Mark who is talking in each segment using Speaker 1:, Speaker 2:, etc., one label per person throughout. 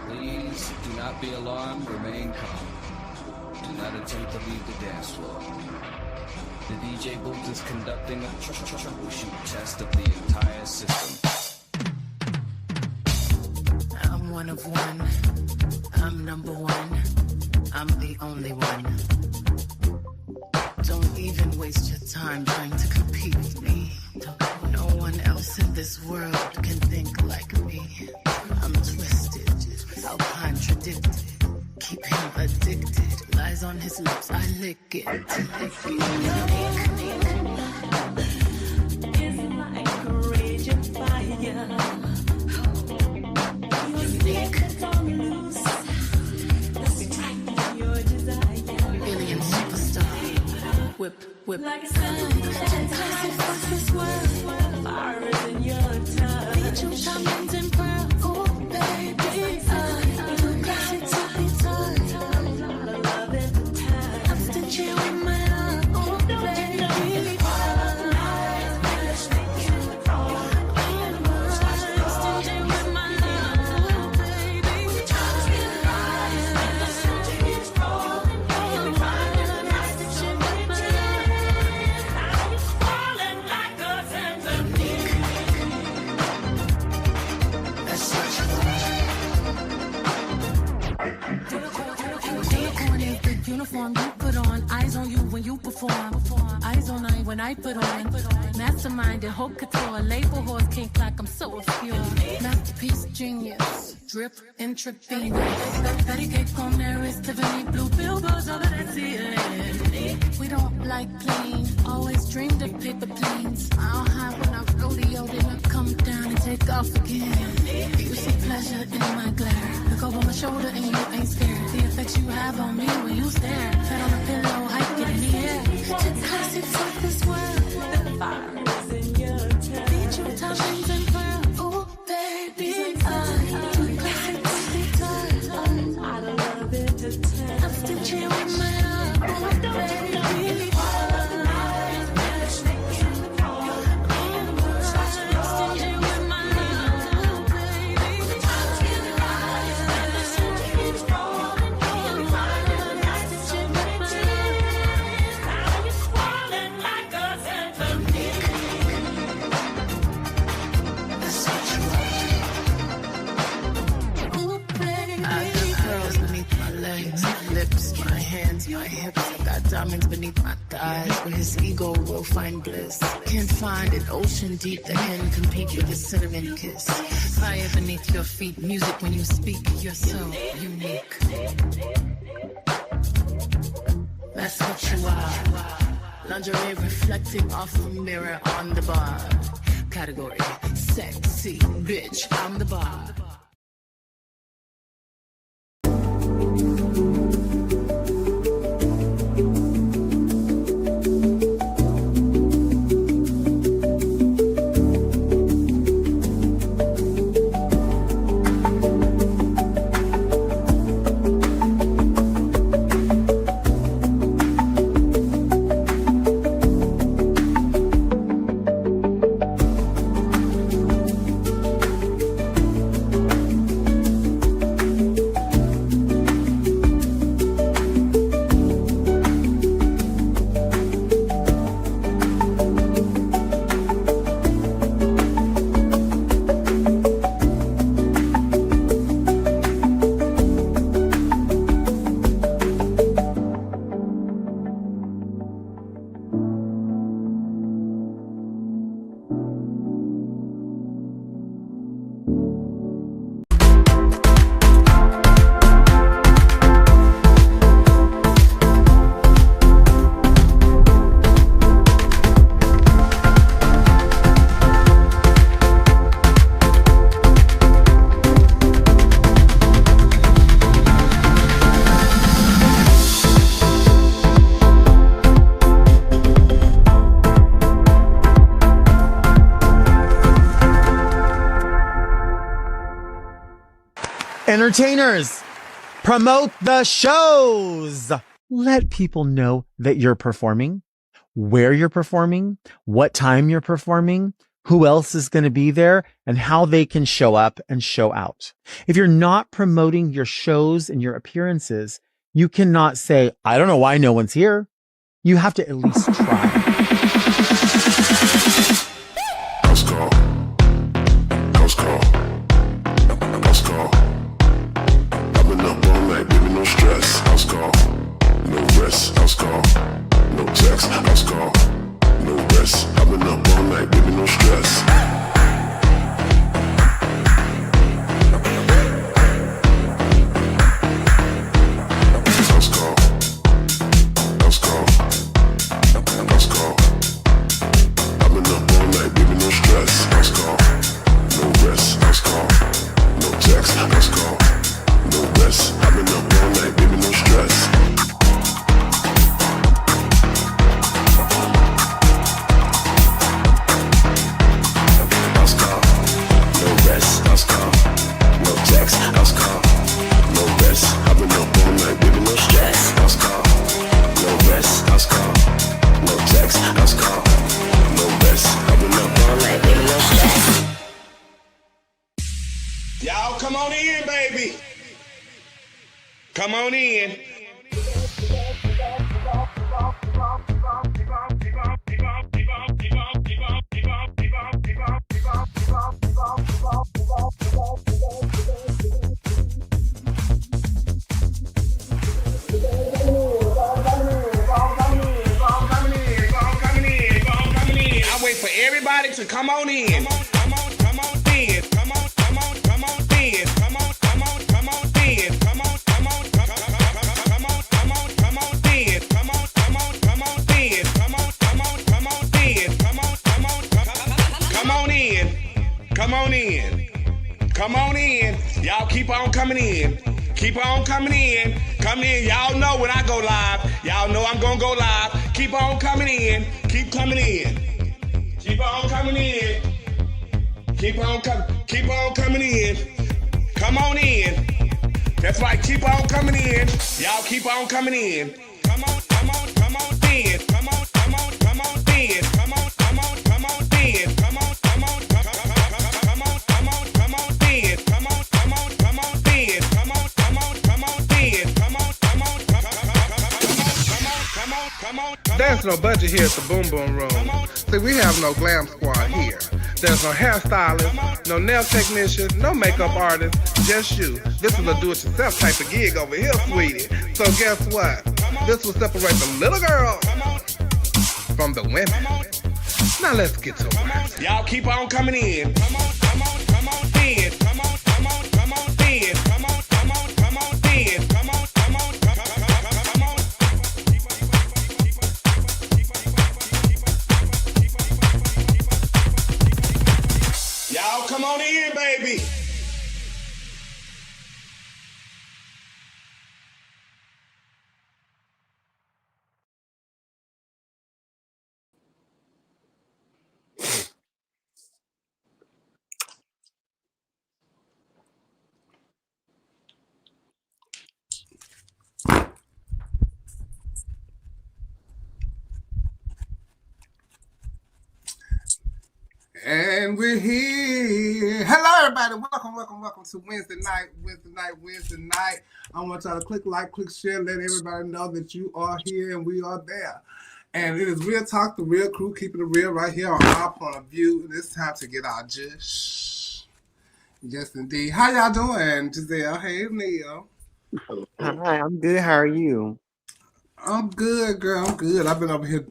Speaker 1: Please do not be alarmed, remain calm. Do not attempt to leave the dance floor. The DJ booth is conducting a troubleshoot test of the entire system.
Speaker 2: I'm one of one. I'm number one. I'm the only one. Don't even waste your time trying to compete with me. No one else in this world can think like me. I'm twisted, how contradicted. Keep him addicted. Lies on his lips, I lick it.
Speaker 3: Is like a raging fire.
Speaker 2: Alien superstar. Whip.
Speaker 3: Like a sun, this world. Fire is in your tongue.
Speaker 2: Beat you diamonds and pearls. Oh, baby. Classic to be touched.
Speaker 3: Love at the time.
Speaker 2: I'm stingy with my love. Oh, baby. Uniform you put on, eyes on you when you perform. Eyes on I when I put on. Mastermind and haute couture, label horse kink like I'm so obscure. Masterpiece genius, drip intravenous. Betty cake on there is Tiffany blue billboards over that ceiling. We don't like plain, always dreamed of paper planes. I'll hide when I rodeo, then I come down and take off again. You see pleasure in my glare. Look over my shoulder and you ain't scared. The effects you have on me when you stare. Head on a pillow, hike it in the air. The classics of this world.
Speaker 3: The fire is in your tongue.
Speaker 2: Beat you diamonds and pearls. Oh, baby. The classics of the touch.
Speaker 3: I love it to turn.
Speaker 2: I'm stingy with my love. Oh, baby. My hips, I got diamonds beneath my thighs. Where his ego will find bliss. Can't find an ocean deep that can compete with a cinnamon kiss. Fire beneath your feet, music when you speak. You're so unique. That's what you are. Lingerie reflecting off the mirror on the bar. Category, sexy bitch, I'm the bar.
Speaker 4: Entertainers, promote the shows. Let people know that you're performing, where you're performing, what time you're performing, who else is going to be there, and how they can show up and show out. If you're not promoting your shows and your appearances, you cannot say, I don't know why no one's here. You have to at least try.
Speaker 5: House call. House call. House call. I've been up all night, baby, no stress. House call. No rest. House call. No text. House call. No rest. I've been up all night, baby, no stress. House call. House call. House call. I've been up all night, baby, no stress. House call. No rest. House call. No text. House call. No rest. I've been up all night, baby, no stress. House call. No rest. House call. No text. House call. No rest. I've been up all night, baby, no stress. House call. No rest. House call. No text. House call. No rest. I've been up all night, baby, no stress.
Speaker 6: Y'all come on in, baby. Come on in. I wait for everybody to come on in. Come on in. Come on in. Come on in. Come on in. Come on in. Come on in. Y'all keep on coming in. Keep on coming in. Come in. Y'all know when I go live. Y'all know I'm gonna go live. Keep on coming in. Keep coming in. Keep on coming in. Keep on coming in. Come on in. That's right. Keep on coming in. Y'all keep on coming in. Come on in. Come on in. Come on in. Come on in. Come on in. Come on in. Come on in. Come on in.
Speaker 7: There's no budget here at the Boom Boom Room. See, we have no glam squad here. There's no hairstylist, no nail technician, no makeup artist, just you. This is a do-it-yourself type of gig over here, sweetie. So guess what? This will separate the little girls from the women. Now let's get to it.
Speaker 6: Y'all keep on coming in. Come on in. Come on in. Come on in. Come on in. Come on in. Come on in. Y'all come on in, baby.
Speaker 7: And we're here. Hello, everybody. Welcome to Wednesday night. I want y'all to click like, click share, let everybody know that you are here and we are there. And it is Real Talk, the real crew, keeping it real right here on our point of view. And it's time to get our just. Yes, indeed. How y'all doing, Giselle? Hey, Neil.
Speaker 8: Hi, I'm good. How are you?
Speaker 7: I'm good, girl. I'm good. I've been over here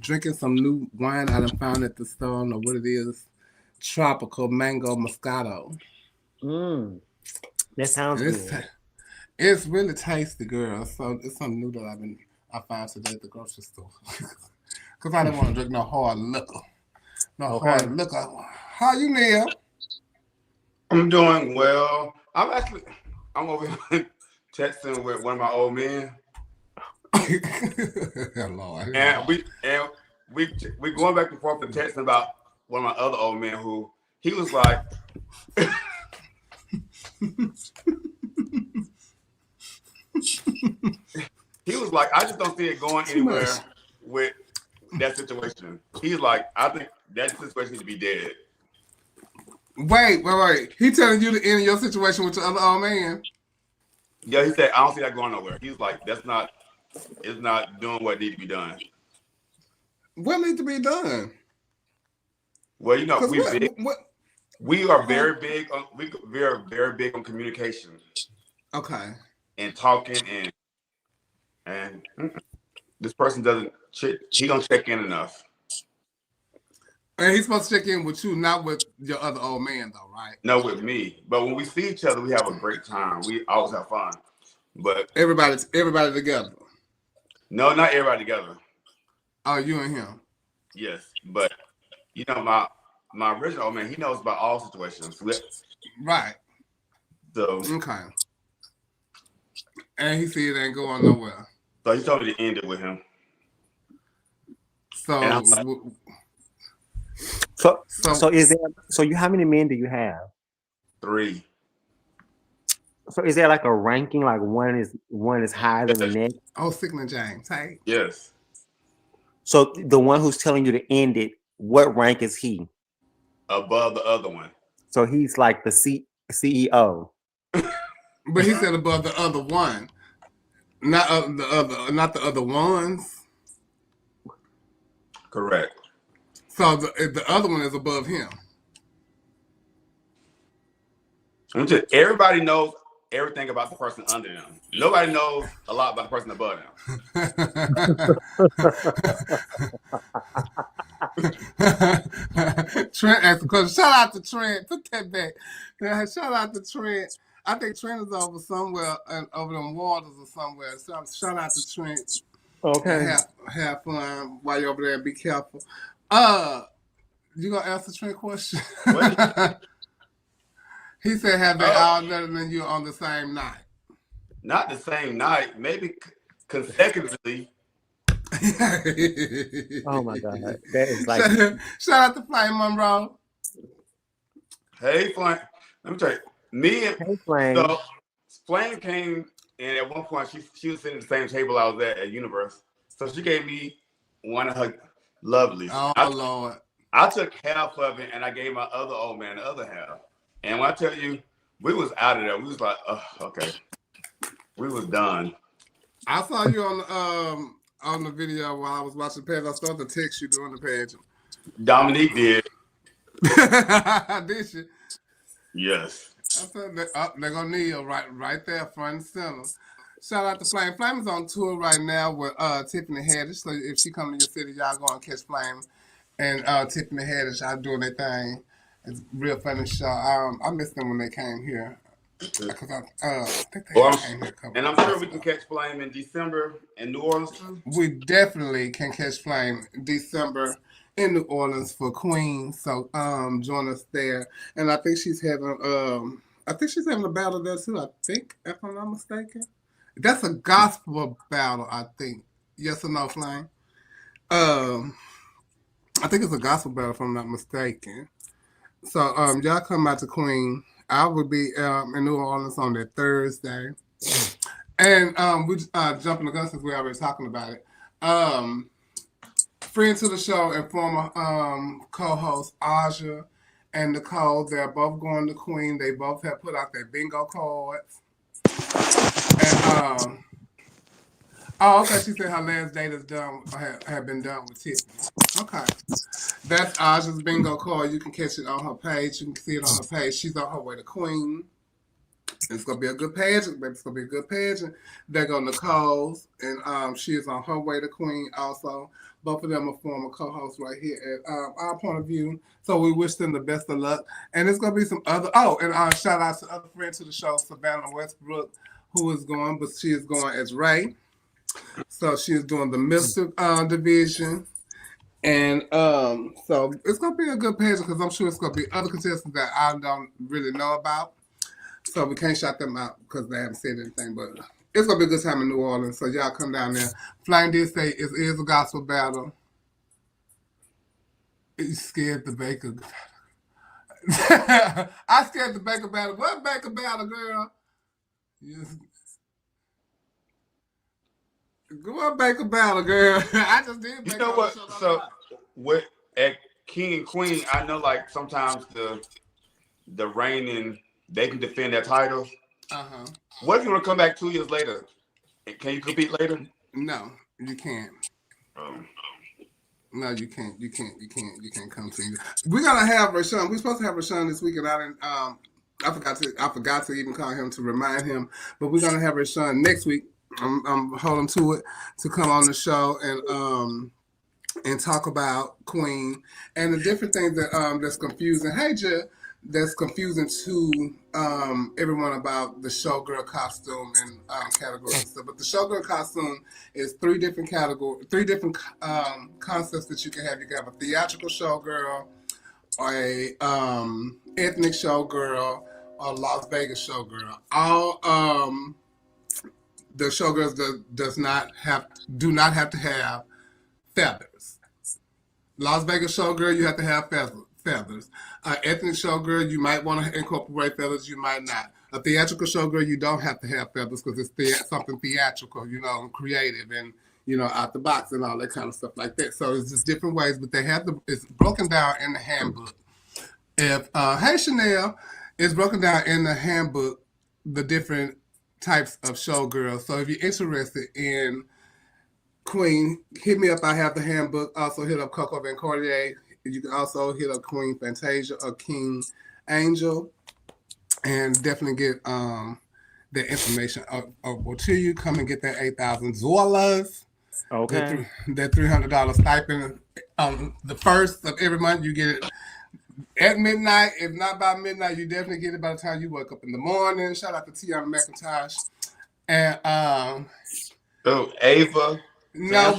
Speaker 7: drinking some new wine I done found at the store. I don't know what it is. Tropical Mango Moscato.
Speaker 8: That sounds good.
Speaker 7: It's really tasty, girl. So it's something new that I found today at the grocery store. Because I didn't want to drink no hard liquor. Hard liquor. How you, Neil?
Speaker 9: I'm doing well. I'm over here texting with one of my old men.
Speaker 7: Lord.
Speaker 9: And we going back and forth and texting about one of my other old men who he was like I just don't see it going anywhere with that situation. He's like, I think that situation needs to be dead.
Speaker 7: Wait. He telling you to end your situation with your other old man.
Speaker 9: Yeah, he said, I don't see that going nowhere. He's like, it's not doing what needs to be done.
Speaker 7: What needs to be done?
Speaker 9: Well, you know, we are very big on communication.
Speaker 7: Okay.
Speaker 9: And talking and this person he don't check in enough.
Speaker 7: And he's supposed to check in with you, not with your other old man, though, right?
Speaker 9: No, with me. But when we see each other, we have a great time. We always have fun. But
Speaker 7: everybody together.
Speaker 9: No, not everybody together.
Speaker 7: Oh, you and him.
Speaker 9: Yes, but you know my original old man, he knows about all situations.
Speaker 7: Right.
Speaker 9: So
Speaker 7: okay. And he said it ain't going nowhere.
Speaker 9: So he told me to end it with him.
Speaker 8: So is there? So how many men do you have?
Speaker 9: 3.
Speaker 8: So is there like a ranking? Like one is higher than the next?
Speaker 7: Oh, Sigmund James, hey.
Speaker 9: Yes.
Speaker 8: So the one who's telling you to end it, what rank is he?
Speaker 9: Above the other one.
Speaker 8: So he's like the CEO.
Speaker 7: But he said above the other one, not the other ones.
Speaker 9: Correct.
Speaker 7: So the other one is above him.
Speaker 9: Everybody knows everything about the person under them. Nobody knows a lot about the person above
Speaker 7: them. Trent asked the question. Shout out to Trent. Put that back. Shout out to Trent. I think Trent is over somewhere over them waters or somewhere. So shout out to Trent.
Speaker 8: Okay.
Speaker 7: Have fun while you're over there and be careful. You gonna answer Trent's question? He said, have they all done than you on the same night?
Speaker 9: Not the same night, maybe consecutively.
Speaker 8: Oh my God. That is like
Speaker 7: shout out to Flame Monroe.
Speaker 9: Hey Flame. Let me tell you. Me and
Speaker 8: Flame.
Speaker 9: So Flame came and at one point she was sitting at the same table I was at Universe. So she gave me one of her lovelies.
Speaker 7: Oh Lord.
Speaker 9: I took half of it and I gave my other old man the other half. And when I tell you, we was out of there. We was like, oh, okay. We was done.
Speaker 7: I saw you on the video while I was watching the page. I started to text you during the page.
Speaker 9: Dominique did.
Speaker 7: Did she?
Speaker 9: Yes.
Speaker 7: I said they're gonna need you right there, front and center. Shout out to Flame. Flame is on tour right now with Tiffany Haddish. So if she come to your city, y'all go and catch Flame and Tiffany Haddish out doing their thing. It's a real funny show. I missed them when they came here. Because I think they came here a couple
Speaker 9: and I'm sure we can catch Flame in December in New Orleans too.
Speaker 7: We definitely can catch Flame in December in New Orleans for Queen. So join us there. And I think she's having a battle there too. I think, if I'm not mistaken. That's a gospel battle, I think. Yes or no, Flame? I think it's a gospel battle if I'm not mistaken. So y'all come out to Queen. I will be in New Orleans on that Thursday. And we jumping the gun since we're already talking about it. Friend to the show and former co-host Aja and Nicole, they're both going to Queen. They both have put out their bingo cards. And okay, she said her last date is done, have been done with Tiffany. Okay. That's Aja's bingo card. You can catch it on her page. You can see it on her page. She's on her way to Queen. It's going to be a good pageant, baby. It's going to be a good pageant. There go Nicole's, and she is on her way to Queen also. Both of them are former co-hosts right here at Our Point of View. So we wish them the best of luck. And there's going to be some other, and shout out to other friends to the show, Savannah Westbrook, who is going, but she is going as Ray. So she is doing the Mystic division. And so it's going to be a good pageant because I'm sure it's going to be other contestants that I don't really know about. So we can't shout them out because they haven't said anything. But it's going to be a good time in New Orleans. So y'all come down there. Flame did say it is a gospel battle. You scared the Baker. I scared the Baker battle. What Baker battle, girl? Go on, Baker battle, girl. I just did.
Speaker 9: You know what? So at king and queen, I know like sometimes the reigning, they can defend their titles.
Speaker 7: Uh-huh.
Speaker 9: What if you want to come back 2 years later? Can you compete later?
Speaker 7: No, you can't.
Speaker 9: Um,
Speaker 7: No, you can't. You can't come to you. We're gonna have Rashawn. We're supposed to have Rashawn this week, and I didn't. I forgot to even call him to remind him. But we're gonna have Rashawn next week. I'm holding to it to come on the show and talk about Queen and the different things that that's confusing. Hey, Jill, that's confusing to everyone about the showgirl costume and categories and stuff. But the showgirl costume is three different concepts that you can have. You can have a theatrical showgirl, or a ethnic showgirl, or a Las Vegas showgirl. All the showgirls do not have to have feathers. Las Vegas showgirl, you have to have feathers. Ethnic showgirl, you might want to incorporate feathers, you might not. A theatrical showgirl, you don't have to have feathers because it's something theatrical, and creative and, out the box and all that kind of stuff like that. So it's just different ways, but it's broken down in the handbook. If, hey Chanel, it's broken down in the handbook, the different types of showgirls. So if you're interested in Queen, hit me up. I have the handbook. Also hit up Coco Van Cordier. You can also hit up Queen Fantasia or King Angel, and definitely get the information over to you. Come and get that $8,000.
Speaker 8: Okay.
Speaker 7: That $300 stipend. The first of every month, you get it at midnight. If not by midnight, you definitely get it by the time you wake up in the morning. Shout out to Tiana McIntosh. And
Speaker 9: Ava.
Speaker 7: No,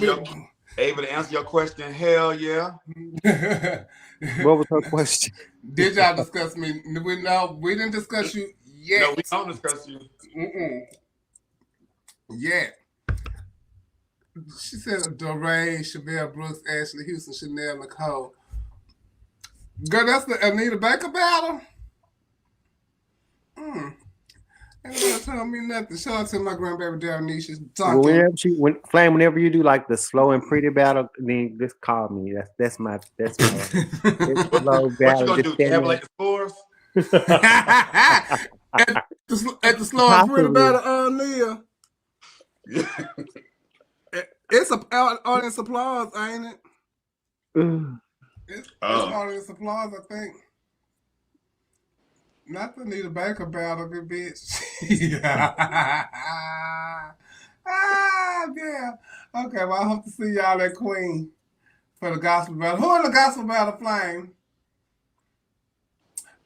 Speaker 9: Ava, to answer your question, hell yeah.
Speaker 8: What was her question?
Speaker 7: Did y'all discuss me? We didn't discuss you yet.
Speaker 9: No, we don't discuss you.
Speaker 7: Yeah. She said Doreen, Chevelle Brooks, Ashley Houston, Chanel, Nicole. Girl, that's the Anita Baker battle? Ain't nobody telling me nothing. Shout out to my grandbaby Darnisha.
Speaker 8: Whenever you do like the slow and pretty battle, then just call me. That's my slow
Speaker 9: What
Speaker 8: battle.
Speaker 9: you gonna do? Tabulate the scores?
Speaker 7: at the slow and pretty battle, Leah. It's an audience applause, ain't it? It's audience applause, I think. Not the Anita Baker battle, good bitch. Yeah. Okay, well, I hope to see y'all at Queen for the gospel battle. Who in the gospel battle flame?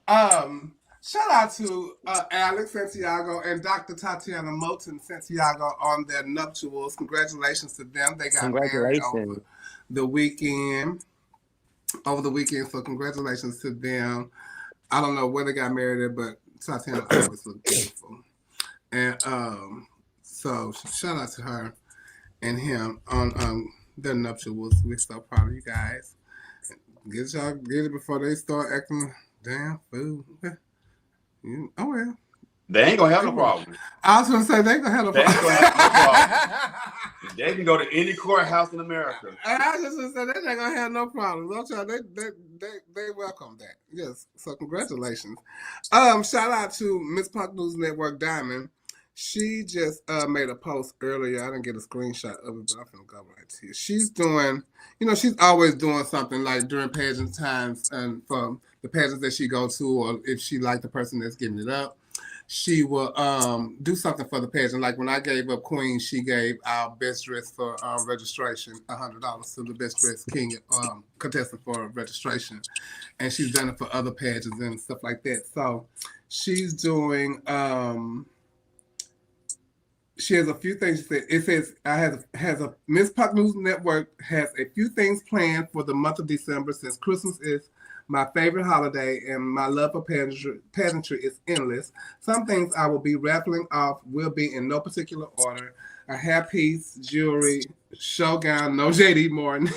Speaker 7: Shout out to Alex Santiago and Dr. Tatiana Moulton Santiago on their nuptials. Congratulations to them. They got married over the weekend. So congratulations to them. I don't know where they got married at, but Tatiana always looked beautiful. And so shout out to her and him on their nuptials. We're so proud of you guys. Get it before they start acting damn fool. Oh well.
Speaker 9: They ain't gonna have no problem.
Speaker 7: I was gonna say they gonna have no problem.
Speaker 9: They can go to any courthouse in America.
Speaker 7: I was just gonna say they ain't gonna have no problem. Don't y'all? They welcome that. Yes. So congratulations. Shout out to Miss Punk News Network Diamond. She just made a post earlier. I didn't get a screenshot of it, but I'm gonna go right here. She's doing, she's always doing something like during pageant times and for the pageants that she goes to, or if she liked the person that's giving it up, she will do something for the pageant. Like when I gave up Queen, she gave our best dress for registration $100 to the best dress king contestant for registration, and she's done it for other pageants and stuff like that. So she's doing. She has a few things. It says has a Miss Pop News Network has a few things planned for the month of December, since Christmas is my favorite holiday and my love for pageantry is endless. Some things I will be raffling off will be in no particular order: a hairpiece, jewelry, show gown, no JD Morton,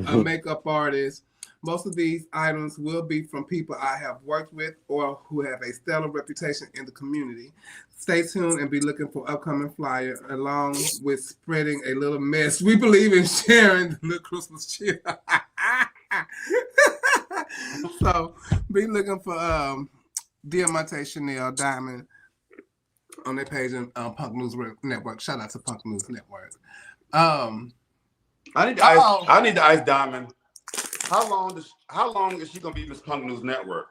Speaker 7: a makeup artist. Most of these items will be from people I have worked with or who have a stellar reputation in the community. Stay tuned and be looking for upcoming flyer, along with spreading a little mess. We believe in sharing the little Christmas cheer. So be looking for Diamante Chanel Diamond on their page and Punk News Network. Shout out to Punk News Network.
Speaker 9: I need to ice Diamond. How long is she gonna be Miss Punk News Network?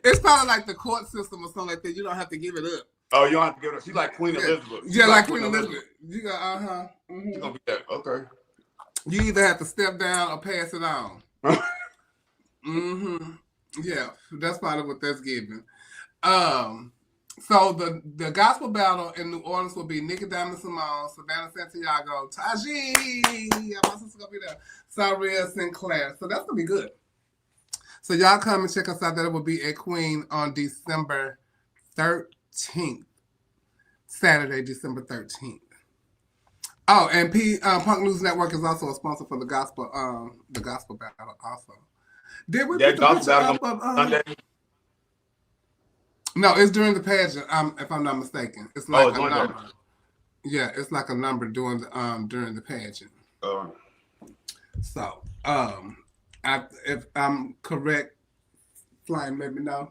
Speaker 7: It's probably like the court system or something like that. You don't have to give it up.
Speaker 9: Oh, you don't have to give it up. She's like Queen Elizabeth.
Speaker 7: Yeah, like Queen Elizabeth. You got
Speaker 9: Mm-hmm. She's gonna be that. Okay.
Speaker 7: You either have to step down or pass it on. Yeah, that's probably what that's giving. So the gospel battle in New Orleans will be Nikki Diamond Simone, Savannah Santiago, Taji, my sister gonna be there, Saria Sinclair. So that's gonna be good. So y'all come and check us out. That will be at Queen on December 13th, Saturday, December 13th. Oh, and Punk News Network is also a sponsor for the gospel battle also. Did we put the picture up of Sunday? No, it's during the pageant. If I'm not mistaken, it's like a number. Yeah, it's like a number during the pageant. So, if I'm correct, Flying, let me know.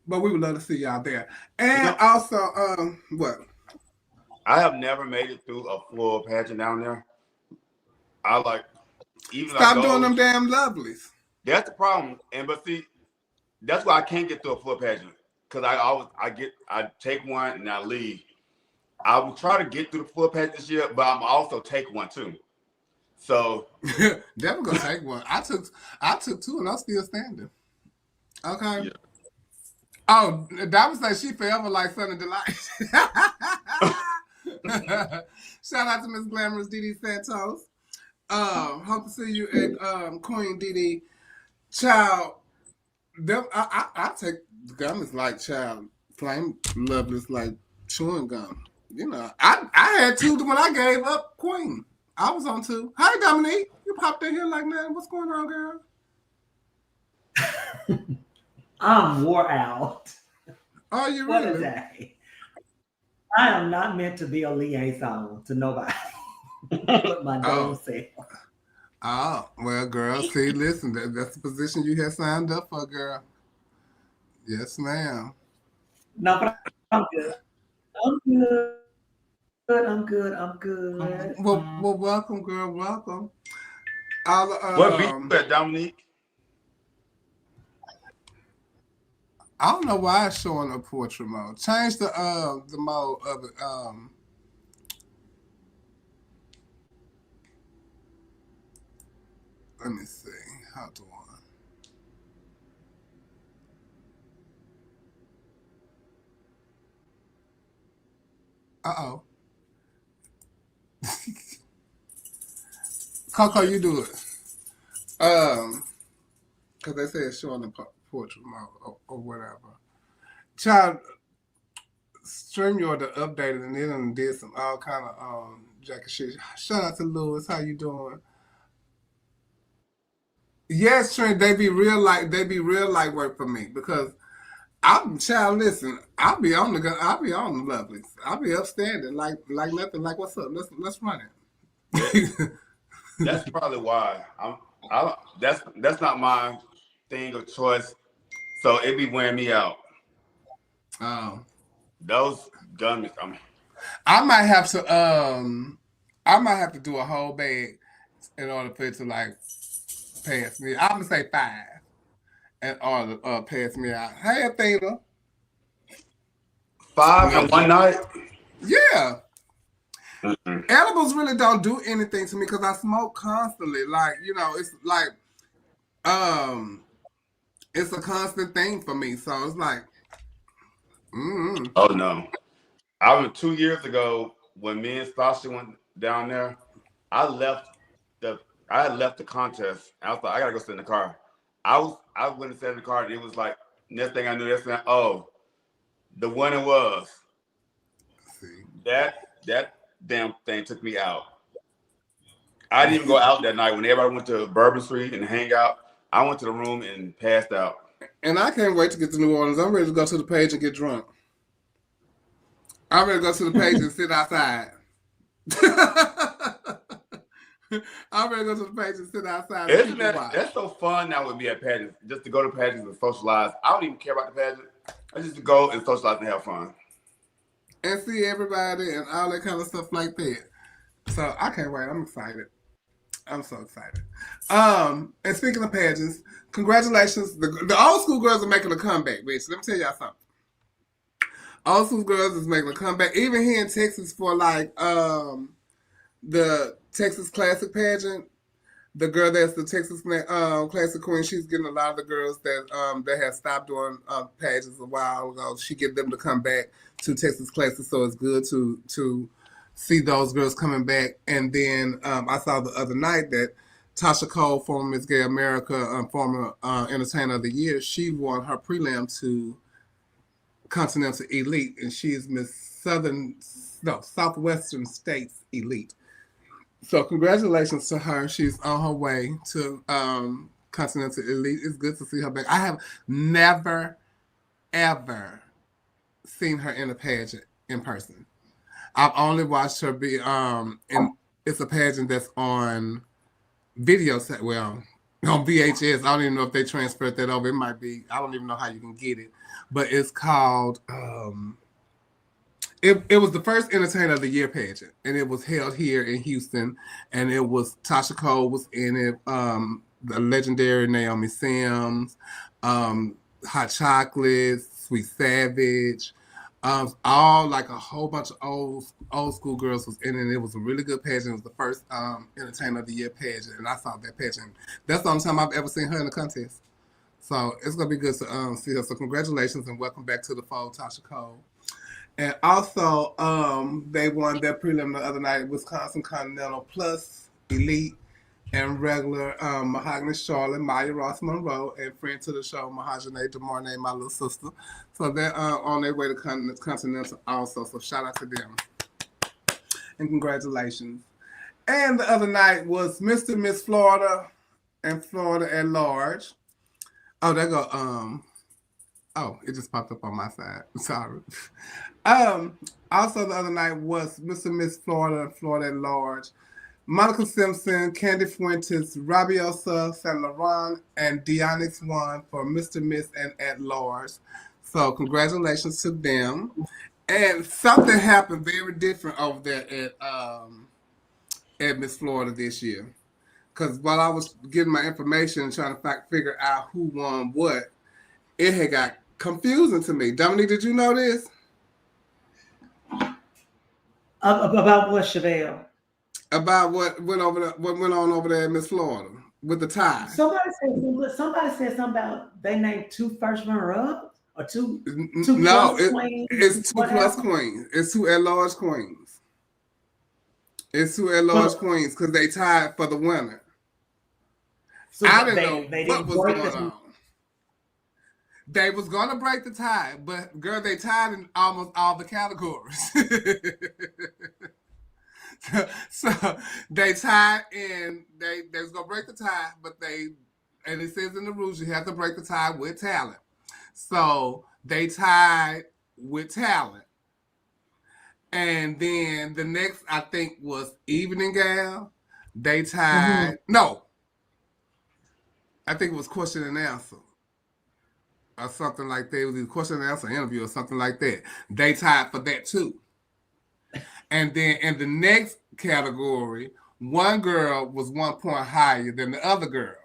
Speaker 7: But we would love to see y'all there. And also, what?
Speaker 9: I have never made it through a full pageant down there.
Speaker 7: Stop doing them damn lovelies.
Speaker 9: That's the problem. But see, that's why I can't get through a full pageant. Because I take one and I leave. I will try to get through the full pageant this year, but I'm also take one too. So
Speaker 7: definitely gonna take one. I took two and I'm still standing. Okay. Yeah. Oh, that was like she forever like Sunny Delight. Shout out to Miss Glamorous Didi Santos. Hope to see you at Queen Didi. Child, I take gum is like child. Flame love is like chewing gum. You know, I had two when I gave up Queen. I was on two. Hi, Dominique. You popped in here like, man, what's going on, girl?
Speaker 10: I'm wore out.
Speaker 7: Oh, you
Speaker 10: what
Speaker 7: really?
Speaker 10: A day. I am not meant to be a liaison to nobody. But my damn self.
Speaker 7: Oh, well, girl, see, listen, that's the position you had signed up for, girl. Yes, ma'am.
Speaker 10: No, but I'm good. I'm good.
Speaker 7: Well, welcome, girl. Welcome.
Speaker 9: What beat you at, Dominique?
Speaker 7: I don't know why it's showing a portrait mode. Change the mode of it. Let me see. How to one. Uh-oh. Coco, you do it. Because they say it's showing the portrait mode or whatever. Child, StreamYard updated and then did some all kind of jacket shit. Shout out to Lewis. How you doing? Yes, Trent, they be real light work for me because I'm child. Listen, I'll be on the lovelies. I'll be upstanding like nothing. Like what's up? Let's run it.
Speaker 9: That's probably why that's not my thing of choice. So it be wearing me out. Those gummies.
Speaker 7: I might have to do a whole bag in order for it to like pass me. I'm gonna say 5 in order to pass me out. Hey, Athena.
Speaker 9: 5 in one night?
Speaker 7: Yeah. Edibles really don't do anything to me because I smoke constantly. Like, you know, it's like it's a constant thing for me. So it's like
Speaker 9: Oh no. I went 2 years ago when me and Sasha went down there. I had left the contest. I was like, I gotta go sit in the car. I went and sat in the car, and it was like next thing I knew, the winner was. That damn thing took me out. I didn't even go out that night when everybody went to Bourbon Street and hang out. I went to the room and passed out.
Speaker 7: And I can't wait to get to New Orleans. I'm ready to go to the page and get drunk. I'm ready to go to the page and sit outside. I'm ready to go to the page and sit outside.
Speaker 9: Isn't that's so fun now with me at pageants, just to go to pageants and socialize. I don't even care about the pageant. I just go and socialize and have fun.
Speaker 7: And see everybody and all that kind of stuff like that. So I can't wait. I'm excited. I'm so excited. And speaking of pageants, congratulations. The old school girls are making a comeback, bitch. Let me tell y'all something. Old school girls is making a comeback. Even here in Texas for like the Texas Classic pageant, the girl that's the Texas Classic Queen, she's getting a lot of the girls that have stopped doing pageants a while ago. She get them to come back to Texas Classic, so it's good to see those girls coming back. And then I saw the other night that Tasha Cole, former Miss Gay America, former Entertainer of the Year, she won her prelim to Continental Elite, and she is Miss Southwestern States Elite. So congratulations to her. She's on her way to Continental Elite. It's good to see her back. I have never, ever seen her in a pageant in person. I've only watched her be and it's a pageant that's on video set. Well, on VHS. I don't even know if they transferred that over. It might be. I don't even know how you can get it. But it's called It was the first Entertainer of the Year pageant, and it was held here in Houston, and it was Tasha Cole was in it, the legendary Naomi Sims, Hot Chocolate, Sweet Savage, all like a whole bunch of old school girls was in it, and it was a really good pageant. It was the first Entertainer of the Year pageant, and I saw that pageant. That's the only time I've ever seen her in a contest. So it's going to be good to see her. So congratulations and welcome back to the fold, Tasha Cole. And also, they won their prelim the other night, Wisconsin Continental Plus, Elite, and regular Mahogany Charlotte, Maya Ross Monroe, and friend to the show, Mahogany DeMornay, my little sister. So they're on their way to Continental also. So shout out to them. And congratulations. And the other night was Mr. and Miss Florida and Florida at Large. Oh, there go. Oh, it just popped up on my side. Sorry. Also the other night was Mr. and Miss Florida and Florida at Large. Monica Simpson, Candy Fuentes, Rabiosa, Saint Laurent, and Dionix won for Mr. Miss and at Large. So congratulations to them. And something happened very different over there at Miss Florida this year. Because while I was getting my information and trying to figure out who won what, it had got confusing to me. Dominique, did you know this?
Speaker 10: About what, Chevelle?
Speaker 7: About what went on over there in Miss Florida with the tie.
Speaker 10: Somebody said something about they named 2 first runner-ups or two
Speaker 7: no,
Speaker 10: plus queens.
Speaker 7: It's 2 plus queens. It's 2 at-large queens. It's 2 at-large queens because they tied for the winner. So I didn't know what was going on. They was gonna break the tie, but girl, they tied in almost all the categories. so they tied in. They was gonna break the tie, but and it says in the rules you have to break the tie with talent. So they tied with talent, and then the next I think was Evening Gal. They tied. No, I think it was Question and Answer. Or something like that. It was a question and answer interview or something like that. They tied for that too. And then in the next category, one girl was 1 point higher than the other girl.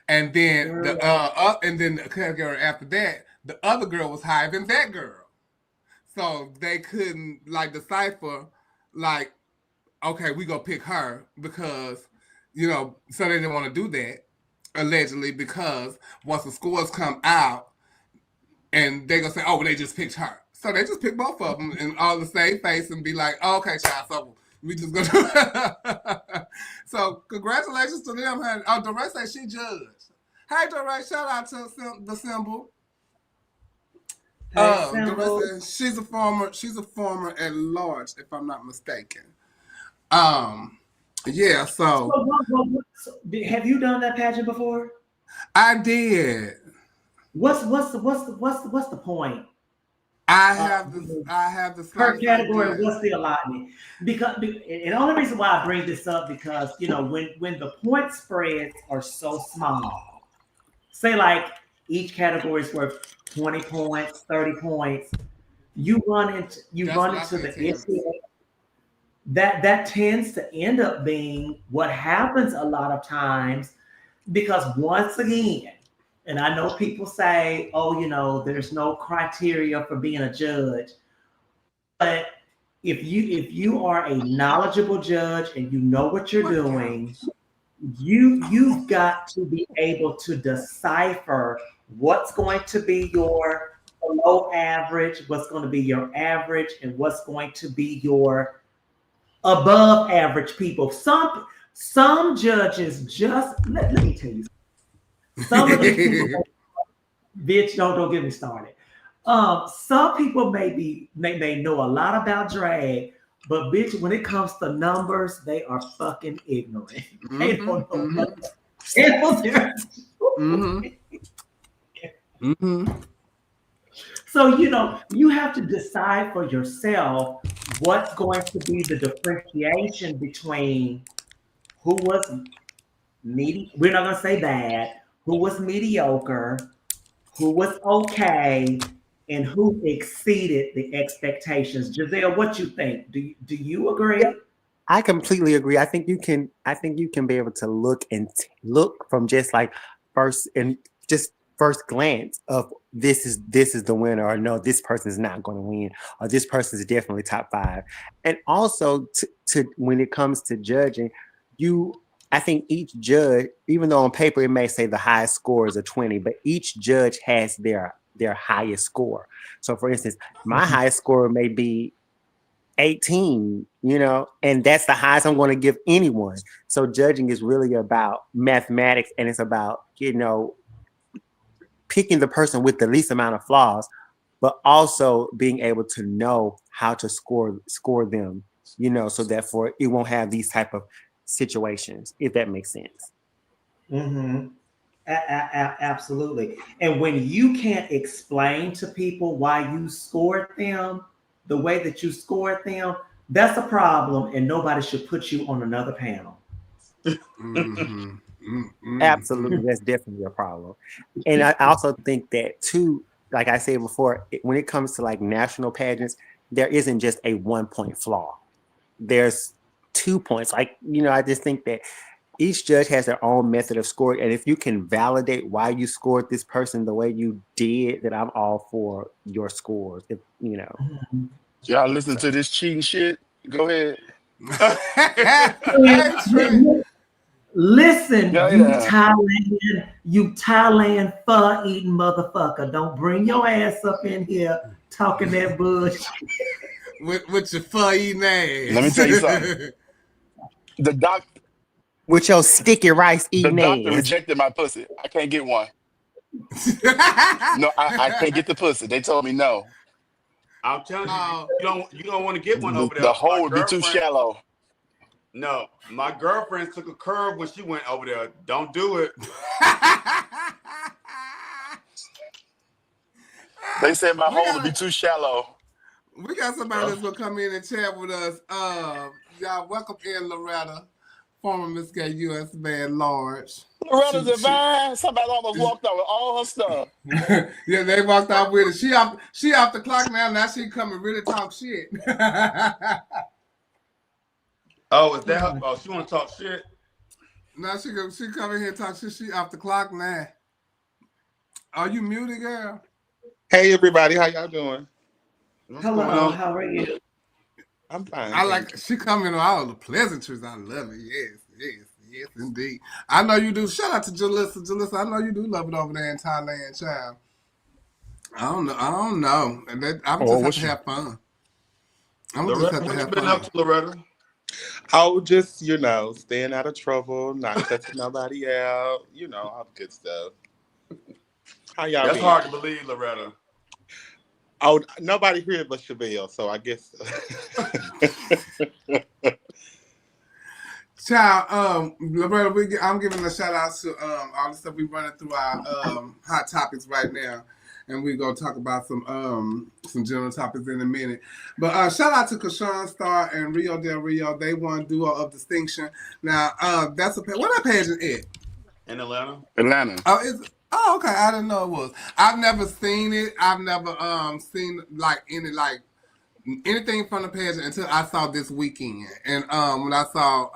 Speaker 7: And then the category after that, the other girl was higher than that girl. So they couldn't decipher okay, we gonna pick her because, so they didn't want to do that. Allegedly, because once the scores come out and they're going to say, oh, well, they just picked her. So they just picked both of them and all the same face and be like, oh, okay, child, so we just going to. So congratulations to them. Oh, Doree said she judged. Hey, Doree, shout out to the Symbol. Doree said she's a former at large, if I'm not mistaken. Yeah, so
Speaker 10: have you done that pageant before?
Speaker 7: I did.
Speaker 10: What's the point?
Speaker 7: I have the
Speaker 10: per
Speaker 7: slight
Speaker 10: category.
Speaker 7: idea.
Speaker 10: What's the allotment? Because and the only reason why I bring this up because when the point spreads are so small, say like each category is worth 20 points, 30 points, you run into the issue that tends to end up being what happens a lot of times, because once again, and I know people say, oh, there's no criteria for being a judge, but if you are a knowledgeable judge and you know what you're doing, you've got to be able to decipher what's going to be your below average, what's going to be your average, and what's going to be your above average people. Some judges just let me tell you, some of these people, bitch, don't get me started. Some people may know a lot about drag, but bitch, when it comes to numbers, they are fucking ignorant. They don't know So you have to decide for yourself what's going to be the differentiation between who was we're not going to say bad, who was mediocre, who was okay, and who exceeded the expectations. Giselle, what you think? Do you agree?
Speaker 8: I completely agree. I think you can be able to look from just like first glance of this is the winner, or no, this person is not going to win, or this person is definitely top 5. And also to when it comes to judging, I think each judge, even though on paper it may say the highest score is a 20, but each judge has their highest score. So for instance, my highest score may be 18, and that's the highest I'm going to give anyone. So judging is really about mathematics, and it's about, picking the person with the least amount of flaws, but also being able to know how to score them, so therefore it won't have these type of situations, if that makes sense.
Speaker 10: Mm-hmm. Absolutely. And when you can't explain to people why you scored them the way that you scored them, that's a problem, and nobody should put you on another panel.
Speaker 8: Absolutely, that's definitely a problem. And I also think that too, like I said before, when it comes to like national pageants, there isn't just a 1 point flaw. There's 2 points. Like, I just think that each judge has their own method of scoring, and if you can validate why you scored this person the way you did, then I'm all for your scores.
Speaker 11: Y'all listen to this cheating shit? Go ahead.
Speaker 10: Listen, you Thailand pho eating motherfucker. Don't bring your ass up in here talking that bullshit.
Speaker 7: with your pho eating ass.
Speaker 11: Let me tell you something. The doctor
Speaker 8: with your sticky rice eating ass.
Speaker 11: The doctor rejected my pussy. I can't get one. No, I can't get the pussy. They told me no.
Speaker 9: I'm telling you, you don't want to get one over there.
Speaker 11: The hole would be too shallow.
Speaker 9: No, my girlfriend took a curve when she went over there. Don't do it.
Speaker 11: They said my hole would be too shallow.
Speaker 7: We got somebody that's gonna come in and chat with us. Y'all welcome in Loretta, former Miss Gay US Band Large.
Speaker 11: Loretta's divine. Somebody almost walked out with all her stuff.
Speaker 7: Yeah, they walked out with it. She off the clock now. Now she come and really talk shit.
Speaker 9: Oh, is that her? Oh, she want to talk shit?
Speaker 7: Now she come in here and talk shit. She off the clock now. Are you muted, girl?
Speaker 12: Hey, everybody. How y'all doing?
Speaker 10: Hello. How are you?
Speaker 12: I'm fine.
Speaker 7: I like she coming on all the pleasantries. I love it. Yes, indeed. I know you do. Shout out to Jalissa. Jalissa, I know you do love it over there in Thailand, child. I don't know. I'm just have to have fun. I'm just have to have
Speaker 9: been
Speaker 7: fun.
Speaker 9: up to, Loretta?
Speaker 12: Oh, just, staying out of trouble, not cussing nobody out, all the good stuff. How y'all
Speaker 9: That's
Speaker 12: been?
Speaker 9: hard to believe, Loretta.
Speaker 12: Oh, nobody here but Chevelle, so I guess.
Speaker 7: Child, Loretta, I'm giving a shout out to all the stuff we running through our hot topics right now. and we're gonna talk about some general topics in a minute. But shout out to Kashawn Starr and Rio Del Rio. They won Duo of Distinction. Now that's what that pageant is?
Speaker 9: In Atlanta.
Speaker 7: Oh, okay. I didn't know it was. I've never seen it. I've never seen anything from the pageant until I saw this weekend. And when I saw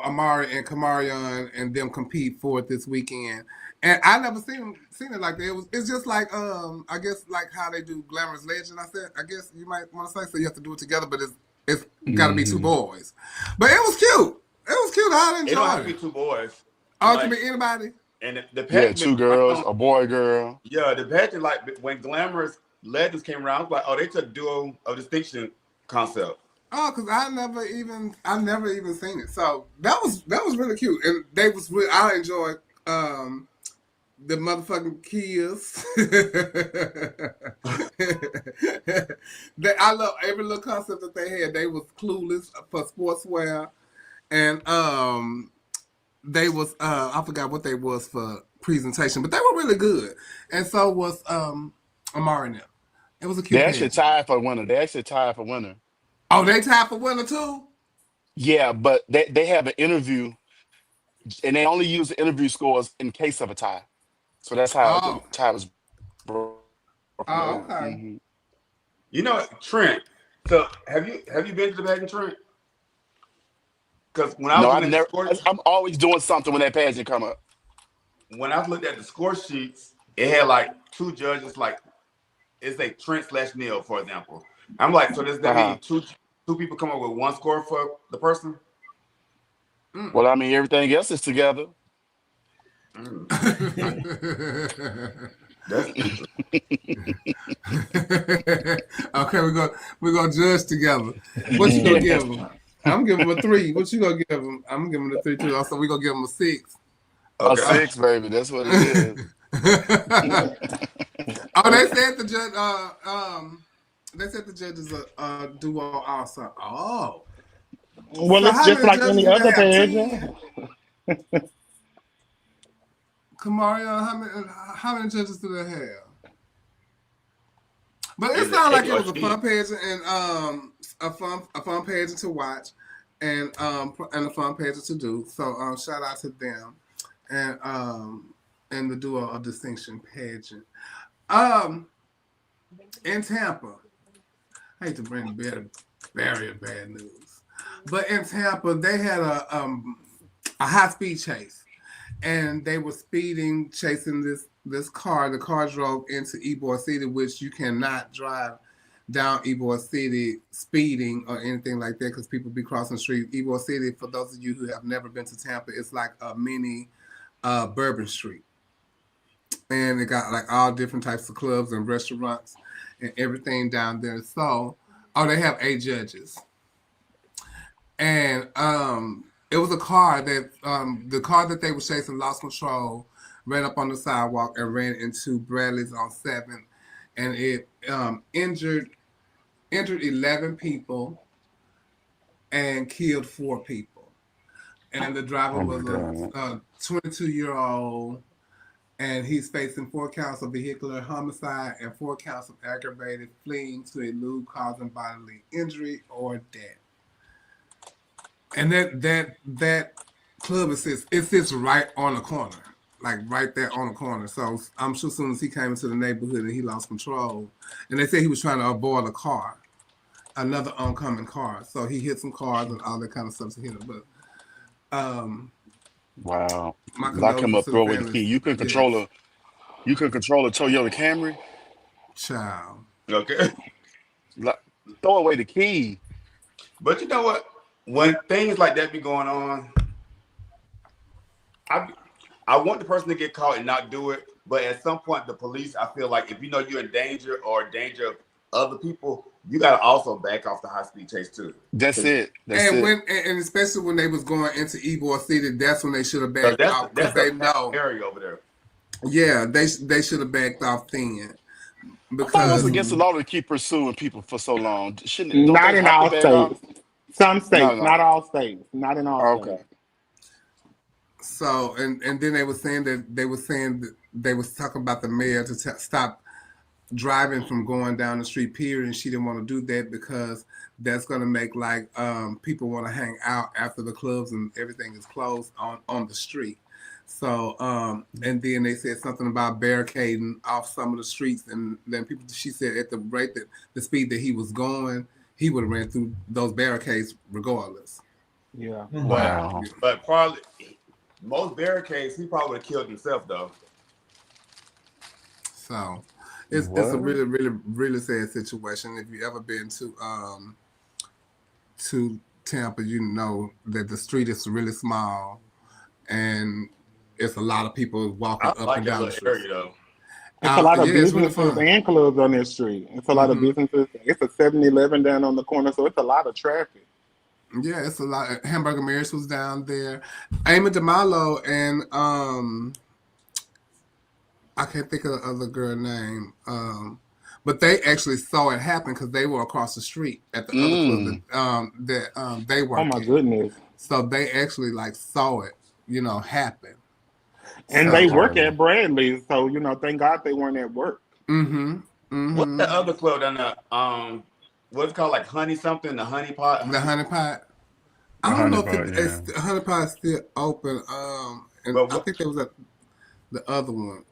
Speaker 7: Amari and Kamarion and them compete for it this weekend, and I never seen it like that. It's just like I guess like how they do Glamorous Legend. I guess you might want to say so. You have to do it together, but it's got to be two boys. But it was cute. It was cute. I enjoyed it.
Speaker 9: It don't have to be two boys.
Speaker 7: Oh, it can be anybody.
Speaker 9: And the pageant,
Speaker 11: two girls, a boy, girl.
Speaker 9: Yeah, the pageant, like when Glamorous Legends came around, I was like, oh, they took Duo of Distinction concept.
Speaker 7: Oh, because I've never even seen it. So that was really cute, and I enjoyed the motherfucking kids. I love every little concept that they had. They was clueless for sportswear, and they was I forgot what they was for presentation, but they were really good, and so was Amari and them. It was a cute.
Speaker 11: They actually tied for winner.
Speaker 7: Oh, they tied for winner too?
Speaker 11: Yeah, but they have an interview, and they only use the interview scores in case of a tie. So that's how the tie was broken.
Speaker 7: Oh, okay.
Speaker 11: Mm-hmm.
Speaker 9: You know, Trent. So have you been to the pageant, Trent? Because when
Speaker 11: I'm always doing something when that pageant come up.
Speaker 9: When I looked at the score sheets, it had like two judges, like it's like Trent/Neil, for example. I'm like, so does that mean two people come up with one score for the person?
Speaker 11: Well, I mean, everything else is together.
Speaker 7: Okay, we're gonna judge together. What you gonna give them? I'm giving them a 3. What you gonna give them? I'm giving them a 3 too. Also, we gonna give them a 6.
Speaker 11: Okay. A 6, baby. That's what it is.
Speaker 7: Oh, they said the judge. They said the judges duo also. Oh.
Speaker 13: Well, so it's just like any other pageant.
Speaker 7: Kamaria, how many judges do they have? But it sounded like it was a fun pageant and a fun pageant to watch and a fun pageant to do. So shout out to them and the Duo of Distinction pageant. In Tampa, I hate to bring very bad news, but in Tampa they had a high-speed chase, and they were chasing this car. The car drove into Ybor City, which you cannot drive down Ybor City speeding or anything like that because people be crossing the street. Ybor City, for those of you who have never been to Tampa, it's like a mini Bourbon Street. And it got like all different types of clubs and restaurants and everything down there. So, they have 8 judges. And it was a car that the car that they were chasing lost control, ran up on the sidewalk and ran into Bradley's on 7th, and it injured 11 people and killed 4 people. And the driver was a 22-year-old, and he's facing 4 counts of vehicular homicide and 4 counts of aggravated fleeing to elude causing bodily injury or death. And that club sits right on the corner, like right there on the corner. So I'm sure as soon as he came into the neighborhood and he lost control, and they said he was trying to avoid a car, another oncoming car. So he hit some cars and all that kind of stuff to hit him. But
Speaker 11: wow, lock him up, throw away the key. You can control a Toyota Camry.
Speaker 7: Child.
Speaker 9: Okay.
Speaker 11: Throw away the key.
Speaker 9: But you know what? When things like that be going on, I want the person to get caught and not do it. But at some point, the police, I feel like if you know you're in danger or in danger of other people, you got to also back off the high-speed chase too.
Speaker 11: That's it.
Speaker 7: And especially when they was going into Ybor City, that's when they should have backed off because they know
Speaker 9: area over there.
Speaker 7: Yeah, they should have backed off then.
Speaker 11: Because it was against the law to keep pursuing people for so long.
Speaker 13: Not in all states. Some states, not all states. Not in all states.
Speaker 7: So and then they were saying that they was talking about the mayor to stop driving from going down the street, period, and she didn't want to do that because that's going to make like people want to hang out after the clubs and everything is closed on the street. So and then they said something about barricading off some of the streets, and then people, she said at the rate that the speed that he was going, he would have ran through those barricades regardless.
Speaker 13: Yeah.
Speaker 11: Wow.
Speaker 9: But probably most barricades, he probably would have killed himself though.
Speaker 7: So it's a really, really, really sad situation. If you ever been to Tampa, you know that the street is really small, and it's a lot of people walking up and down the street.
Speaker 9: Area, though.
Speaker 13: It's a lot of businesses and clubs on this street. It's a lot of businesses. It's a 7-Eleven down on the corner, so it's a lot of traffic.
Speaker 7: Yeah, it's a lot. Hamburger Mary's was down there. Amy DeMalo and I can't think of the other girl name. But they actually saw it happen because they were across the street at the other club that they worked.
Speaker 13: Oh my goodness!
Speaker 7: So they actually like saw it, happen.
Speaker 13: And
Speaker 7: so,
Speaker 13: they work at Bradley, so thank God they weren't at work.
Speaker 9: What's the other club down there? What's it called, like Honey something? The Honey Pot?
Speaker 7: The Honey Pot. I don't know if the Honey Pot is still open. And I think there was the other one.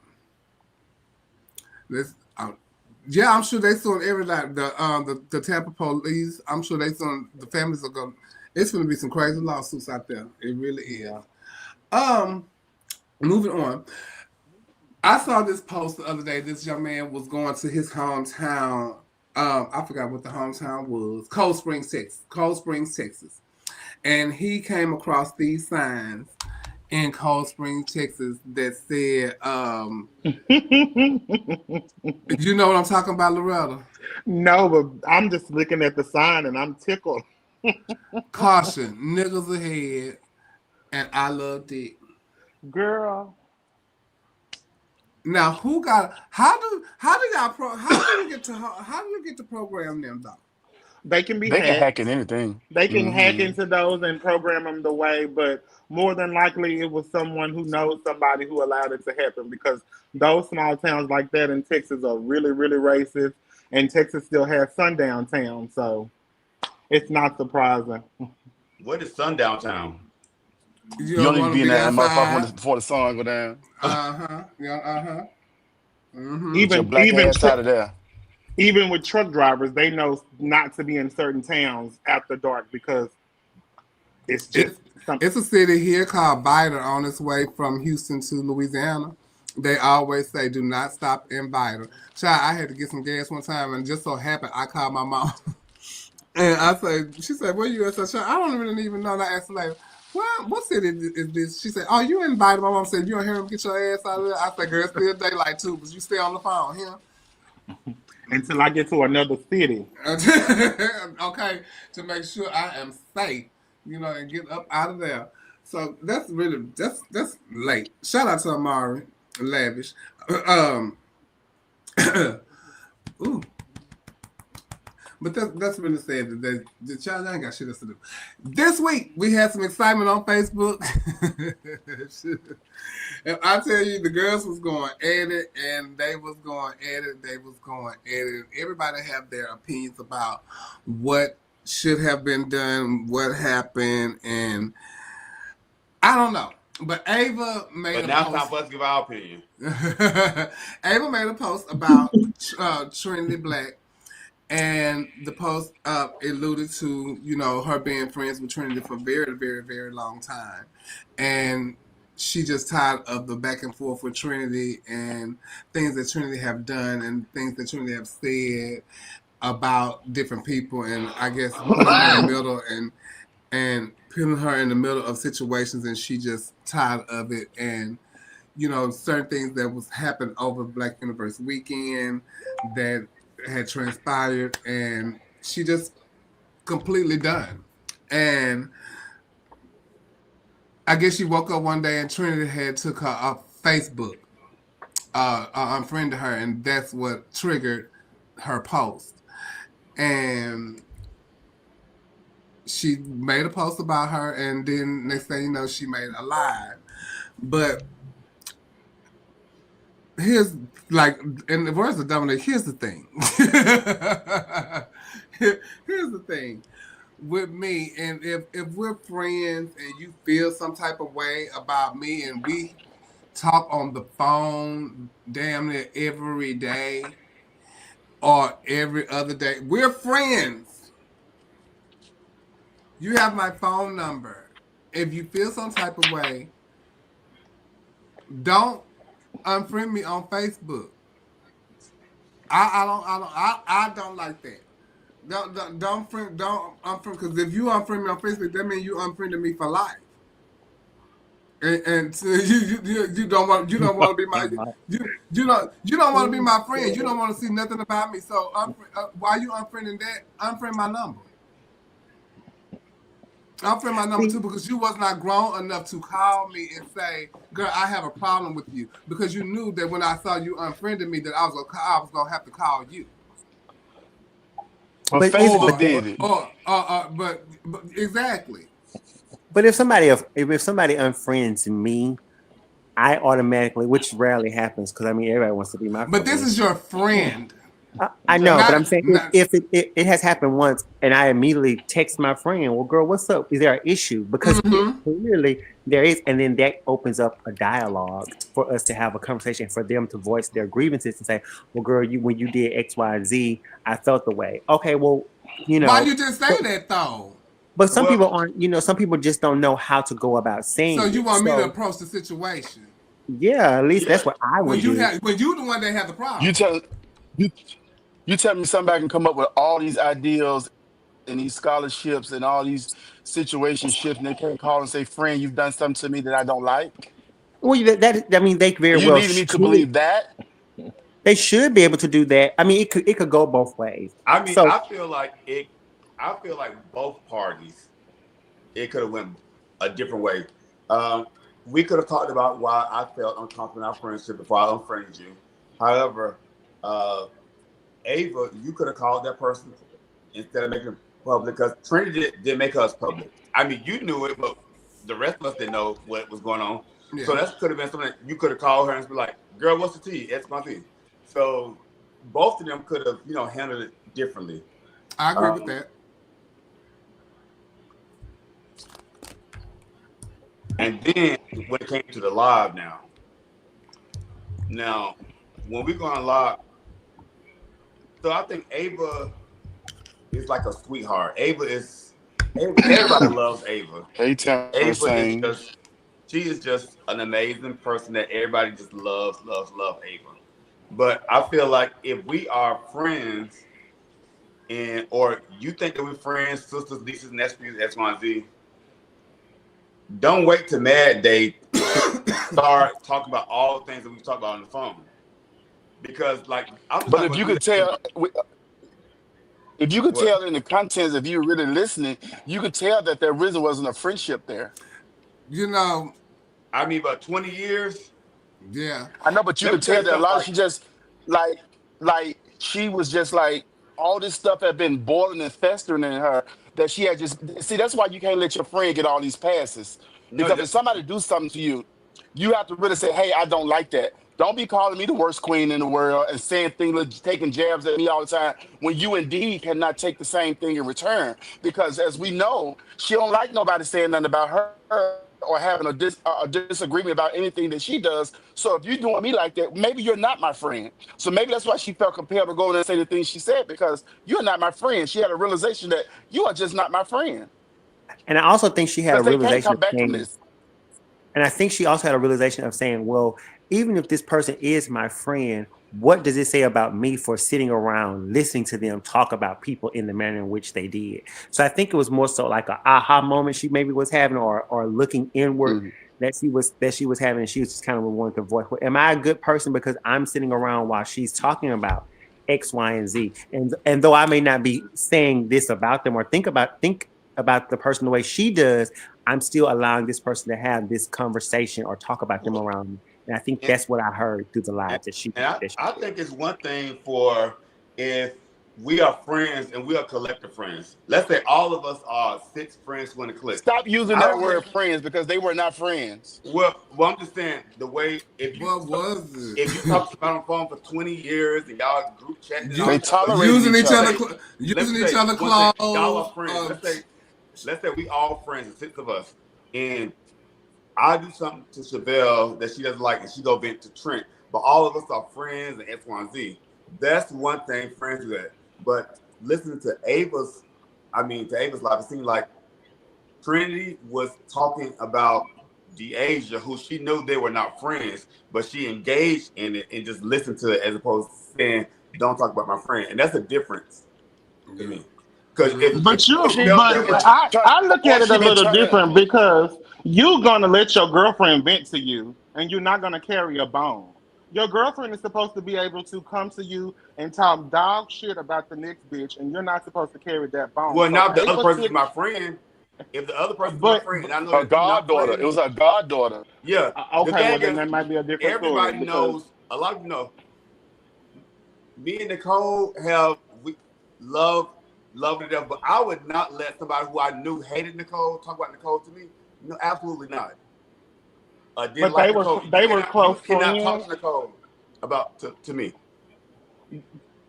Speaker 7: Yeah, I'm sure they suing every night. The Tampa police. I'm sure they suing the families are going. It's going to be some crazy lawsuits out there. It really is. Moving on. I saw this post the other day. This young man was going to his hometown. I forgot what the hometown was. Cold Springs, Texas. And he came across these signs in Cold Springs, Texas that said, you know what I'm talking about, Loretta?
Speaker 13: No, but I'm just looking at the sign and I'm tickled.
Speaker 7: Caution, niggas ahead, and I love dick.
Speaker 13: Girl.
Speaker 7: Now, how do you get to program them though?
Speaker 13: They can
Speaker 11: They can hack in anything.
Speaker 13: They can hack into those and program them the way, but more than likely it was someone who knows somebody who allowed it to happen, because those small towns like that in Texas are really, really racist, and Texas still has sundown towns, so it's not surprising.
Speaker 9: What is sundown town?
Speaker 11: You don't need to be in that motherfucker before the sun go down.
Speaker 13: Even with truck drivers, they know not to be in certain towns after dark because it's just
Speaker 7: it's a city here called Biter on its way from Houston to Louisiana. They always say, do not stop in Biter. Child, I had to get some gas one time, and just so happened I called my mom. And she said, where you at? So I don't really even know. And I asked her later, what city is this? She said, oh, you in Biter. My mom said, you don't hear him get your ass out of there? I said, girl, it's still daylight too, but you stay on the phone here.
Speaker 13: Until I get to another city.
Speaker 7: Okay, to make sure I am safe, and get up out of there. So that's late. Shout out to Amari Lavish. Ooh. But that's really sad that the child ain't got shit else to do. This week we had some excitement on Facebook. And I tell you, the girls was going at it, and they was going at it. And everybody have their opinions about what should have been done, what happened, and I don't know. But Ava made a post. But
Speaker 9: now it's time for us to give our opinion.
Speaker 7: Ava made a post about Trinity Black. And the post alluded to, her being friends with Trinity for a very, very, very long time. And she just tired of the back and forth with Trinity and things that Trinity have done and things that Trinity have said about different people. And I guess putting her in the middle and putting her in the middle of situations, and she just tired of it. And, certain things that was happened over Black Universe weekend that had transpired, and she just completely done. And I guess she woke up one day and Trinity had took her off Facebook, unfriended her, and that's what triggered her post. And she made a post about her, and then next thing you know, she made a live. But here's like in the words of Dominic, here's the thing. Here's the thing with me, and if we're friends and you feel some type of way about me and we talk on the phone damn near every day or every other day, we're friends. You have my phone number. If you feel some type of way, don't unfriend me on Facebook. I don't like that. Don't unfriend, because if you unfriend me on Facebook, that means you unfriended me for life. And so you don't want to be my you don't want to be my friend. You don't want to see nothing about me. So why you unfriending that? Unfriend my number. Unfriend my number too, because you was not grown enough to call me and say, "Girl, I have a problem with you," because you knew that when I saw you unfriended me, that I was gonna have to call you.
Speaker 11: But Facebook did it.
Speaker 7: But exactly.
Speaker 8: But if somebody unfriends me, I automatically, which rarely happens, because I mean everybody wants to be my friend.
Speaker 7: But this is your friend.
Speaker 8: I know, but I'm saying if it has happened once, and I immediately text my friend, "Well, girl, what's up? Is there an issue?" Because clearly there is, and then that opens up a dialogue for us to have a conversation, for them to voice their grievances and say, "Well, girl, when you did X, Y, and Z, I felt the way." Okay, well, you know.
Speaker 7: Why you just say that though?
Speaker 8: But some people aren't. Some people just don't know how to go about saying.
Speaker 7: So you want me to approach the situation?
Speaker 8: Yeah, at least that's what I would do.
Speaker 7: When you the one that had the problem.
Speaker 11: You tell me somebody can come up with all these ideals and these scholarships and all these situationships, and they can't call and say, "Friend, you've done something to me that I don't like."
Speaker 8: Well, I mean, they very well.
Speaker 11: You need me to believe that?
Speaker 8: They should be able to do that. I mean, it could go both ways.
Speaker 9: I mean, I feel like both parties, it could have went a different way. We could have talked about why I felt uncomfortable in our friendship before I unfriended you. However, Ava, you could have called that person instead of making it public, because Trinity didn't make us public. I mean, you knew it, but the rest of us didn't know what was going on. Yeah. So that could have been something that you could have called her and be like, "Girl, what's the tea? X, Y, Z." So both of them could have, handled it differently.
Speaker 7: I agree with that.
Speaker 9: And then when it came to the live now when we go on live, so I think Ava is like a sweetheart. Everybody loves Ava. She is just an amazing person that everybody just loves Ava. But I feel like if we are friends, or you think that we're friends, sisters, nieces, nephews, X, Y, and Z, don't wait till Mad Day to start talking about all the things that we talk about on the phone. Because,
Speaker 11: if you could tell in the contents, if you're really listening, you could tell that there really wasn't a friendship there.
Speaker 9: I mean, about 20 years.
Speaker 7: Yeah,
Speaker 11: I know, but you could tell that a lot. She just she was just like, all this stuff had been boiling and festering in her, that she had just see. That's why you can't let your friend get all these passes, because if somebody do something to you, you have to really say, "Hey, I don't like that." Don't be calling me the worst queen in the world and saying things, taking jabs at me all the time, when you indeed cannot take the same thing in return. Because as we know, she don't like nobody saying nothing about her or having a disagreement about anything that she does. So if you're doing me like that, maybe you're not my friend. So maybe that's why she felt compelled to go in and say the things she said, because you're not my friend. She had a realization that you are just not my friend.
Speaker 8: And I also think she had a realization of saying, and I think she also had a realization of saying, well, even if this person is my friend, what does it say about me for sitting around listening to them talk about people in the manner in which they did? So I think it was more so like an aha moment she maybe was having, or looking inward that she was having. And she was just kind of wanting to voice, well, am I a good person because I'm sitting around while she's talking about X, Y, and Z? And though I may not be saying this about them or think about the person the way she does, I'm still allowing this person to have this conversation or talk about them around me. And I think that's what I heard through the live that she.
Speaker 9: I think it's one thing for if we are friends and we are collective friends. Let's say all of us are 6 friends who want to click.
Speaker 11: Stop using
Speaker 9: I
Speaker 11: that
Speaker 9: don't
Speaker 11: word
Speaker 9: think-
Speaker 11: friends because they were not friends.
Speaker 9: Well, I'm just saying the way if you
Speaker 7: What was it?
Speaker 9: if you talk about on the phone for 20 years and y'all group chatting, and all
Speaker 11: They
Speaker 9: that stuff,
Speaker 11: tolerate
Speaker 7: Using each other,
Speaker 9: Let
Speaker 7: using
Speaker 9: me
Speaker 7: each
Speaker 9: say,
Speaker 7: other
Speaker 9: one thing,
Speaker 7: clothes.
Speaker 9: y'all are friends. Let's say we all friends, the 6 of us, and I do something to Chevelle that she doesn't like, and she go vent to Trent. But all of us are friends and X, Y, and Z. That's one thing friends do that. But listening to Ava's life, it seemed like Trinity was talking about Deasia, who she knew they were not friends, but she engaged in it and just listened to it as opposed to saying, "Don't talk about my friend," and that's a difference to me. Because
Speaker 13: I look at it a little different because you're gonna let your girlfriend vent to you, and you're not gonna carry a bone. Your girlfriend is supposed to be able to come to you and talk dog shit about the next bitch, and you're not supposed to carry that bone.
Speaker 9: well,
Speaker 13: So
Speaker 9: now if the
Speaker 13: Ava
Speaker 9: other person is
Speaker 13: sit-
Speaker 9: my friend, if the other person is my friend, and I know
Speaker 11: Her
Speaker 9: that you're not
Speaker 11: goddaughter.
Speaker 9: friends,
Speaker 11: It was her goddaughter.
Speaker 9: yeah.
Speaker 13: Okay,
Speaker 9: the
Speaker 13: well
Speaker 9: thing
Speaker 13: then
Speaker 9: is,
Speaker 13: that might be a different
Speaker 9: everybody
Speaker 13: story. because-
Speaker 9: knows. A lot of you know. Me and Nicole we love to death, but I would not let somebody who I knew hated Nicole talk about Nicole to me. No, absolutely not. Didn't
Speaker 13: But
Speaker 9: like
Speaker 13: they were
Speaker 9: Nicole.
Speaker 13: they were close
Speaker 9: You cannot
Speaker 13: friends.
Speaker 9: talk to Nicole about to me.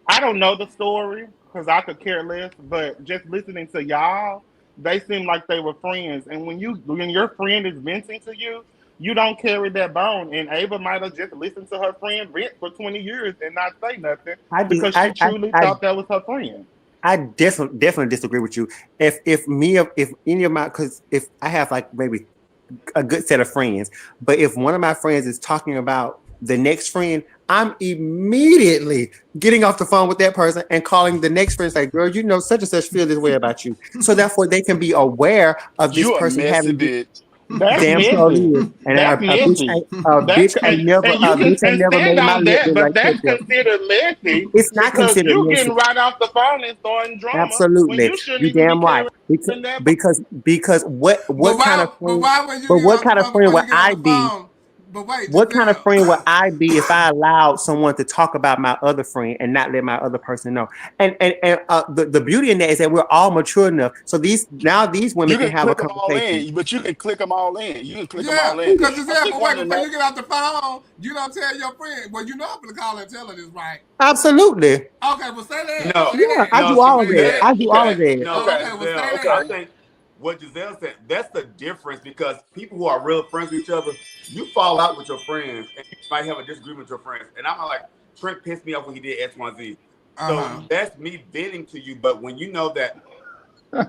Speaker 13: I don't know the story because I could care less, but just listening to y'all, they seem like they were friends. And when your friend is venting to you, you don't carry that bone. And Ava might have just listened to her friend vent for 20 years and not say nothing because she truly thought that was her friend.
Speaker 8: I definitely disagree with you. If any of my, because if I have like maybe a good set of friends, but if one of my friends is talking about the next friend, I'm immediately getting off the phone with that person and calling the next friend, say, "Girl, you know such and such feel this way about you," so therefore they can be aware of this
Speaker 11: You a
Speaker 8: person
Speaker 11: messy
Speaker 8: having.
Speaker 11: bitch.
Speaker 13: That's
Speaker 8: Damn
Speaker 13: messy.
Speaker 8: sure is. And
Speaker 13: That's
Speaker 8: a
Speaker 13: messy.
Speaker 8: bitch ain't never
Speaker 13: and you can
Speaker 8: never
Speaker 13: stand
Speaker 8: made my
Speaker 13: on
Speaker 8: lip
Speaker 13: that,
Speaker 8: look
Speaker 13: but
Speaker 8: like
Speaker 13: that's
Speaker 8: ketchup.
Speaker 13: considered messy.
Speaker 8: It's not
Speaker 13: because
Speaker 8: considered
Speaker 13: you
Speaker 8: messy.
Speaker 13: getting right off the phone and starting drama when
Speaker 8: Absolutely,
Speaker 13: you shouldn't
Speaker 8: you
Speaker 13: even
Speaker 8: damn
Speaker 13: be
Speaker 8: right.
Speaker 13: carrying that.
Speaker 8: Because what kind of friend?
Speaker 7: why would you
Speaker 8: But
Speaker 7: get
Speaker 8: what
Speaker 7: off
Speaker 8: kind
Speaker 7: the
Speaker 8: of
Speaker 7: phone
Speaker 8: friend
Speaker 7: before
Speaker 8: would
Speaker 7: you get on
Speaker 8: I
Speaker 7: the
Speaker 8: be?
Speaker 7: phone? But wait,
Speaker 8: What kind of
Speaker 7: Giselle.
Speaker 8: friend would I be if I allowed someone to talk about my other friend and not let my other person know? And the beauty in that is that we're all mature enough. So these women
Speaker 11: You
Speaker 8: can
Speaker 11: can
Speaker 8: have a
Speaker 11: click them all
Speaker 8: conversation.
Speaker 11: in, but you can click them all in. You can click them
Speaker 7: Yeah,
Speaker 11: all in.
Speaker 7: because you
Speaker 11: I
Speaker 7: said,
Speaker 11: think
Speaker 7: but
Speaker 11: one
Speaker 7: wait,
Speaker 11: of
Speaker 7: before
Speaker 11: the
Speaker 7: you get off the phone, you don't tell your friend. Well, you know I'm gonna call and tell her this, right?
Speaker 8: Absolutely.
Speaker 7: Okay, well say that.
Speaker 9: No,
Speaker 7: Say
Speaker 8: Yeah,
Speaker 7: that.
Speaker 8: I do all of that. I do all
Speaker 9: okay,
Speaker 8: of that.
Speaker 9: no,
Speaker 7: Okay, well
Speaker 9: Giselle,
Speaker 7: say
Speaker 11: Okay.
Speaker 9: I
Speaker 7: that.
Speaker 9: think what Giselle said, that's the difference because people who are real friends with each other, you fall out with your friends and you might have a disagreement with your friends. And I'm like, Trent pissed me off when he did X, Y, Z. So that's me venting to you. But when you know that I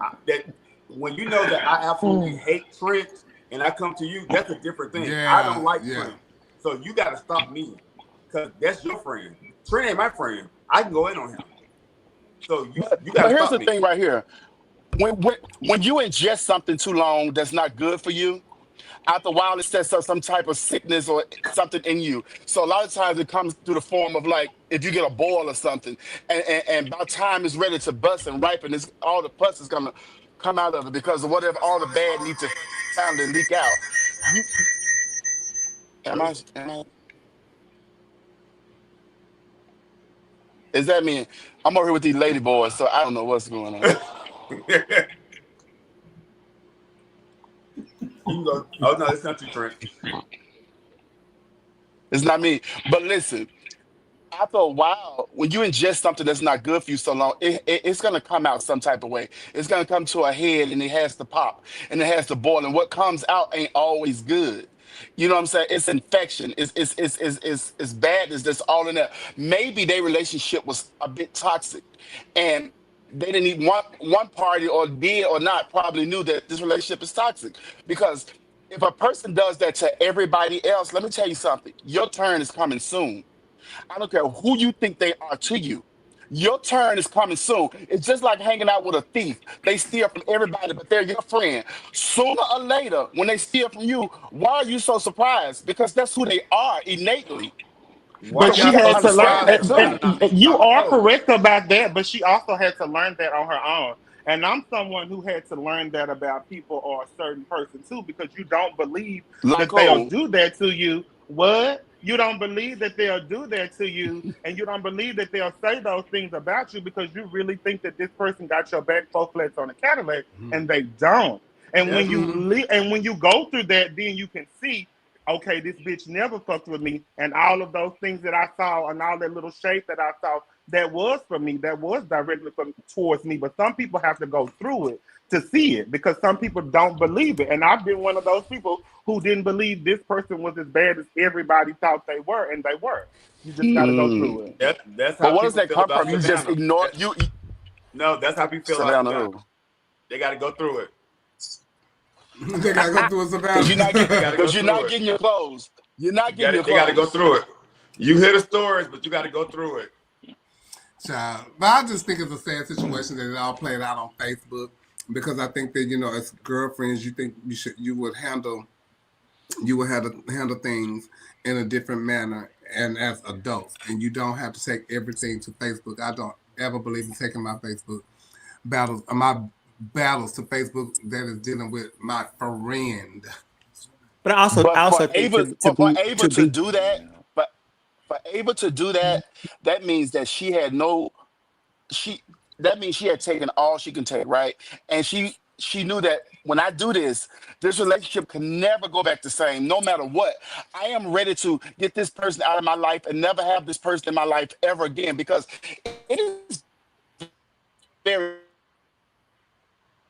Speaker 9: absolutely hate Trent and I come to you, that's a different thing. I don't like Trent. So you got to stop me because that's your friend. Trent ain't my friend. I can go in on him. So you got
Speaker 11: But
Speaker 9: to
Speaker 11: here's
Speaker 9: stop
Speaker 11: the
Speaker 9: me.
Speaker 11: thing right here. When you ingest something too long that's not good for you, after a while it sets up some type of sickness or something in you. So a lot of times it comes through the form of like if you get a boil or something, and by the time it's ready to bust and ripen, all the pus is gonna come out of it because of whatever all the bad need to finally leak out. Am I? Is that mean I'm over here with these lady boys, so I don't know what's going on.
Speaker 9: You can go. Oh no, it's not you, Trent.
Speaker 11: It's not me. But listen, after a while, when you ingest something that's not good for you so long, it's going to come out some type of way. It's going to come to a head and it has to pop and it has to boil. And what comes out ain't always good. You know what I'm saying? It's infection. It's badness that's all in there. Maybe their relationship was a bit toxic and they didn't even one party or did or not probably knew that this relationship is toxic because if a person does that to everybody else, let me tell you something. Your turn is coming soon. I don't care who you think they are to you. Your turn is coming soon. It's just like hanging out with a thief. They steal from everybody, but they're your friend. Sooner or later, when they steal from you, why are you so surprised? Because that's who they are innately.
Speaker 13: But
Speaker 11: So
Speaker 13: she
Speaker 11: we got to
Speaker 13: had to
Speaker 11: understand that
Speaker 13: learn.
Speaker 11: too.
Speaker 13: You are correct about that, but she also had to learn that on her own. And I'm someone who had to learn that about people or a certain person too, because you don't believe
Speaker 11: Like
Speaker 13: that they'll
Speaker 11: Cole.
Speaker 13: do that to you. What? you don't believe that they'll do that to you, and you don't believe that they'll say those things about you because you really think that this person got your back 4 flats on a Cadillac, and they don't. And when you go through that, then you can see, okay, this bitch never fucked with me, and all of those things that I saw and all that little shade that I saw, that was for me, that was directly towards me. But some people have to go through it to see it because some people don't believe it. And I've been one of those people who didn't believe this person was as bad as everybody thought they were, and they were. You just got to go through it.
Speaker 9: That's how
Speaker 11: But what does
Speaker 9: people
Speaker 11: that
Speaker 9: feel
Speaker 11: come
Speaker 9: about
Speaker 11: from? You just
Speaker 9: Savannah.
Speaker 11: ignore you.
Speaker 9: No, that's how people feel about
Speaker 11: Savannah
Speaker 9: Savannah.
Speaker 11: who?
Speaker 9: They got to go through it.
Speaker 7: They gotta go through a Savannah.
Speaker 11: Because you're not getting your clothes. You're not getting your
Speaker 9: They
Speaker 11: clothes.
Speaker 9: got to go through it. You hear the stories, but you got to go through it.
Speaker 7: Child. But I just think it's a sad situation that it all played out on Facebook because I think that, you know, as girlfriends, you think you would handle things in a different manner and as adults, and you don't have to take everything to Facebook. I don't ever believe in taking my battles to Facebook that is dealing with my friend.
Speaker 8: But I also
Speaker 11: for
Speaker 8: think
Speaker 11: Ava to do that, that means that that means she had taken all she can take, right? And she knew that when I do this relationship can never go back the same, no matter what. I am ready to get this person out of my life and never have this person in my life ever again, because it is very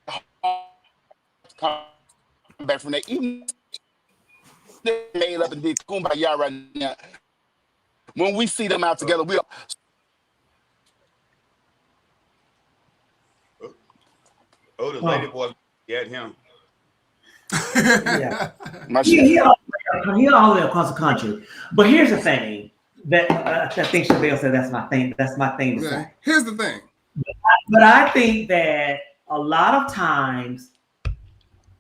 Speaker 11: hard to come back from that. Even they made up and did kumbaya right now. When we see them out together, we are.
Speaker 9: Oh, the lady boy get him.
Speaker 10: Yeah.
Speaker 11: My
Speaker 10: He all the way across the country. But here's the thing that I think Chevelle said that's my thing. That's my thing to say.
Speaker 7: Here's the thing.
Speaker 10: But I think that a lot of times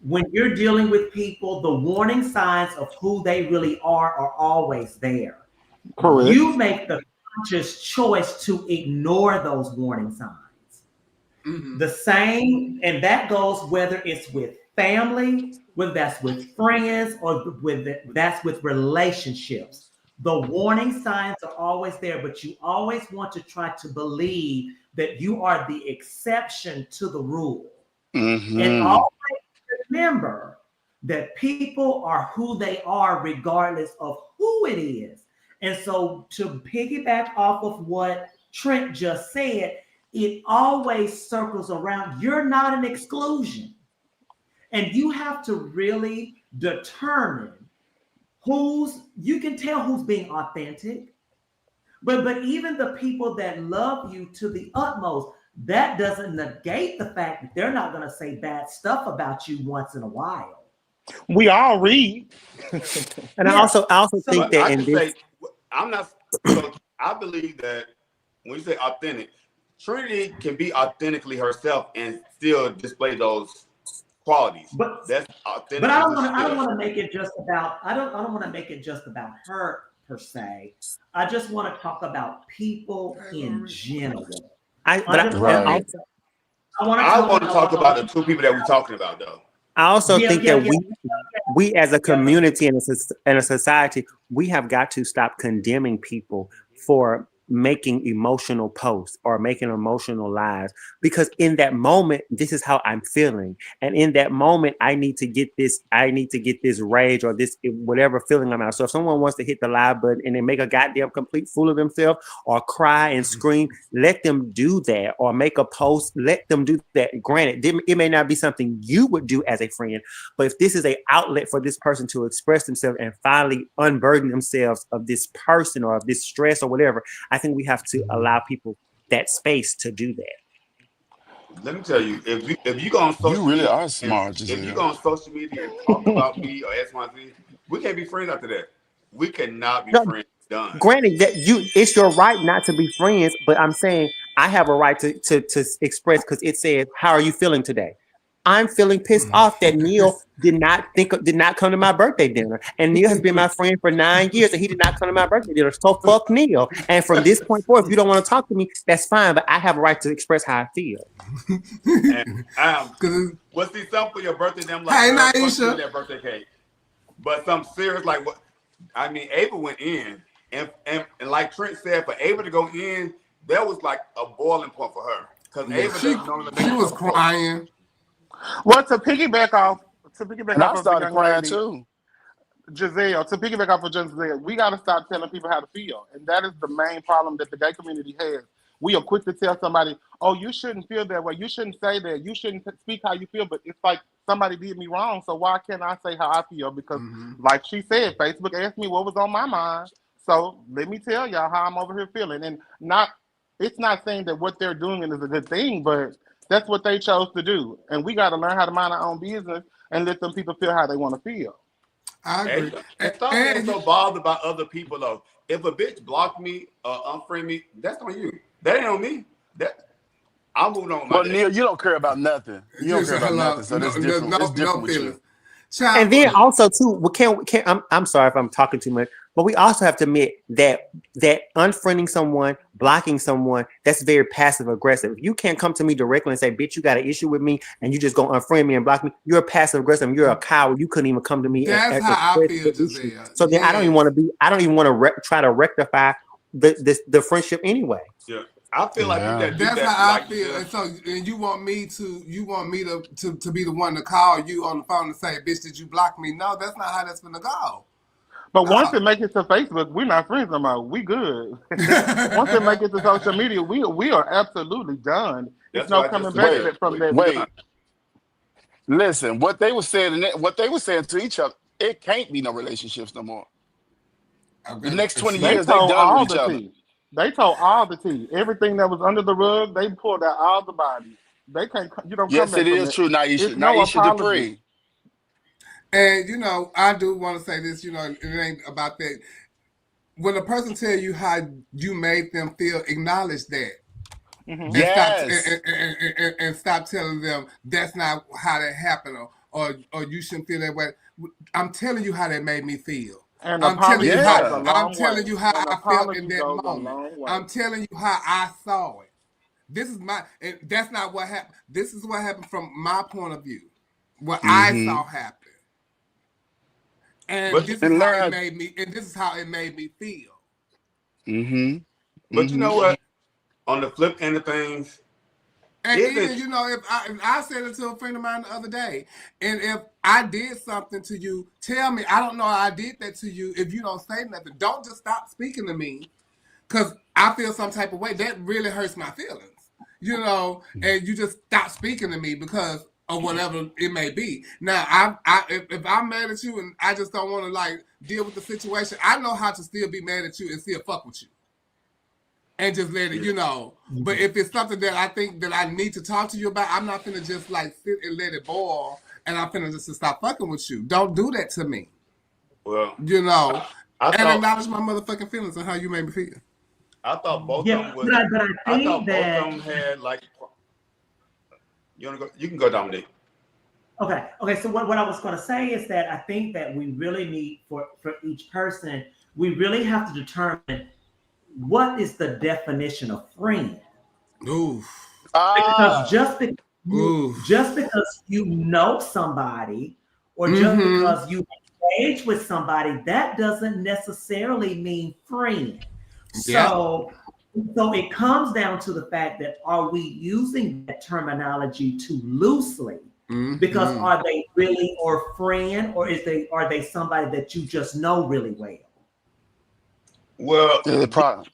Speaker 10: when you're dealing with people, the warning signs of who they really are always there.
Speaker 13: Correct.
Speaker 10: You make the conscious choice to ignore those warning signs.
Speaker 7: Mm-hmm.
Speaker 10: The same, and that goes whether it's with family, whether that's with friends, or that's with relationships. The warning signs are always there, but you always want to try to believe that you are the exception to the rule.
Speaker 11: Mm-hmm.
Speaker 10: And always remember that people are who they are regardless of who it is. And so to piggyback off of what Trent just said, it always circles around. You're not an exclusion. And you have to really determine you can tell who's being authentic. But even the people that love you to the utmost, that doesn't negate the fact that they're not going to say bad stuff about you once in a while.
Speaker 13: We all read.
Speaker 8: And I also think that in this,
Speaker 9: I believe that when you say authentic, Trinity can be authentically herself and still display those qualities.
Speaker 10: But
Speaker 9: that's authentic.
Speaker 10: But I don't want to make it just about. I don't want to make it just about her per se. I just want to talk about people in general.
Speaker 9: I want to talk about the two people that we're talking about, though.
Speaker 8: I also think that we as a community and a society, we have got to stop condemning people for making emotional posts or making emotional lives, because in that moment, this is how I'm feeling. And in that moment, I need to get this rage or this whatever feeling I'm out. So if someone wants to hit the live button and then make a goddamn complete fool of themselves or cry and scream, let them do that, or make a post, let them do that. Granted, it may not be something you would do as a friend, but if this is an outlet for this person to express themselves and finally unburden themselves of this person or of this stress or whatever, I think we have to allow people that space to do that.
Speaker 9: Let me tell you, if you go on social
Speaker 11: media, you really are smart.
Speaker 9: If you go on social media and talk about me or XYZ, we can't be friends after that. We cannot be friends. Done.
Speaker 8: Granted, that it's your right not to be friends, but I'm saying I have a right to express, because it says, "How are you feeling today?" I'm feeling pissed off that Neil did not come to my birthday dinner. And Neil has been my friend for 9 years and he did not come to my birthday dinner. So fuck Neil. And from this point forward, if you don't want to talk to me, that's fine. But I have a right to express how I feel.
Speaker 9: And what's the something for your birthday? Them like,
Speaker 7: hey, Naisha,
Speaker 9: that birthday cake. But something serious like what? I mean, Ava went in, and like Trent said, for Ava to go in, that was like a boiling point for her because Ava doesn't normally make
Speaker 7: She was
Speaker 9: herself
Speaker 7: crying.
Speaker 13: Well, to piggyback off
Speaker 11: And I
Speaker 13: of the
Speaker 11: started
Speaker 13: young
Speaker 11: crying
Speaker 13: lady,
Speaker 11: too.
Speaker 13: Giselle, to piggyback off of Giselle, we got to stop telling people how to feel. And that is the main problem that the gay community has. We are quick to tell somebody, oh, you shouldn't feel that way. You shouldn't say that. You shouldn't speak how you feel. But it's like somebody did me wrong. So why can't I say how I feel? Because like she said, Facebook asked me what was on my mind. So let me tell y'all how I'm over here feeling. And it's not saying that what they're doing is a good thing, but that's what they chose to do. And we got to learn how to mind our own business and let them people feel how they want to feel.
Speaker 7: I agree.
Speaker 9: And stop being so bothered about other people though. If a bitch blocked me or unfriend me, that's on you. That ain't on me. I'm moving on with my
Speaker 11: Well,
Speaker 9: day.
Speaker 11: Neil, you don't care about nothing. You don't care about nothing. So that's different. It's different with you.
Speaker 8: And then also too, we can't. I'm sorry if I'm talking too much, but we also have to admit that unfriending someone, blocking someone, that's very passive aggressive. You can't come to me directly and say, "Bitch, you got an issue with me," and you just go unfriend me and block me. You're passive aggressive. You're a coward. You couldn't even come to me.
Speaker 7: That's how I feel, Giselle.
Speaker 8: So then I don't even want to be. I don't even want to try to rectify the friendship anyway.
Speaker 9: Yeah. I feel like
Speaker 7: that's how I feel. And so, and you want me to be the one to call you on the phone and say, "Bitch, did you block me?" No, that's not how that's gonna go.
Speaker 13: But once it makes it to Facebook, we're not friends no more. We good. Once it makes it to social media, we are absolutely done. There's no coming back from that.
Speaker 11: Wait. Listen, what they were saying to each other, it can't be no relationships no more. The next 20 years, they done with each other.
Speaker 13: They told all the tea. Everything that was under the rug, they pulled out all the bodies. They can't. You don't.
Speaker 11: Yes,
Speaker 13: come
Speaker 11: it is true. Naisha Dupree.
Speaker 7: And I do want to say this. It ain't about that. When a person tell you how you made them feel, acknowledge that.
Speaker 13: Mm-hmm.
Speaker 7: And stop telling them that's not how that happened, or you shouldn't feel that way. I'm telling you how that made me feel.
Speaker 13: And
Speaker 7: I'm telling you how
Speaker 13: I
Speaker 7: felt in that moment. I'm telling you how I saw it. This is and that's not what happened. This is what happened from my point of view. What I saw happen. And this is how it made me, and this is how it made me feel.
Speaker 9: But you know what? On the flip end of things,
Speaker 7: and even if I said it to a friend of mine the other day, and if I did something to you, tell me. I don't know how I did that to you. If you don't say nothing, don't just stop speaking to me, because I feel some type of way. That really hurts my feelings, and you just stop speaking to me because of whatever it may be. Now, if I'm mad at you and I just don't want to deal with the situation, I know how to still be mad at you and still fuck with you. And just let it, But if it's something that I think that I need to talk to you about, I'm not finna just sit and let it boil, and I'm finna just stop fucking with you. Don't do that to me.
Speaker 9: Well,
Speaker 7: and acknowledge my motherfucking feelings and how you made me feel.
Speaker 9: I thought both of them was. I thought both of them had You want to go? You can go, Dominique.
Speaker 10: Okay. So what I was going to say is that I think that we really need for each person, we really have to determine what is the definition of friend. Because just because you know somebody, or just because you engage with somebody, that doesn't necessarily mean friend. So it comes down to the fact that, are we using that terminology too loosely? Because are they really or friend, or are they somebody that you just know really well?
Speaker 9: Well,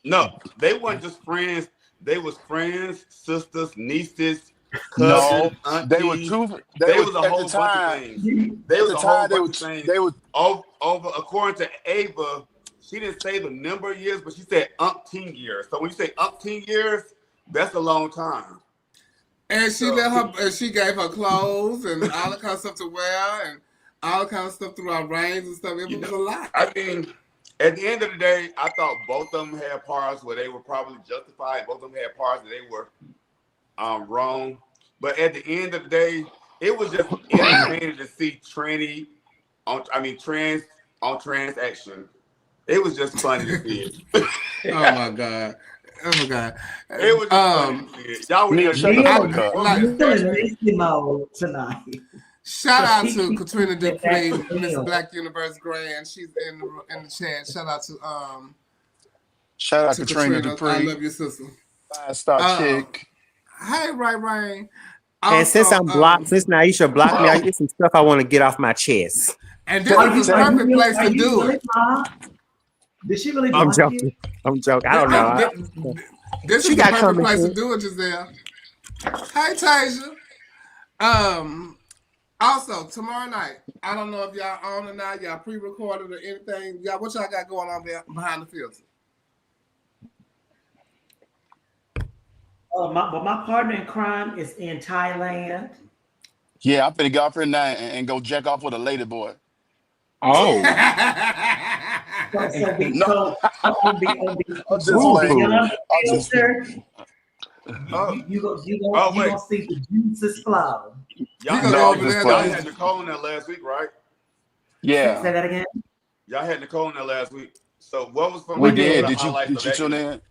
Speaker 9: no, they weren't just friends. They was friends, sisters, nieces, cousins, aunties.
Speaker 11: They were two. They was
Speaker 9: a whole bunch of things. They was a whole bunch of things. They was over. According to Ava, she didn't say the number of years, but she said umpteen years. So when you say umpteen years, that's a long time.
Speaker 7: And she she gave her clothes and all the kind of stuff to wear and all the kind of stuff through our reigns and stuff. It was a lot.
Speaker 9: I mean, at the end of the day, I thought both of them had parts where they were probably justified. Both of them had parts that they were wrong. But at the end of the day, it was just entertaining to see trans action. It was just funny to see it.
Speaker 7: Oh my God.
Speaker 9: It was just funny to see it. Y'all were
Speaker 10: in mode tonight.
Speaker 7: Shout
Speaker 10: So
Speaker 7: out
Speaker 10: she
Speaker 7: to
Speaker 10: keeps
Speaker 7: Katrina
Speaker 10: it back
Speaker 7: Dupree,
Speaker 10: to
Speaker 7: Miss
Speaker 10: them.
Speaker 7: Black Universe Grand. She's in the chat. Shout out
Speaker 11: Shout out
Speaker 7: to
Speaker 11: Katrina
Speaker 7: Katrina. I
Speaker 11: Dupree,
Speaker 7: love you, sister.
Speaker 11: 5-star chick.
Speaker 7: Hey, Rain.
Speaker 8: And since
Speaker 7: Also,
Speaker 8: I'm blocked, since Naisha blocked me, I get some stuff I want to get off my chest.
Speaker 7: and this is the perfect place to do it.
Speaker 10: Did she really
Speaker 8: I'm
Speaker 10: block you?
Speaker 8: joking. I'm joking. I don't know.
Speaker 7: This
Speaker 8: She
Speaker 7: is the
Speaker 8: got
Speaker 7: perfect place to
Speaker 8: coming.
Speaker 7: do it, Giselle. Hey, Tasia. Also, tomorrow night, I don't know if y'all on or not, y'all pre-recorded or anything. Y'all, what y'all got going on there behind the filter?
Speaker 10: But my partner in crime is in Thailand.
Speaker 11: Yeah, I'm finna get off here now and go jack off with a lady boy.
Speaker 13: Oh.
Speaker 10: So be
Speaker 11: No.
Speaker 10: so on the
Speaker 11: I'm just playing.
Speaker 10: beyond
Speaker 11: I'm
Speaker 10: the
Speaker 11: just-
Speaker 10: filter,
Speaker 9: Oh,
Speaker 10: you
Speaker 9: wait.
Speaker 10: gonna see the juices flow.
Speaker 9: Y'all,
Speaker 7: gonna go over there,
Speaker 9: y'all
Speaker 7: though.
Speaker 9: had Nicole in there last week, right?
Speaker 11: Yeah,
Speaker 10: Say that again.
Speaker 9: Y'all had Nicole in there last week. So what was some
Speaker 11: we
Speaker 9: of the
Speaker 11: did. Did
Speaker 9: highlights
Speaker 11: you
Speaker 9: of that
Speaker 11: tune
Speaker 9: interview?
Speaker 11: in?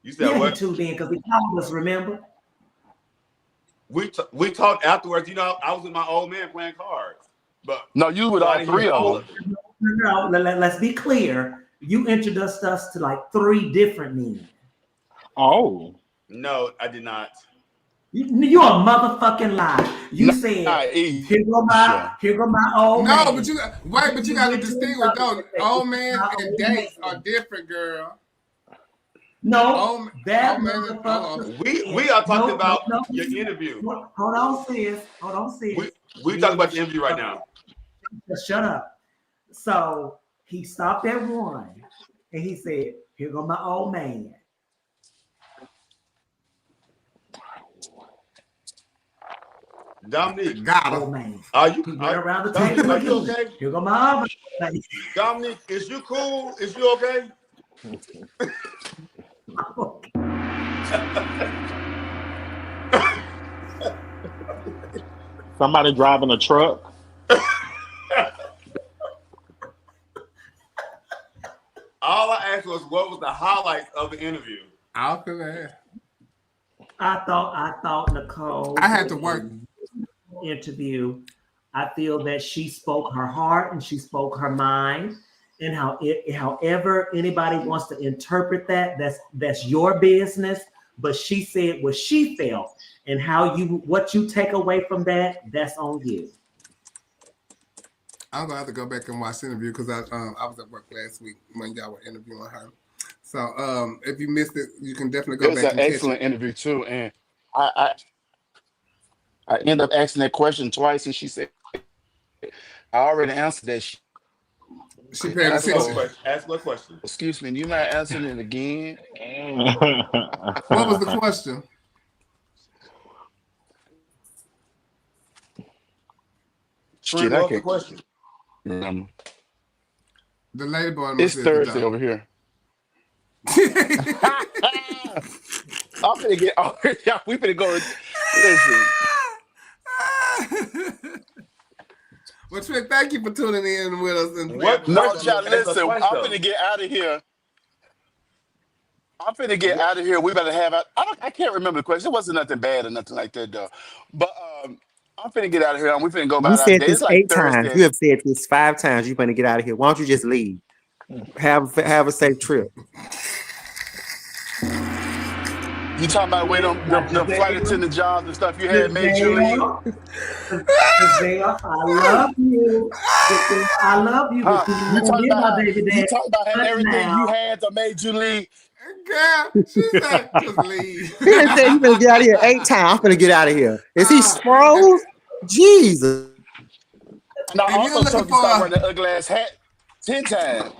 Speaker 9: You said
Speaker 10: Yeah, he
Speaker 9: what?
Speaker 10: tuned in because he called us. Remember?
Speaker 9: We talked afterwards. You know, I was with my old man playing cards, but
Speaker 11: No, you with
Speaker 9: so I
Speaker 11: all
Speaker 9: didn't hear
Speaker 11: three
Speaker 9: all
Speaker 11: of
Speaker 9: of
Speaker 11: them.
Speaker 9: it.
Speaker 10: No, let's be clear. You introduced us to like 3 different men.
Speaker 13: Oh.
Speaker 9: No, I did not.
Speaker 10: You're a motherfucking lie. You said, here go my old
Speaker 7: No,
Speaker 10: man.
Speaker 7: but you got to distinguish though. Old man and dates are different, girl.
Speaker 10: No, that
Speaker 9: We are talking about your interview.
Speaker 10: Hold on, sis.
Speaker 9: We talking about the interview right now.
Speaker 10: Just shut up. So he stopped at 1 and he said, here go my old man.
Speaker 9: Dominique,
Speaker 10: Old man.
Speaker 9: are you
Speaker 10: He went around the
Speaker 9: Dominique,
Speaker 10: table
Speaker 9: are you
Speaker 10: again.
Speaker 9: okay?
Speaker 10: Here go my other man.
Speaker 9: Dominique, is you cool? Is you okay?
Speaker 13: Somebody driving a truck.
Speaker 9: All I asked was what was the highlights of the interview.
Speaker 7: I could
Speaker 10: I thought Nicole.
Speaker 7: I had to work.
Speaker 10: Interview. I feel that she spoke her heart and she spoke her mind. And however anybody wants to interpret that, that's your business. But she said what she felt, and what you take away from that, that's on you.
Speaker 7: I'm gonna have to go back and watch the interview because I was at work last week when y'all were interviewing her. So if you missed it, you can definitely go
Speaker 11: It was
Speaker 7: back
Speaker 11: an
Speaker 7: and catch
Speaker 11: excellent
Speaker 7: it.
Speaker 11: interview too, and I ended up asking that question twice, and she said, "I already answered that."
Speaker 7: She paid attention.
Speaker 9: Ask what question?
Speaker 11: Excuse me, you might answer it again.
Speaker 7: What was the question?
Speaker 11: Shit,
Speaker 9: What
Speaker 11: I
Speaker 9: was the
Speaker 11: can't
Speaker 9: question?
Speaker 11: remember.
Speaker 7: The lady boy.
Speaker 11: It's Thursday over here. I'm gonna get. Oh, yeah, we finna go. Listen.
Speaker 7: Well, Trick, thank you for tuning in with us. And
Speaker 9: What
Speaker 11: No,
Speaker 9: question?
Speaker 11: y'all,
Speaker 9: That's a
Speaker 11: listen. I'm
Speaker 9: question.
Speaker 11: finna get out of here. We better have. I can't remember the question. It wasn't nothing bad or nothing like that, though. But I'm finna get out of here, and we finna go
Speaker 8: You
Speaker 11: about our
Speaker 8: said
Speaker 11: day.
Speaker 8: this
Speaker 11: It's like
Speaker 8: 8 times.
Speaker 11: Thursday.
Speaker 8: You have said this 5 times. You're going to get out of here. Why don't you just leave? Have a safe trip.
Speaker 11: You talking about where them flight attendant jobs and stuff you had made you leave?
Speaker 10: Giselle, I love you. I love you.
Speaker 11: Huh?
Speaker 10: But
Speaker 11: You
Speaker 10: you
Speaker 11: talking
Speaker 10: get my
Speaker 11: about
Speaker 10: baby daddy.
Speaker 11: having everything
Speaker 10: now.
Speaker 11: you had that made you leave?
Speaker 7: Girl, she said, just leave.
Speaker 8: He done said you going to get out of here 8 times. I'm going to get out of here. Is he froze? Jesus.
Speaker 11: And I
Speaker 7: If you're
Speaker 11: also
Speaker 7: looking
Speaker 11: told you to stop
Speaker 7: for-
Speaker 11: wearing that ugly ass hat 10 times.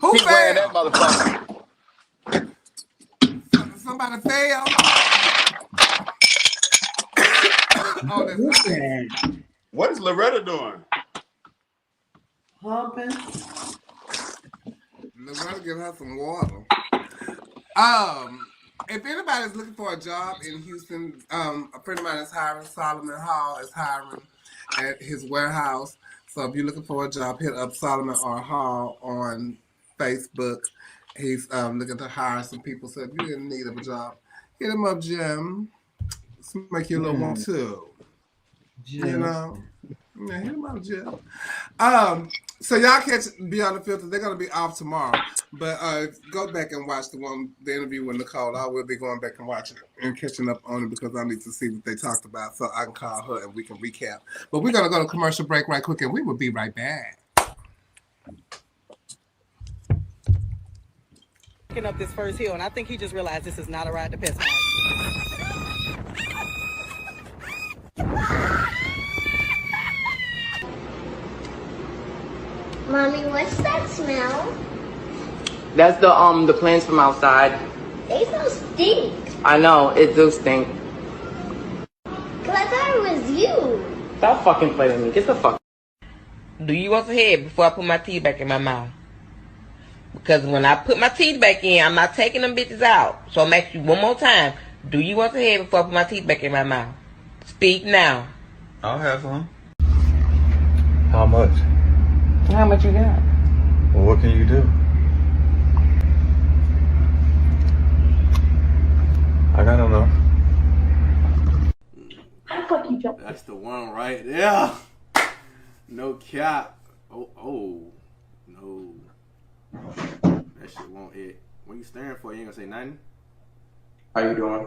Speaker 7: Who
Speaker 11: Keep wearing that
Speaker 7: failed?
Speaker 11: motherfucker.
Speaker 7: Somebody failed. Oh, that's
Speaker 10: Listen,
Speaker 9: What is Loretta doing?
Speaker 10: humping.
Speaker 7: Loretta give her some water. If anybody's looking for a job in Houston, a friend of mine is hiring. Solomon Hall is hiring at his warehouse. So if you're looking for a job, hit up Solomon R. Hall on Facebook. He's looking to hire some people. So if you're in need of a job, hit him up, Jim. Let's make you a little one too. You know, yeah, hit him up, Jill. So y'all catch Beyond the Filter. They're gonna be off tomorrow, but go back and watch the interview with Nicole. I will be going back and watching it and catching up on it because I need to see what they talked about so I can call her and we can recap. But we're gonna go to commercial break right quick and we will be right back.
Speaker 14: Picking up this first hill, and I think he just realized this is not a ride to Pesmar.
Speaker 3: Mommy, what's that smell?
Speaker 15: That's the plants from outside.
Speaker 3: They smell stink.
Speaker 15: I know, it do stink.
Speaker 3: Cause I thought it was you.
Speaker 15: Stop fucking playing with me. Get the fuck. Do you want to head before I put my teeth back in my mouth? Because when I put my teeth back in, I'm not taking them bitches out. So I'm asking you one more time. Do you want to head before I put my teeth back in my mouth? Speak now.
Speaker 16: I'll have some. How much?
Speaker 15: How much you got?
Speaker 16: Well, what can you do? I got enough.
Speaker 15: How the fuck you jump?
Speaker 17: That's the one right there. No cap. Oh, no. That shit won't hit. What you staring for? You ain't gonna say nothing?
Speaker 15: How you doing?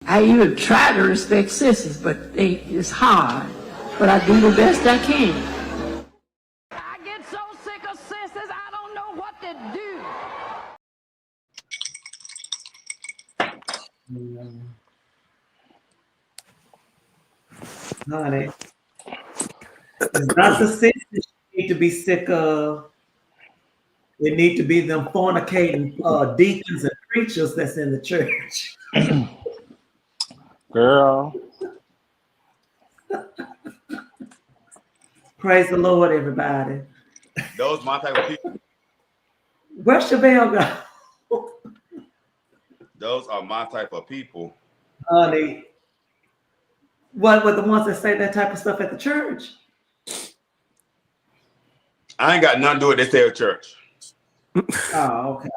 Speaker 18: I even try to respect sisters, but it's hard. But I do the best I can.
Speaker 19: I get so sick of sisters, I don't know what to do.
Speaker 10: Honey, it's not the sisters you need to be sick of. It need to be them fornicating deacons and preachers that's in the church.
Speaker 13: Girl.
Speaker 10: Praise the Lord, everybody.
Speaker 9: Those my type of people.
Speaker 10: Where's Chevelle go?
Speaker 9: Those are my type of people.
Speaker 10: Honey, what were the ones that say that type of stuff at the church?
Speaker 9: I ain't got nothing to do with this here church.
Speaker 10: Oh, okay.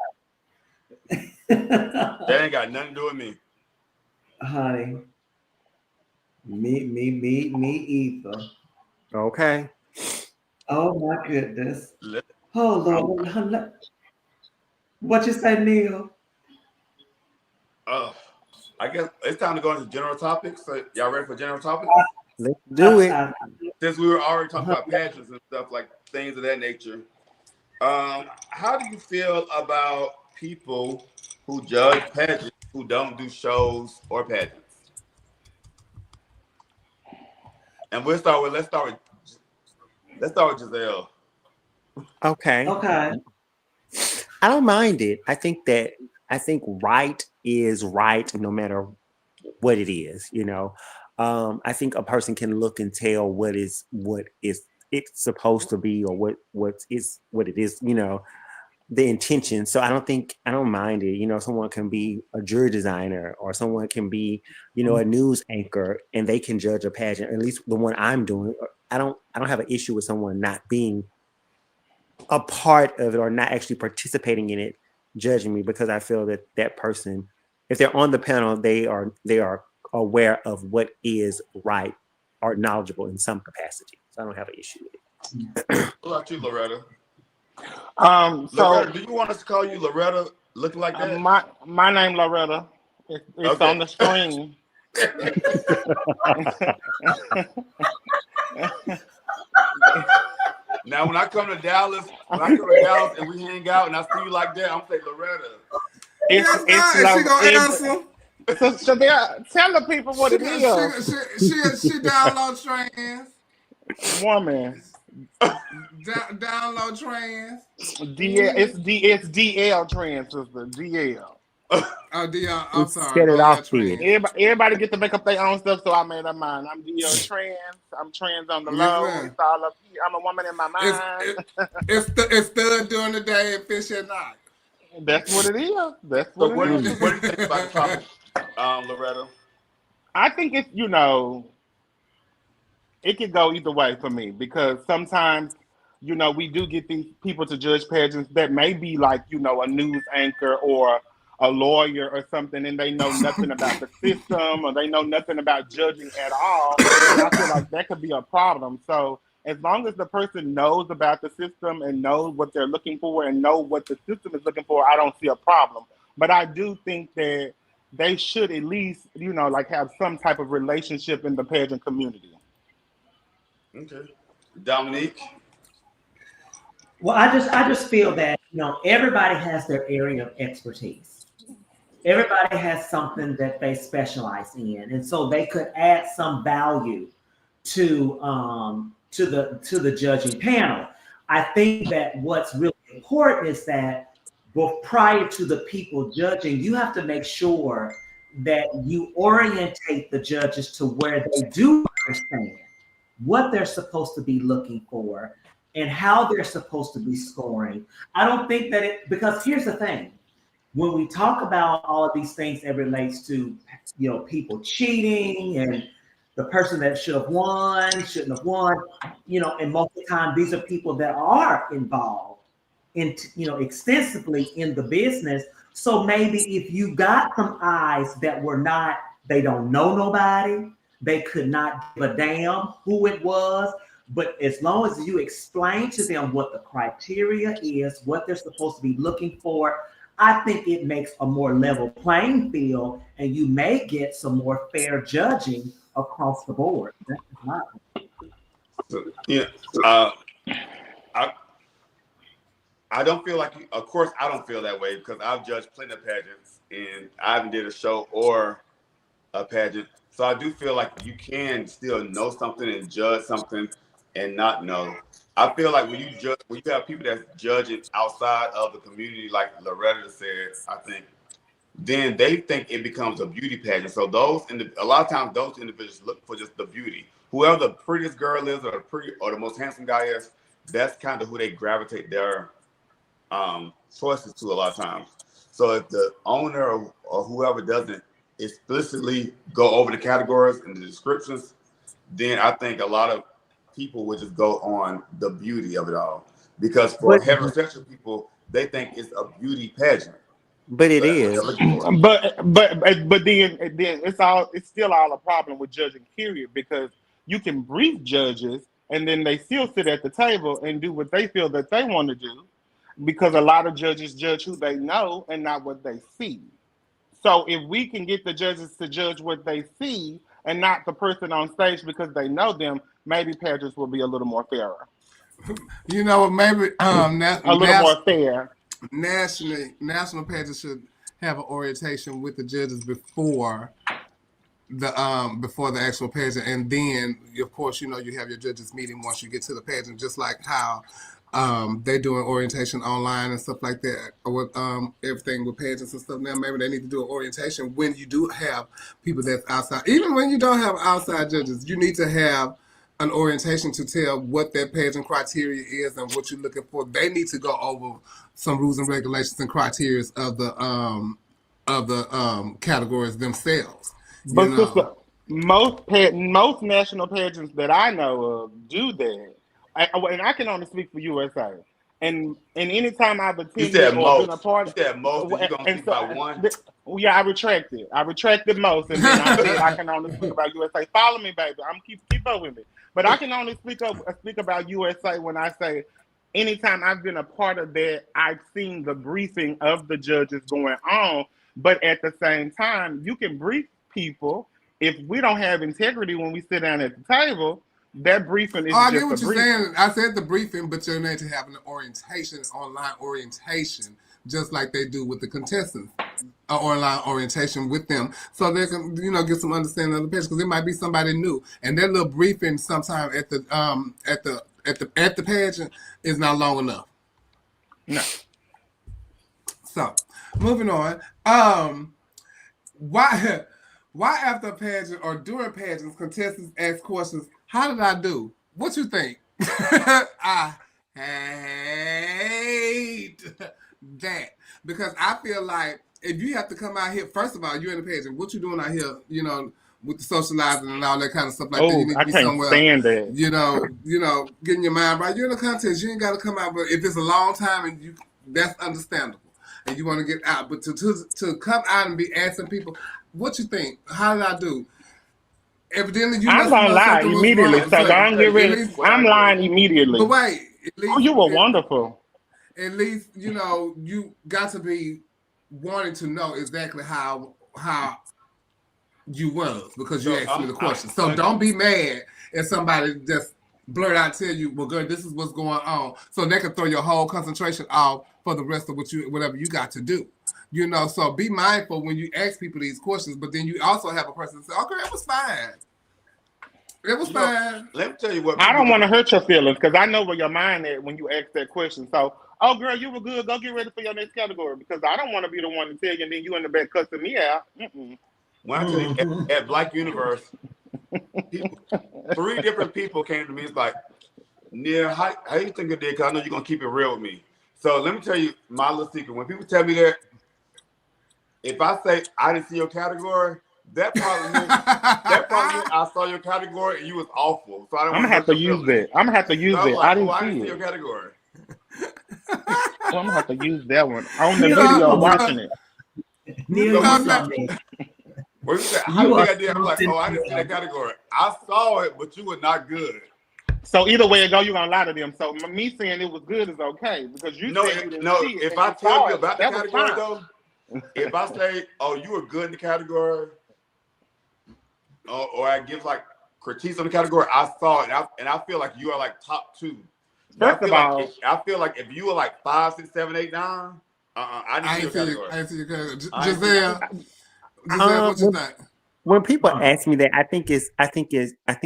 Speaker 9: They ain't got nothing to do with me.
Speaker 10: Honey, me either.
Speaker 8: Okay.
Speaker 10: Oh my goodness. Hold on. What you say, Neil?
Speaker 9: I guess it's time to go into general topics. So y'all ready for general topics?
Speaker 8: Let's do it.
Speaker 9: Since we were already talking about pageants and stuff, like things of that nature. How do you feel about people who judge pageants who don't do shows or pageants? And let's start with Giselle.
Speaker 8: Okay.
Speaker 10: Okay.
Speaker 8: I don't mind it. I think right is right no matter what it is, you know. I think a person can look and tell what is it's supposed to be or what it is, you know, the intention. So I don't mind it. You know, someone can be a jewelry designer or someone can be, you know, a news anchor and they can judge a pageant, at least the one I'm doing. I don't have an issue with someone not being a part of it or not actually participating in it, judging me, because I feel that person, if they're on the panel, they are aware of what is right or knowledgeable in some capacity. So I don't have an issue with it.
Speaker 9: What about you, Loretta?
Speaker 13: So
Speaker 9: do you want us to call you Loretta looking like that?
Speaker 13: My name Loretta. It's
Speaker 9: Okay.
Speaker 13: on the screen.
Speaker 9: Now, when I come to Dallas and we hang out and I see you like that, I'm saying Loretta.
Speaker 7: She gonna answer.
Speaker 13: So tell the people what it is.
Speaker 7: She down low trans.
Speaker 13: Woman.
Speaker 7: Download trans.
Speaker 13: It's DL trans, sister. DL.
Speaker 7: Oh, DL. I'm sorry.
Speaker 8: Set it
Speaker 7: Oh,
Speaker 8: off
Speaker 7: yeah,
Speaker 8: here.
Speaker 13: Everybody get to make up their own stuff, so I made up mine. I'm DL trans. I'm trans on the low.
Speaker 7: Yes,
Speaker 13: It's all up here. I'm a woman in my mind.
Speaker 7: It's stud during the day and fish at night.
Speaker 13: That's what it is. That's
Speaker 9: So
Speaker 13: what
Speaker 9: what
Speaker 13: it
Speaker 9: do
Speaker 13: is.
Speaker 9: you think about the topic, Loretta?
Speaker 13: I think it's, it could go either way for me because sometimes, we do get these people to judge pageants that may be like, a news anchor or a lawyer or something, and they know nothing about the system or they know nothing about judging at all. And I feel like that could be a problem. So as long as the person knows about the system and knows what they're looking for and know what the system is looking for, I don't see a problem. But I do think that they should at least, have some type of relationship in the pageant community.
Speaker 9: Okay. Dominique?
Speaker 10: Well, I just feel that, everybody has their area of expertise. Everybody has something that they specialize in. And so they could add some value to the judging panel. I think that what's really important is that prior to the people judging, you have to make sure that you orientate the judges to where they do understand what they're supposed to be looking for and how they're supposed to be scoring. I don't think that because here's the thing. When we talk about all of these things that relates to, people cheating and the person that should have won, shouldn't have won, and most of the time these are people that are involved in, extensively in the business. So maybe if you got some eyes that were not, they don't know nobody, they could not give a damn who it was, but as long as you explain to them what the criteria is, what they're supposed to be looking for, I think it makes a more level playing field and you may get some more fair judging across the board. That's my
Speaker 9: Yeah. I don't feel like, of course, I don't feel that way because I've judged plenty of pageants and I haven't did a show or a pageant. So I do feel like you can still know something and judge something and not know. I feel like when you have people that's judging outside of the community, like Loretta said, I think, then they think it becomes a beauty pageant. So a lot of times those individuals look for just the beauty. Whoever the prettiest girl is or the most handsome guy is, that's kind of who they gravitate their choices to a lot of times. So if the owner or whoever doesn't explicitly go over the categories and the descriptions, then I think a lot of people would just go on the beauty of it all. Because for heterosexual people, they think it's a beauty pageant.
Speaker 8: But it is.
Speaker 13: But then it's still all a problem with judging, period, because you can brief judges and then they still sit at the table and do what they feel that they want to do, because a lot of judges judge who they know and not what they see. So if we can get the judges to judge what they see and not the person on stage because they know them, maybe pageants will be a little more fairer.
Speaker 7: Maybe a
Speaker 13: little more fair.
Speaker 7: National pageants should have an orientation with the judges before the actual pageant, and then of course you have your judges meeting once you get to the pageant, just like how they do an orientation online and stuff like that, or with everything with pageants and stuff. Now maybe they need to do an orientation when you do have people that's outside. Even when you don't have outside judges, you need to have an orientation to tell what that pageant criteria is and what you're looking for. They need to go over some rules and regulations and criteria of the categories themselves.
Speaker 13: But sister, most national pageants that I know of do that. And I can only speak for USA. And anytime I've attended or been a part of it, I retracted. I retracted most, and then I said I can only speak about USA. Follow me, baby. Keep up with me. But I can only speak about USA when I say anytime I've been a part of that, I've seen the briefing of the judges going on. But at the same time, you can brief people. If we don't have integrity when we sit down at the table, that briefing is
Speaker 7: I get what you're saying. I said the briefing, but you need to have an orientation, online orientation, just like they do with the contestants, an online orientation with them, so they can, get some understanding of the page, because it might be somebody new, and that little briefing sometime at the at the pageant is not long enough.
Speaker 13: No.
Speaker 7: So, moving on. Why after a pageant or during pageants, contestants ask questions, how did I do? What you think? I hate that. Because I feel like if you have to come out here, first of all, you're in the pageant, what you doing out here, you know, with the socializing and all that kind of stuff like that. You need to be somewhere,
Speaker 13: stand that.
Speaker 7: you know, getting your mind right. You're in a contest, you ain't got to come out, but if it's a long time and you, that's understandable. And you want to get out, but to come out and be asking people, what you think? How did I do? Evidently, you.
Speaker 13: I'm gonna lie immediately. So don't get ready. I'm lying immediately.
Speaker 7: But wait, at least,
Speaker 13: you were wonderful.
Speaker 7: At least you know you got to be wanting to know exactly how you was because you asked me the question. So don't be mad if somebody just blurt out tell you, well, girl, this is what's going on. So they can throw your whole concentration off for the rest of whatever you got to do. You know, so be mindful when you ask people these questions, but then you also have a person say, okay, it was fine. It was fine.
Speaker 9: Let me tell you what.
Speaker 13: I don't want to hurt your feelings because I know where your mind is when you ask that question. So, oh, girl, you were good. Go get ready for your next category because I don't want to be the one to tell you and then you in the back cussing me out.
Speaker 9: When I tell you, at Black Universe, 3 different people came to me. It's like, Nia, how you think it did? Because I know you're going to keep it real with me. So let me tell you my little secret. When people tell me that, if I say I didn't see your category, that probably means I saw your category and you was awful. So
Speaker 13: I'm gonna have to use that. I'm gonna have to use that. I didn't see
Speaker 9: your category.
Speaker 13: I'm gonna have to use that one on the video watching it.
Speaker 9: What you say? How do you think I did? I'm like, oh, I didn't see that category. I saw it, but you were not good.
Speaker 13: So either way it go, you're gonna lie to them. So me saying it was good is okay because you said you didn't see it.
Speaker 9: If I tell you about the category though, if I say, oh, you were good in the category, or I give like critiques on the category, I saw it, and I feel like you are like top 2.
Speaker 13: First of all,
Speaker 9: I feel like if you were like 5, 6, 7, 8, 9, I didn't see your category.
Speaker 7: I didn't see your category. Giselle, what you think?
Speaker 8: When people ask me that, I think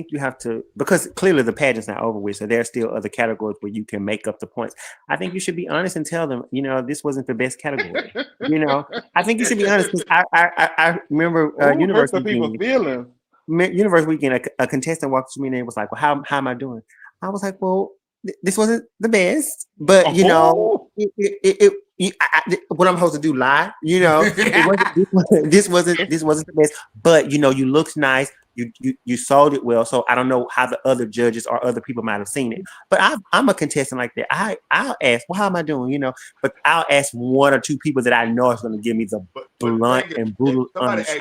Speaker 8: you have to, because clearly the pageant's not over with, so there are still other categories where you can make up the points. I think you should be honest and tell them, you know, this wasn't the best category. You know, I think you should be honest because I remember Universe Weekend, a contestant walked to me and was like, well, how am I doing? I was like, well, this wasn't the best, but you know, what I'm supposed to do, lie? You know, this wasn't the best, but you know, you looked nice. You sold it well. So I don't know how the other judges or other people might have seen it, but I'm a contestant like that. I'll ask, well, how am I doing? You know, but I'll ask 1 or 2 people that I know is going to give me the blunt and brutal
Speaker 9: honesty.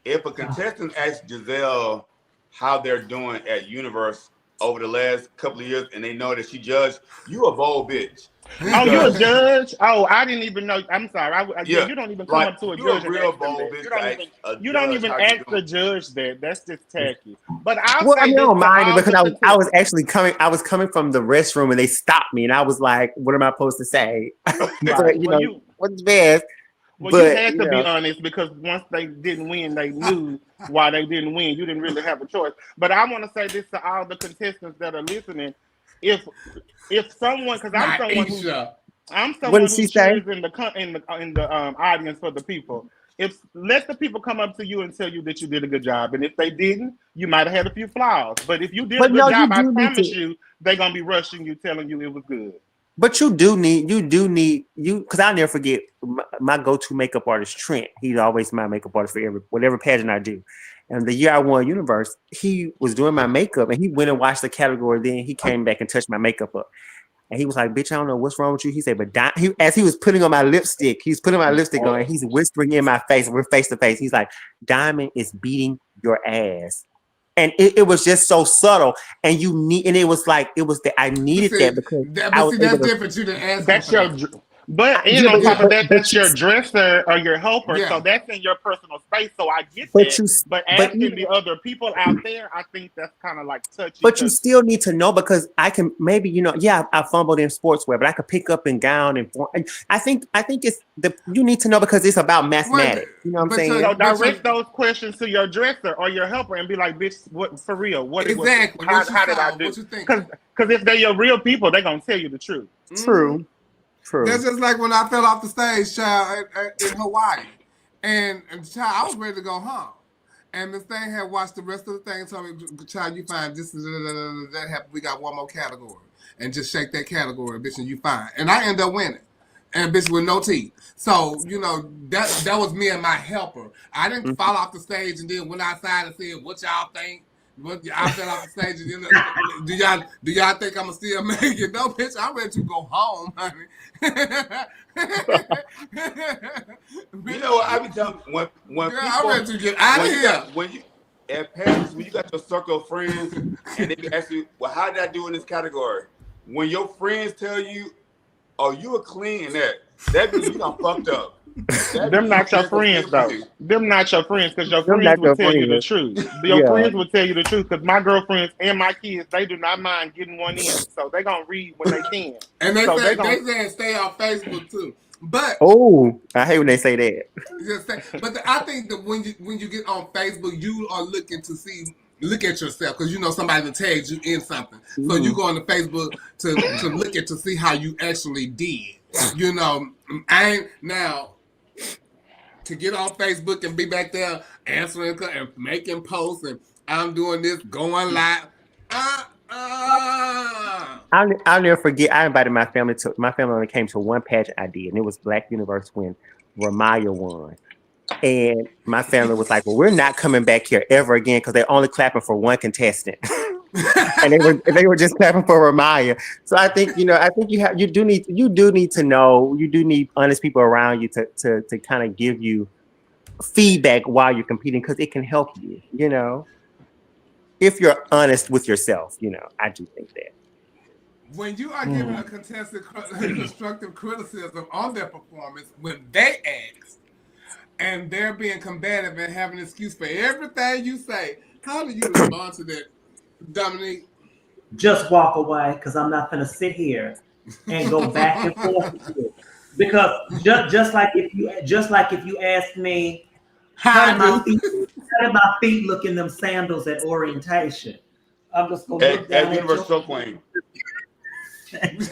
Speaker 9: If a contestant asks Giselle how they're doing at Universe over the last couple of years, and they know that she judged, you a bold bitch.
Speaker 13: Oh, you a judge? Oh, I didn't even know. I'm sorry. You don't even come up to a judge.
Speaker 9: Real bold bitch.
Speaker 13: You don't even ask the judge that. That's just tacky. But
Speaker 8: I don't mind it because I was actually coming. I was coming from the restroom and they stopped me, and I was like, "What am I supposed to say?" But, you know, what's best?
Speaker 13: Well, you had to be honest because once they didn't win, they knew why they didn't win. You didn't really have a choice. But I want to say this to all the contestants that are listening: if someone, because I'm someone who cheers in the audience for the people. Let the people come up to you and tell you that you did a good job, and if they didn't, you might have had a few flaws. But if you did a good job, I promise you, they're gonna be rushing you, telling you it was good.
Speaker 8: But you do need because I'll never forget my go-to makeup artist, Trent. He's always my makeup artist for whatever pageant I do. And the year I won Universe, he was doing my makeup and he went and watched the category. Then he came back and touched my makeup up. And he was like, bitch, I don't know what's wrong with you. He said, but as he was putting on my lipstick, he's putting my lipstick on and he's whispering in my face. We're face to face. He's like, Diamond is beating your ass. And it was just so subtle, and I needed that because
Speaker 7: that's different. You didn't ask.
Speaker 13: But and on top of that, that's your dresser or your helper, so that's in your personal space. So I get that. But asking the other people out there, I think that's kind of like touchy.
Speaker 8: But you still need to know, because I can maybe, you know, I fumbled in sportswear, but I could pick up in gown and I think it's you need to know, because it's about mathematics. You know what I'm saying?
Speaker 13: So direct those questions to your dresser or your helper and be like, bitch, what for real? What
Speaker 7: Exactly.
Speaker 13: How did I do? Because if they're your real people, they're gonna tell you the truth.
Speaker 8: True.
Speaker 7: That's just like when I fell off the stage, child, in Hawaii. And child, I was ready to go home. And Miss Thing had watched the rest of the thing and told me, child, you fine. This is that happened. We got one more category. And just shake that category, bitch, and you fine. And I end up winning. And bitch with no teeth. So, you know, that was me and my helper. I didn't fall off the stage and then went outside and said, what y'all think? I fell off the stage and do y'all think I'ma still make it? No, bitch, I'm ready to go home, honey.
Speaker 9: You know what I be telling when
Speaker 7: Girl,
Speaker 9: people,
Speaker 7: I'm ready to get out of here.
Speaker 9: When you at Paris, when you got your circle of friends and they be asking you, well, how did I do in this category? When your friends tell you, oh, you were clean in that means you done fucked up.
Speaker 13: Them not your friends though. Them not your friends, because your friends will tell you the truth. Your friends will tell you the truth, because my girlfriends and my kids, they do not mind getting one in, so they gonna read when they can.
Speaker 7: And they say stay on Facebook too. But
Speaker 8: I hate when they say that.
Speaker 7: I think that when you get on Facebook, you are looking to look at yourself, because you know somebody tagged you in something. So you go on to Facebook to look at to see how you actually did. You know, to get on Facebook and be back there answering and making posts and I'm doing this, going live.
Speaker 8: I'll never forget. I invited my family only came to one pageant I did, and it was Black Universe when Ramaya won. And my family was like, well, we're not coming back here ever again, because they're only clapping for one contestant. And they were just clapping for Ramaya. So I think, you know, you do need to know, you do need honest people around you to kind of give you feedback while you're competing, because it can help you, you know, if you're honest with yourself. You know, I do think that
Speaker 7: when you are giving a contestant constructive criticism on their performance, when they ask and they're being combative and having an excuse for everything you say, how do you respond to that, Dominique?
Speaker 10: Just walk away, because I'm not going to sit here and go back and forth with you. Because just like if you ask me, how did my feet look in them sandals at orientation? I'm just going to look down at
Speaker 9: Universal Queen.
Speaker 7: Because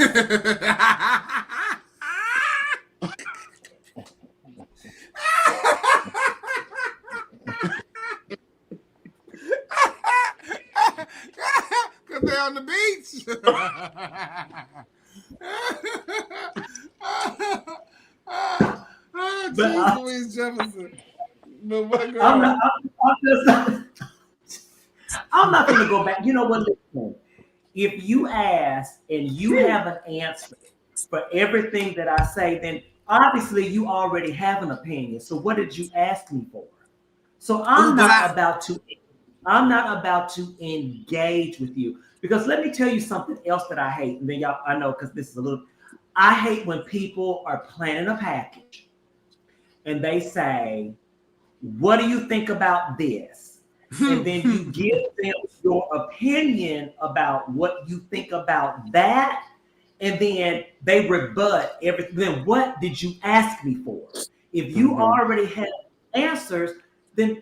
Speaker 7: they're on the beach. Jeez Louise Jefferson.
Speaker 10: I'm not going to go back. You know what? Listen, if you ask and you have an answer for everything that I say, then obviously you already have an opinion. So what did you ask me for? So I'm not about to engage with you, because let me tell you something else that I hate. And then y'all, I know, because this is I hate when people are planning a package and they say, what do you think about this? And then you give them your opinion about what you think about that. And then they rebut everything. Then what did you ask me for? If you already have answers, then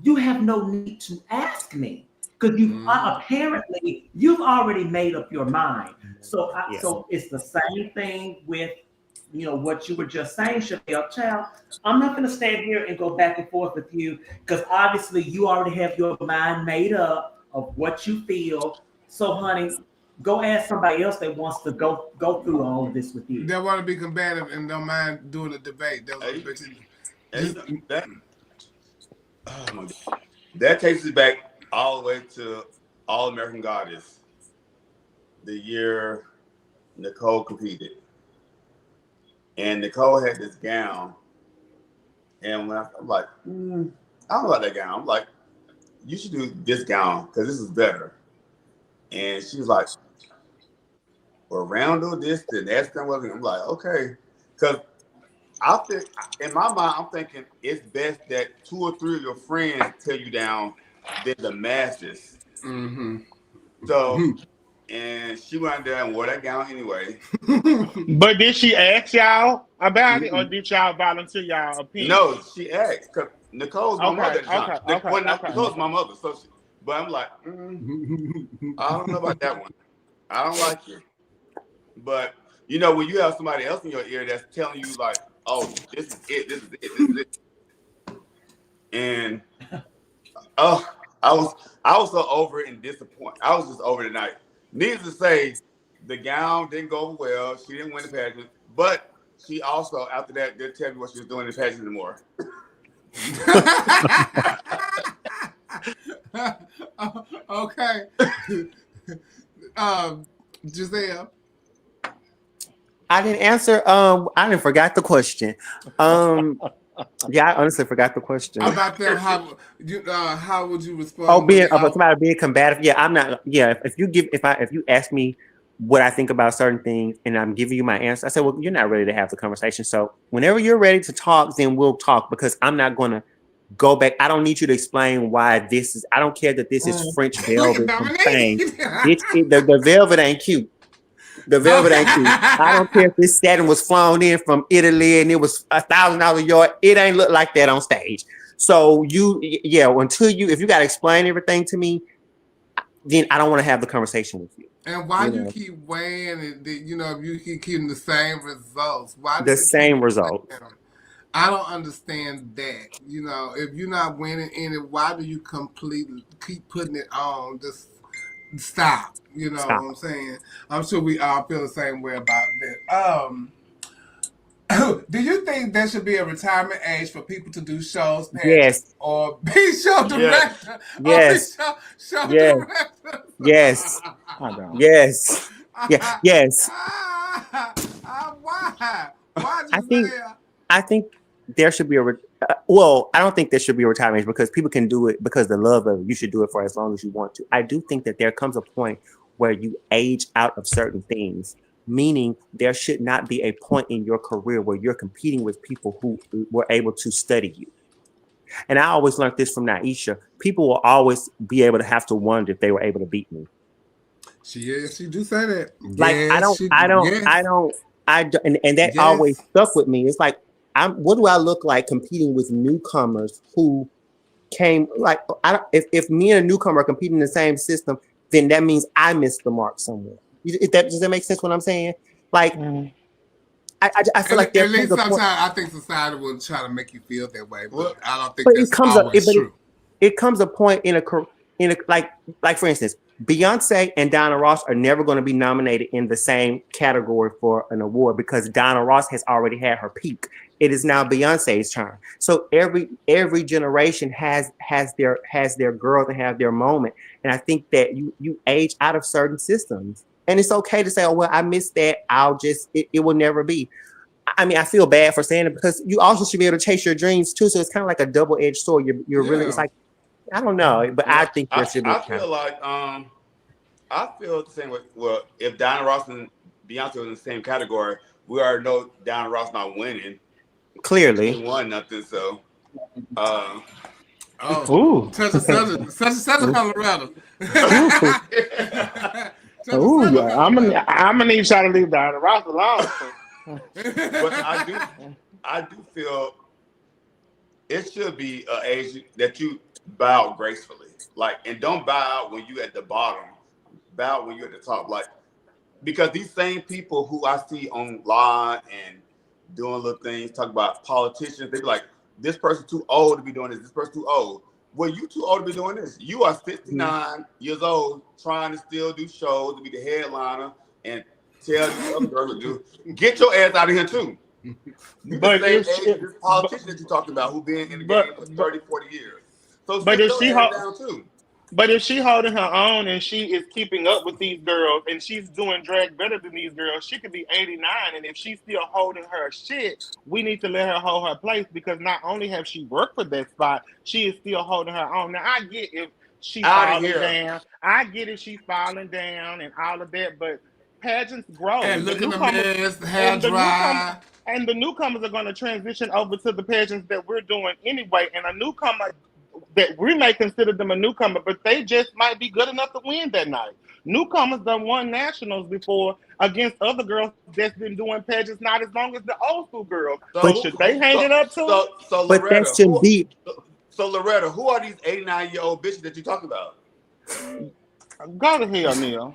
Speaker 10: you have no need to ask me, because apparently you've already made up your mind. So so it's the same thing with, you know, what you were just saying, Chevelle. Child, I'm not going to stand here and go back and forth with you, because obviously you already have your mind made up of what you feel. So, honey, go ask somebody else that wants to go through all of this with you.
Speaker 7: They want to be combative and don't mind doing a debate.
Speaker 9: Oh my God. That takes us back all the way to All American Goddess, the year Nicole competed. And Nicole had this gown. And when I'm like, I don't know about that gown. I'm like, you should do this gown, because this is better. And she was like, well, round or this, the next time. I'm like, okay. Because I think in my mind, I'm thinking it's best that 2 or 3 of your friends tear you down than the masses.
Speaker 7: Mm-hmm.
Speaker 9: So, and she went there and wore that gown anyway.
Speaker 13: But did she ask y'all about it, or did y'all volunteer y'all opinion?
Speaker 9: No, she asked because Nicole's my mother.
Speaker 13: Okay.
Speaker 9: Nicole's my mother. So, but I'm like, I don't know about that one. I don't like it. But you know, when you have somebody else in your ear that's telling you like, "Oh, this is it. This is it. This is it," and I was so over it and disappointed. I was just over the night. Needless to say, the gown didn't go well. She didn't win the pageant, but she also after that didn't tell me what she was doing in the pageant anymore.
Speaker 7: Okay. Giselle.
Speaker 8: I didn't answer. I didn't forgot the question. Yeah, I honestly forgot the question.
Speaker 7: About them, how would you respond?
Speaker 8: Oh, about somebody being combative. Yeah, I'm not. Yeah, if you ask me what I think about certain things and I'm giving you my answer, I said, well, you're not ready to have the conversation. So whenever you're ready to talk, then we'll talk, because I'm not going to go back. I don't need you to explain why this is. I don't care that this is French velvet from Spain. The velvet ain't cute. The velvet ain't cute. I don't care if this satin was flown in from Italy and it was $1,000 a yard. It ain't look like that on stage. So if you got to explain everything to me, then I don't want to have the conversation with you.
Speaker 7: And why you keep weighing it? If you keep keeping the same results, why
Speaker 8: the same results?
Speaker 7: I don't understand that. If you're not winning in it, why do you completely keep putting it on? Just stop. Stop. What I'm saying? I'm sure we all feel the same way about that. Do you think there should be a retirement age for people to do shows?
Speaker 8: Yes.
Speaker 7: Or be show director?
Speaker 8: Yes.
Speaker 7: Or be show
Speaker 8: director? Yes. Yes. Yes.
Speaker 7: Why? Why?
Speaker 8: I think there should be I don't think there should be a retirement age, because people can do it because the love of it. You should do it for as long as you want to. I do think that there comes a point where you age out of certain things, meaning there should not be a point in your career where you're competing with people who were able to study you. And I always learned this from Naisha. People will always be able to have to wonder if they were able to beat me.
Speaker 7: She do say that.
Speaker 8: Like,
Speaker 7: yes,
Speaker 8: and that always stuck with me. It's like, what do I look like competing with newcomers who came, like, if me and a newcomer are competing in the same system, then that means I missed the mark somewhere. Does that make sense what I'm saying? Like, I feel like
Speaker 7: at least sometimes I think society will try to make you feel that way, but I don't think that's true.
Speaker 8: It comes a point in a like for instance, Beyonce and Diana Ross are never going to be nominated in the same category for an award, because Diana Ross has already had her peak. It is now Beyonce's turn. So every generation has their girls and have their moment. And I think that you age out of certain systems. And it's okay to say, oh, well, I missed that. It will never be. I mean, I feel bad for saying it, because you also should be able to chase your dreams too. So it's kind of like a double-edged sword. You're really, it's like, I don't know, but I think there should be.
Speaker 9: I feel like I feel the same way. Well, if Diana Ross and Beyonce was in the same category, we already know Diana Ross not winning.
Speaker 8: Clearly,
Speaker 9: she won nothing. So,
Speaker 7: such a Colorado.
Speaker 13: I'm gonna need y'all to leave Diana Ross alone.
Speaker 9: But I do feel it should be an age that you bow gracefully, like, and don't bow out when you at the bottom. Bow when you're at the top, like, because these same people who I see online and doing little things, talk about politicians, they be like, this person too old to be doing this. This person too old. Well, you too old to be doing this. You are 69 years old, trying to still do shows, to be the headliner, and tell the other girls to do. Get your ass out of here too. But this politician that you talked about, who been in the game for 30, 40 years. So
Speaker 13: but if she holding her own and she is keeping up with these girls and she's doing drag better than these girls, she could be 89. And if she's still holding her shit, we need to let her hold her place, because not only have she worked for that spot, she is still holding her own. Now, I get if she's falling down. I get if she's falling down and all of that, but pageants grow.
Speaker 7: And look at the mess, the hair
Speaker 13: and the
Speaker 7: dry.
Speaker 13: And the newcomers are going to transition over to the pageants that we're doing anyway. And a newcomer that we may consider them a newcomer, but they just might be good enough to win that night. Newcomers done won nationals before against other girls that's been doing pageants not as long as the old school girls. But should they hang it up too?
Speaker 9: So
Speaker 8: But
Speaker 9: Loretta,
Speaker 8: that should be.
Speaker 9: So Loretta, who are these 89-year-old bitches that you talking about?
Speaker 13: Go to hell, Neil.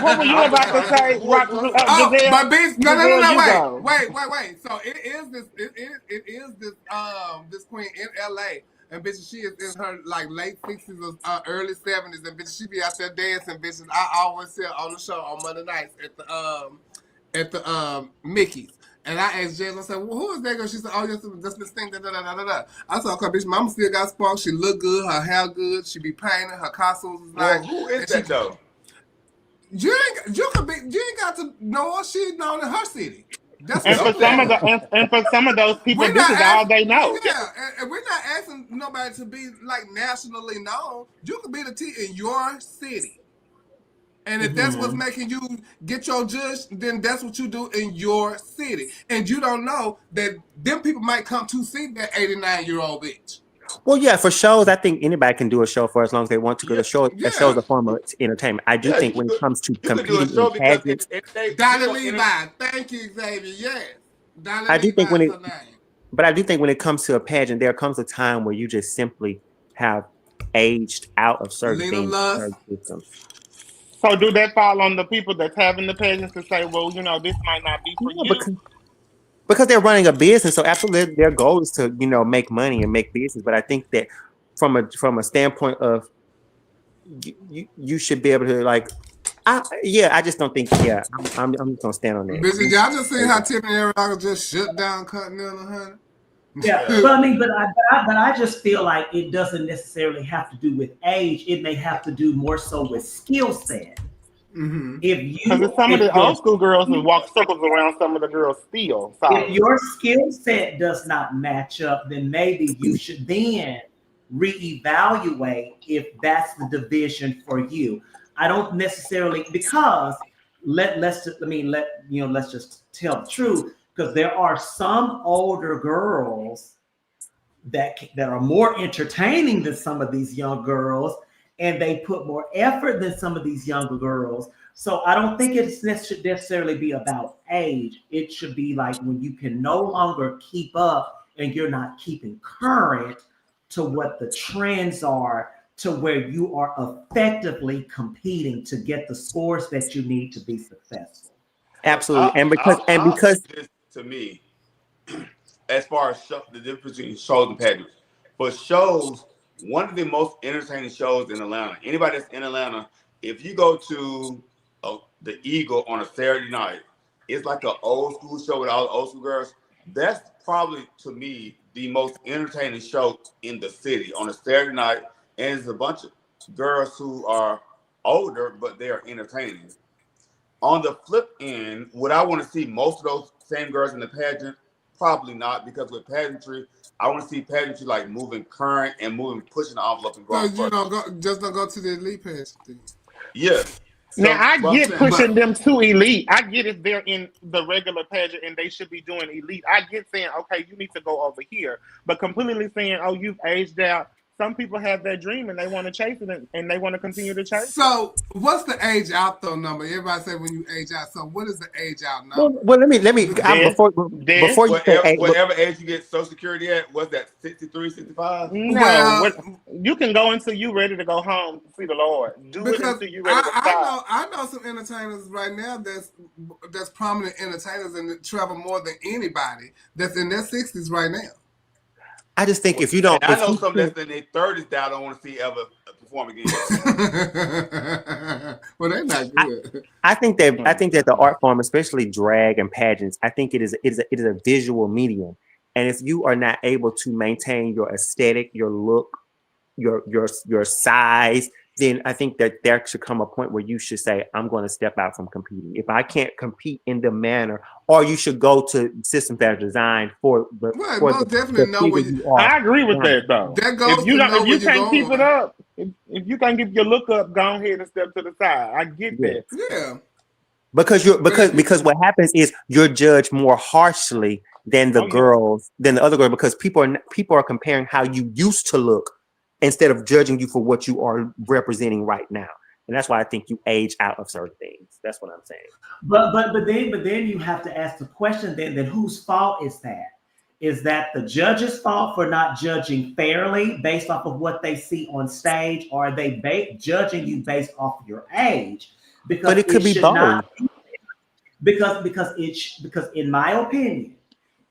Speaker 13: What were you about to say?
Speaker 7: But bitch, no, wait. So it is this this queen in LA, and bitch, she is in her like late 60s or early 70s, and bitch, she be out there dancing, bitches. I always see her on the show on Monday nights at the Mickey's. And I asked Jazz, I said, well, who is that girl? She said, oh, that's Miss Thing, I said, okay, bitch, mama still got sparks. She look good, her hair good, she be painting, her costumes is like.
Speaker 9: Who is that though?
Speaker 7: You ain't got to know her. She's known in her city. That's
Speaker 13: and for some of those people, this is all they know.
Speaker 7: Yeah, and we're not asking nobody to be like nationally known. You could be the T in your city. And if that's what's making you get your judge, then that's what you do in your city. And you don't know that them people might come to see that 89-year-old bitch.
Speaker 8: Well, yeah, for shows, I think anybody can do a show for as long as they want to. Because a show is a form of entertainment. I do think when it comes to competing in pageants,
Speaker 7: Donna Levi, thank you, Xavier. Yes,
Speaker 8: I do think when it comes to a pageant, there comes a time where you just simply have aged out of certain things. Certain systems.
Speaker 13: So do that fall on the people that's having the pageants to say, well, you know, this might not be for you?
Speaker 8: Because they're running a business, so absolutely their goal is to, you know, make money and make business. But I think that from a standpoint of you should be able to I just don't think. Yeah, I'm just gonna stand on that.
Speaker 7: Bitch, y'all just seen how Tiffany Arroyo just shut down Continental, honey.
Speaker 10: Yeah, but I just feel like it doesn't necessarily have to do with age. It may have to do more so with skill set.
Speaker 13: Mm-hmm. Because some of the old school girls will walk circles around some of the girls still.
Speaker 10: If your skill set does not match up, then maybe you should then reevaluate if that's the division for you. I don't necessarily, because let's just tell the truth. Because there are some older girls that are more entertaining than some of these young girls, and they put more effort than some of these younger girls. So I don't think it should necessarily be about age. It should be like when you can no longer keep up and you're not keeping current to what the trends are, to where you are effectively competing to get the scores that you need to be successful.
Speaker 8: Absolutely, and because.
Speaker 9: To me, as far as the difference between shows and pageants, for shows, one of the most entertaining shows in Atlanta. Anybody that's in Atlanta, if you go to the Eagle on a Saturday night, it's like an old school show with all the old school girls. That's probably, to me, the most entertaining show in the city on a Saturday night, and it's a bunch of girls who are older, but they are entertaining. On the flip end, would I want to see most of those same girls in the pageant? Probably not, because with pageantry, I want to see pageantry like moving current and pushing the envelope and going.
Speaker 7: So you don't go to the elite pageant.
Speaker 9: Yeah.
Speaker 13: Now I get pushing them to elite. I get if they're in the regular pageant and they should be doing elite. I get saying, okay, you need to go over here, but completely saying, oh, you've aged out. Some people have that dream and they want to chase it and they want to continue to chase.
Speaker 7: So, what's the age out though number? Everybody say when you age out. So, what is the age out number?
Speaker 8: Well, let me. Before you say
Speaker 9: whatever age you get Social Security at, what's that? 63, 65?
Speaker 13: No, you can go until you ready to go home to see the Lord. Do it until you ready to stop.
Speaker 7: I know some entertainers right now that's prominent entertainers and travel more than anybody that's in their 60s right now.
Speaker 8: I just think if you don't,
Speaker 9: I know some that's in their 30s that I don't want to see ever perform again.
Speaker 7: Well, they're not good.
Speaker 8: I think that the art form, especially drag and pageants, I think it is a visual medium, and if you are not able to maintain your aesthetic, your look, your size, then I think that there should come a point where you should say, I'm going to step out from competing. If I can't compete in the manner, or you should go to systems that are designed for the.
Speaker 7: Well,
Speaker 8: for
Speaker 7: most definitely know where you
Speaker 13: are. I agree with that though.
Speaker 7: That goes
Speaker 13: if you can't keep it up, if you can't get your look up, go ahead and step to the side. I get that.
Speaker 7: Yeah.
Speaker 8: Because what happens is you're judged more harshly than the other girl, because people are comparing how you used to look instead of judging you for what you are representing right now. And that's why I think you age out of certain things. That's what I'm saying.
Speaker 10: But then you have to ask the question then whose fault is that? Is that the judge's fault for not judging fairly based off of what they see on stage, or are they judging you based off of your age? Because
Speaker 8: it could be both.
Speaker 10: Because in my opinion,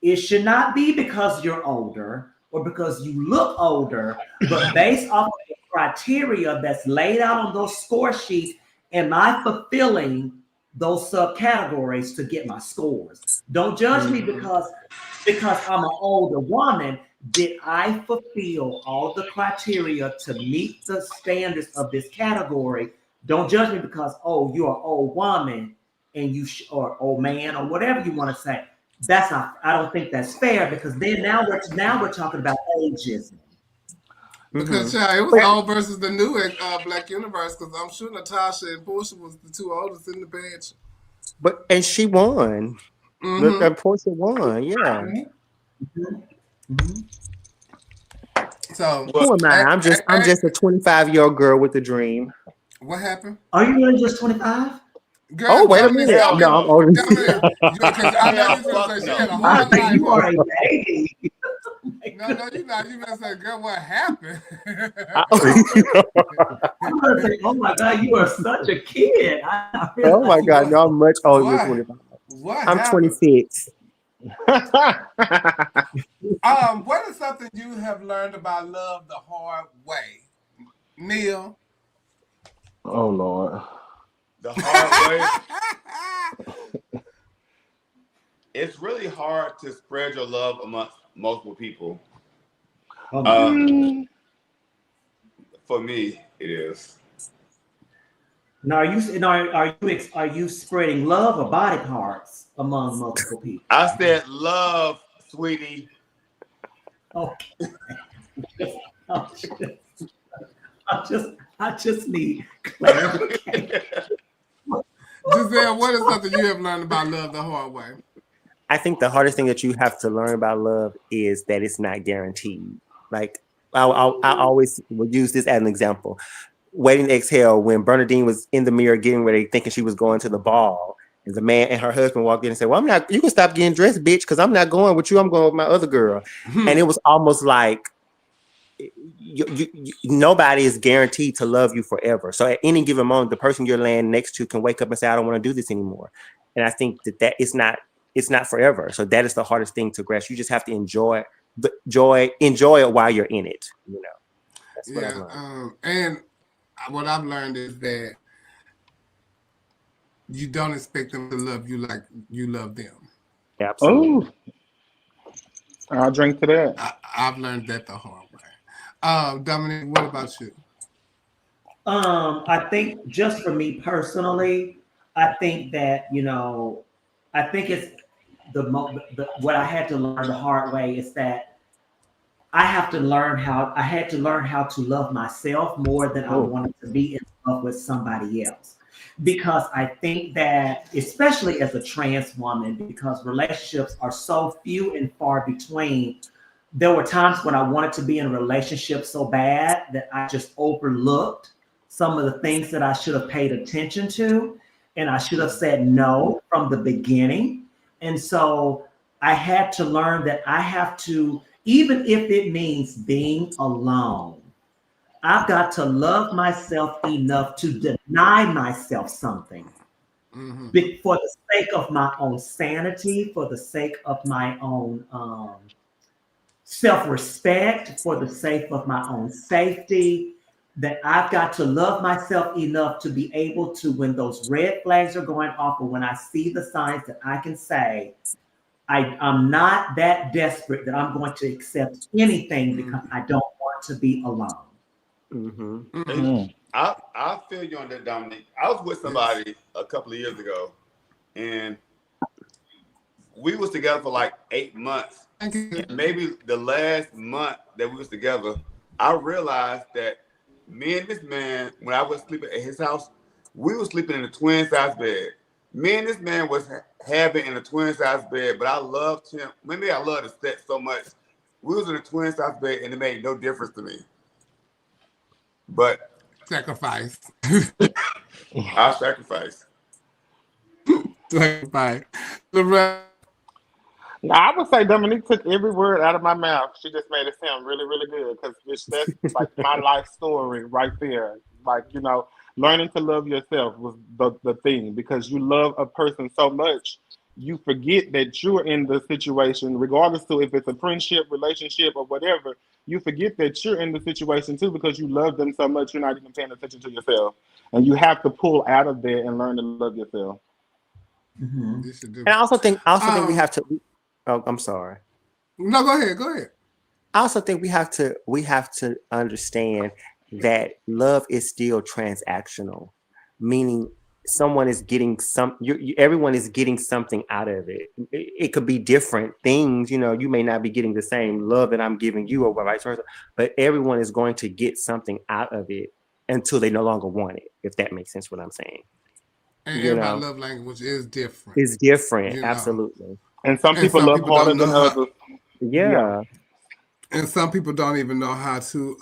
Speaker 10: it should not be because you're older or because you look older, but based off of the criteria that's laid out on those score sheets. Am I fulfilling those subcategories to get my scores? Don't judge me because I'm an older woman. Did I fulfill all the criteria to meet the standards of this category? Don't judge me because, oh, you're an old woman and or old man or whatever you want to say. That's not. I don't think that's fair, because then now we're talking about ageism.
Speaker 7: Because it was all versus the new Black Universe, because I'm sure Natasha and Portia was the two oldest in the batch.
Speaker 8: And she won. And Portia won, yeah.
Speaker 7: So
Speaker 8: who am I? I'm just a 25-year-old girl with a dream.
Speaker 7: What happened?
Speaker 10: Are you really just 25?
Speaker 8: Girl, wait a minute. No, I'm older.
Speaker 10: You are a baby.
Speaker 7: No, you're not. You better say, girl, what happened?
Speaker 10: I'm gonna say, oh my God, you are such a kid.
Speaker 8: Oh my God, no, I'm much older than 25. I'm 26.
Speaker 7: What is something you have learned about love the hard way? Neil?
Speaker 12: Oh, Lord.
Speaker 9: The hard way. It's really hard to spread your love amongst multiple people. For me, it is.
Speaker 10: Now, are you spreading love or body parts among multiple people?
Speaker 9: I said love, sweetie.
Speaker 10: Okay. I just need clarification.
Speaker 7: Giselle, what is something you have learned about love the hard way?
Speaker 8: I think the hardest thing that you have to learn about love is that it's not guaranteed. Like I always would use this as an example. Waiting to Exhale, when Bernadine was in the mirror getting ready, thinking she was going to the ball, and the man and her husband walked in and said, "Well, I'm not. You can stop getting dressed, bitch, because I'm not going with you. I'm going with my other girl." And it was almost like nobody is guaranteed to love you forever. So at any given moment, the person you're laying next to can wake up and say, "I don't want to do this anymore." And I think that it's not forever. So that is the hardest thing to grasp. You just have to enjoy it while you're in it. You know. That's what I've learned.
Speaker 7: And what I've learned is that you don't expect them to love you like you love them.
Speaker 8: Absolutely.
Speaker 13: Oh, I'll drink to that.
Speaker 7: I've learned that the hard way. Dominic, what about you?
Speaker 10: I think just for me personally, I think that, I think it's what I had to learn the hard way is that I had to learn how to love myself more than I wanted to be in love with somebody else. Because I think that, especially as a trans woman, because relationships are so few and far between, there were times when I wanted to be in a relationship so bad that I just overlooked some of the things that I should have paid attention to, and I should have said no from the beginning. And so I had to learn that I have to, even if it means being alone, I've got to love myself enough to deny myself something for the sake of my own sanity, for the sake of my own self-respect, for the sake of my own safety, that I've got to love myself enough to be able to, when those red flags are going off, or when I see the signs, that I can say, I'm not that desperate that I'm going to accept anything because I don't want to be alone.
Speaker 9: I feel you on that, Dominic. I was with somebody a couple of years ago, and we was together for like 8 months. And maybe the last month that we was together, I realized that me and this man, when I was sleeping at his house, we were sleeping in a twin size bed. Me and this man was having in a twin size bed, but I loved him. Maybe I loved the set so much. We was in a twin size bed, and it made no difference to me. But
Speaker 7: sacrifice.
Speaker 9: I sacrifice.
Speaker 7: Sacrifice. Loretta.
Speaker 13: Now, I would say Dominique took every word out of my mouth. She just made it sound really, really good because that's like my life story right there. Like, you know, learning to love yourself was the thing, because you love a person so much, you forget that you're in the situation, regardless to if it's a friendship, relationship, or whatever. You forget that you're in the situation too because you love them so much, you're not even paying attention to yourself. And you have to pull out of there and learn to love yourself.
Speaker 8: And I also think we have to. Oh, I'm sorry.
Speaker 7: No, go ahead. Go ahead.
Speaker 8: I also think we have to understand that love is still transactional, meaning someone is getting everyone is getting something out of it. It could be different things. You know, you may not be getting the same love that I'm giving you or vice versa, but everyone is going to get something out of it until they no longer want it, if that makes sense what I'm saying.
Speaker 7: And everybody's love language is different.
Speaker 8: It's different,
Speaker 7: you know.
Speaker 8: Absolutely.
Speaker 13: And some people love harder than others.
Speaker 8: Yeah.
Speaker 7: And some people don't even know how to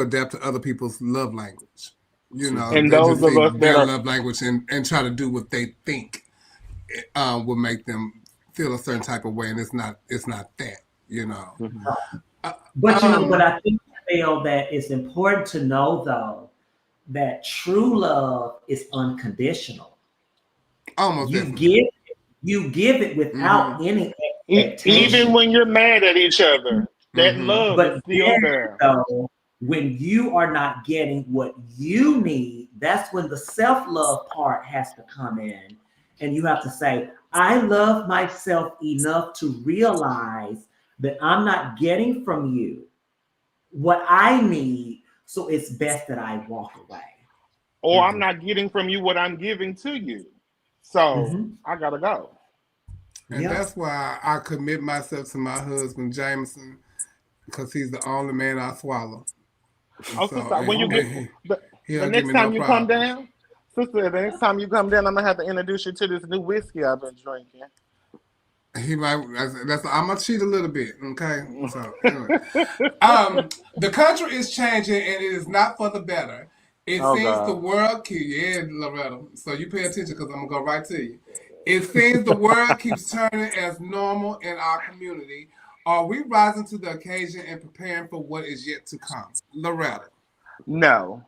Speaker 7: adapt to other people's love language. You know,
Speaker 13: and those of us
Speaker 7: their
Speaker 13: that are
Speaker 7: love language and try to do what they think will make them feel a certain type of way, and it's not that, you know.
Speaker 10: But you know, but I think, Phil, that it's important to know though that true love is unconditional.
Speaker 7: Almost
Speaker 10: you give it without any expectation.
Speaker 13: even when you're mad at each other, that love is still there.
Speaker 10: So when you are not getting what you need, that's when the self-love part has to come in, and you have to say, I love myself enough to realize that I'm not getting from you what I need, so it's best that I walk away.
Speaker 13: Or I'm not getting from you what I'm giving to you. So I gotta go.
Speaker 7: And that's why I commit myself to my husband, Jameson, because he's the only man I swallow.
Speaker 13: Okay, so when you get the next time you come down, sister, the next time you come down, I'm gonna have to introduce you to this new whiskey I've been drinking.
Speaker 7: He might. I'm gonna cheat a little bit, okay? So, anyway. The country is changing, and it is not for the better. It seems the world, Loretta. So you pay attention because I'm gonna go right to you. It seems the world keeps turning as normal in our community. Are we rising to the occasion and preparing for what is yet to come, Loretta?
Speaker 13: No.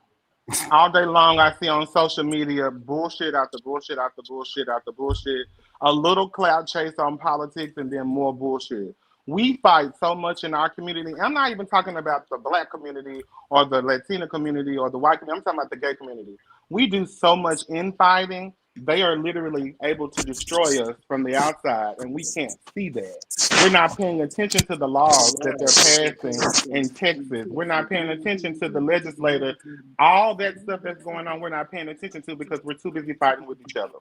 Speaker 13: All day long, I see on social media bullshit after bullshit after bullshit after bullshit. A little clout chase on politics and then more bullshit. We fight so much in our community. I'm not even talking about the Black community or the Latina community or the white community. I'm talking about the gay community. We do so much infighting. They are literally able to destroy us from the outside, and we can't see that. We're not paying attention to the laws that they're passing in Texas. We're not paying attention to the legislator. All that stuff that's going on, we're not paying attention to because we're too busy fighting with each other.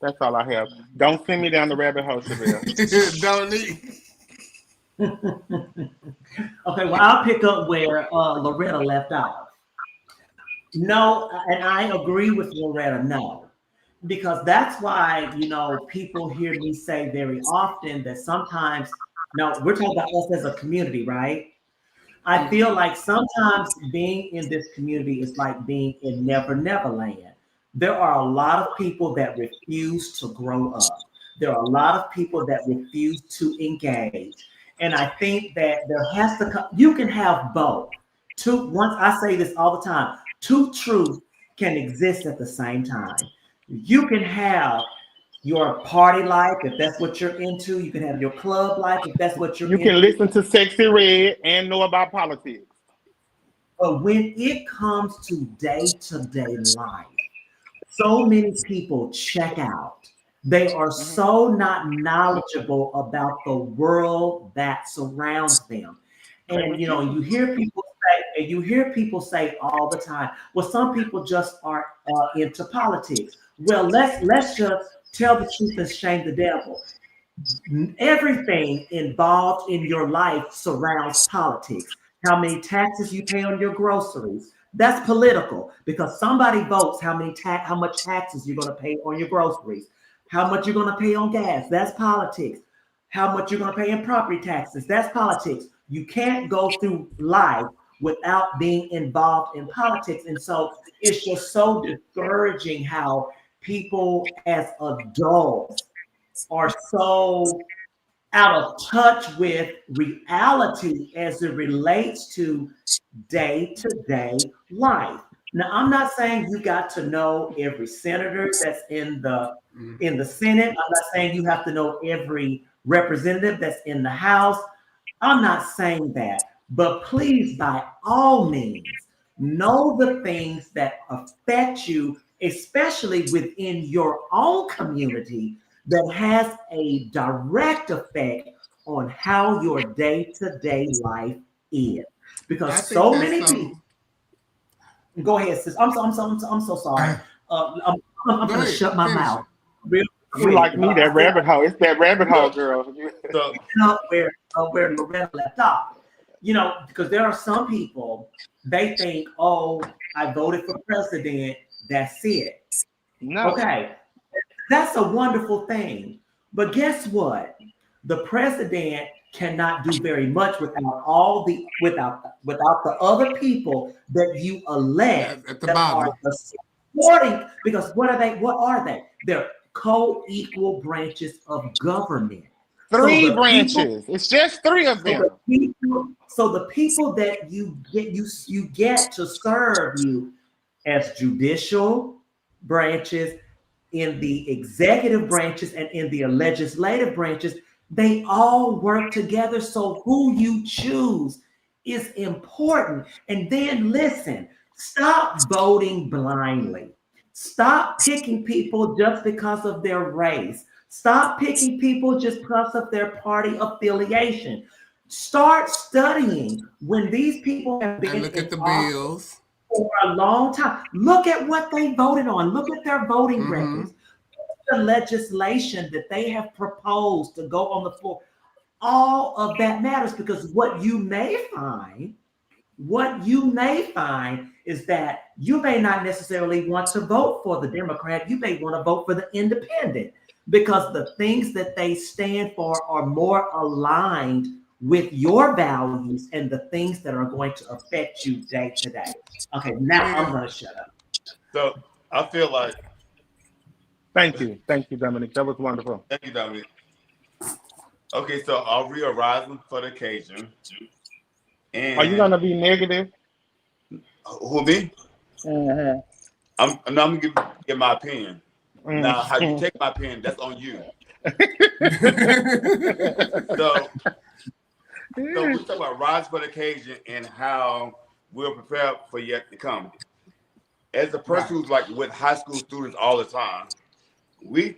Speaker 13: That's all I have. Don't send me down the rabbit hole, Shabelle.
Speaker 7: Don't need.
Speaker 10: Okay, well, I'll pick up where Loretta left off. No, and I agree with Loretta, no. Because that's why, you know, people hear me say very often that sometimes, no, we're talking about us as a community, right? I feel like sometimes being in this community is like being in Never Never Land. There are a lot of people that refuse to grow up. There are a lot of people that refuse to engage. And I think that there has to come, you can have both. Once I say this all the time, two truths can exist at the same time. You can have your party life if that's what you're into. You can have your club life if that's what you're into.
Speaker 13: You can listen to Sexy Red and know about politics.
Speaker 10: But when it comes to day-to-day life, so many people check out. They are so not knowledgeable about the world that surrounds them. And you know, you hear people say all the time, well, some people just aren't into politics. Well, let's just tell the truth and shame the devil. Everything involved in your life surrounds politics. How many taxes you pay on your groceries, That's political because somebody votes how much taxes you're going to pay on your groceries, how much you're going to pay on gas. That's politics. How much you're going to pay in property taxes. That's politics. You can't go through life without being involved in politics. And so it's just so discouraging how people as adults are so out of touch with reality as it relates to day-to-day life. Now, I'm not saying you got to know every senator that's in the Senate. I'm not saying you have to know every representative that's in the House. I'm not saying that. But please, by all means, know the things that affect you, especially within your own community, that has a direct effect on how your day-to-day life is. Because so many people. Go ahead, sis. I'm so sorry. I'm gonna shut my mouth.
Speaker 13: You like me, that rabbit hole. It's that rabbit hole, girl.
Speaker 10: Where Loretta left off. Because there are some people, they think, oh, I voted for president, that's it.
Speaker 13: No.
Speaker 10: Okay. That's a wonderful thing. But guess what? The president cannot do very much without the other people that you elect
Speaker 7: at the
Speaker 10: that
Speaker 7: bottom.
Speaker 10: are supporting. Because what are they? They're co-equal branches of government.
Speaker 13: Three branches. It's just three of them.
Speaker 10: So the people that you get to serve you as judicial branches, in the executive branches, and in the legislative branches, they all work together. So who you choose is important. And then listen, stop voting blindly. Stop picking people just because of their race. Stop picking people just because of their party affiliation. Start studying when these people have been
Speaker 7: look at the bills
Speaker 10: for a long time. Look at what they voted on. Look at their voting records. The legislation that they have proposed to go on the floor. All of that matters, because what you may find is that you may not necessarily want to vote for the Democrat. You may want to vote for the independent, because the things that they stand for are more aligned with your values and the things that are going to affect you day to day. Okay, now I'm going to shut up.
Speaker 9: So I feel like.
Speaker 13: Thank you, Dominic. That was wonderful.
Speaker 9: Thank you, Dominic. Okay, so we are rising for the occasion. And
Speaker 13: are you gonna be negative?
Speaker 9: Who, me?
Speaker 13: Mm-hmm.
Speaker 9: I'm gonna give my opinion. Mm-hmm. Now, how you take my opinion, that's on you. So we talk about rise for the occasion and how we'll prepare for yet to come. As a person who's like with high school students all the time, we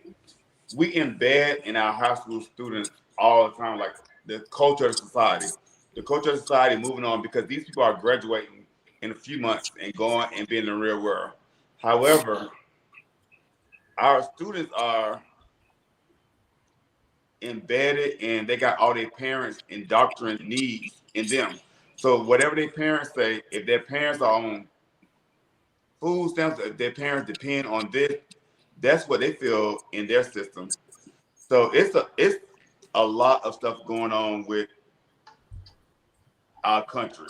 Speaker 9: embed in our high school students all the time, like the culture of society. The culture of society moving on, because these people are graduating in a few months and going and being in the real world. However, our students are embedded and they got all their parents' indoctrined needs in them. So whatever their parents say, if their parents are on food stamps, if their parents depend on this, that's what they feel in their system. So it's a lot of stuff going on with our country.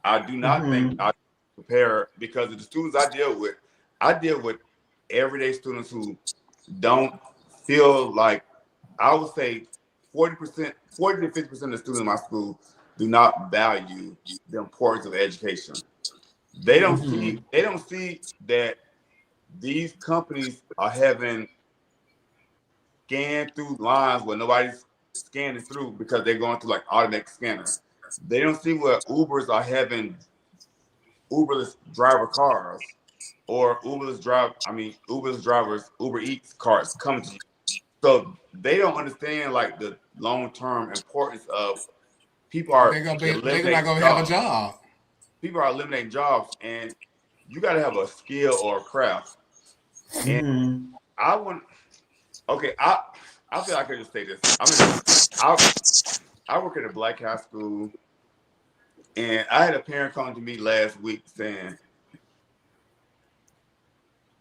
Speaker 9: I do not think I prepare, because of the students I deal with everyday students who don't feel like, I would say 40 to 50% of the students in my school do not value the importance of education. They don't see that these companies are having scanned through lines where nobody's scanning through because they're going through like automatic scanners. They don't see where Ubers are having Uberless driver cars, or Uber Eats cars coming to you. So they don't understand like the long-term importance of people are
Speaker 7: they're not gonna have a job.
Speaker 9: People are eliminating jobs, and you got to have a skill or a craft. And I feel like I could just say this. I work at a black high school, and I had a parent come to me last week saying,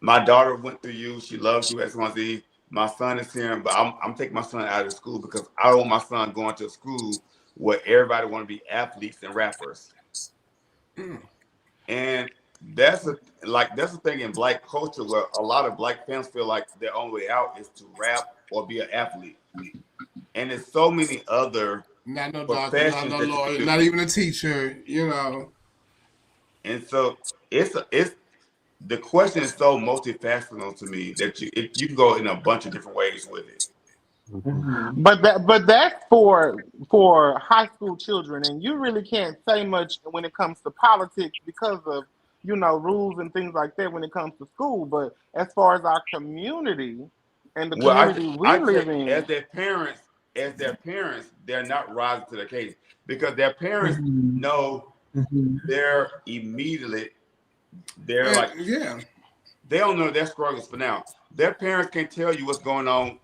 Speaker 9: my daughter went through you. She loves you, X1Z. My son is here, but I'm taking my son out of school because I don't want my son going to a school where everybody want to be athletes and rappers. And that's the thing in Black culture where a lot of Black fans feel like their only way out is to rap or be an athlete. And there's so many other
Speaker 7: not no doctor, not no
Speaker 9: that you
Speaker 7: lawyer,
Speaker 9: do.
Speaker 7: not even a teacher, you know.
Speaker 9: And so it's the question is so multifaceted to me that you can go in a bunch of different ways with it.
Speaker 13: But that's for high school children, and you really can't say much when it comes to politics because of rules and things like that when it comes to school. But as far as our community and the community we live in,
Speaker 9: as their parents, they're not rising to the occasion because their parents know they're immediately. They're like, they don't know their struggles for now. Their parents can't tell you what's going on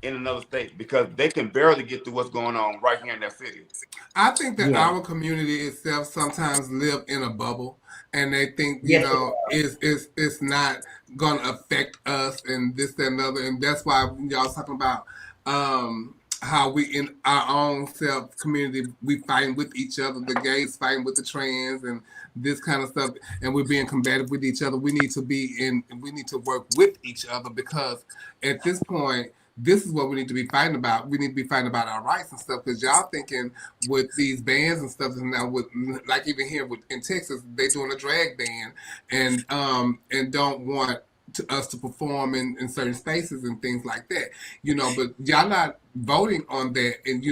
Speaker 9: in another state because they can barely get through what's going on right here in their city.
Speaker 7: I think that our community itself sometimes live in a bubble, and they think it's not going to affect us and this, that, and other, and that's why y'all talking about how we in our own self community we fighting with each other, the gays fighting with the trans and this kind of stuff, and we're being combative with each other. We need to work with each other because at this point, this is what we need to be fighting about. We need to be fighting about our rights and stuff because y'all thinking with these bans and stuff and now with like even here in Texas, they doing a drag ban and don't want us to perform in certain spaces and things like that, but y'all not voting on that and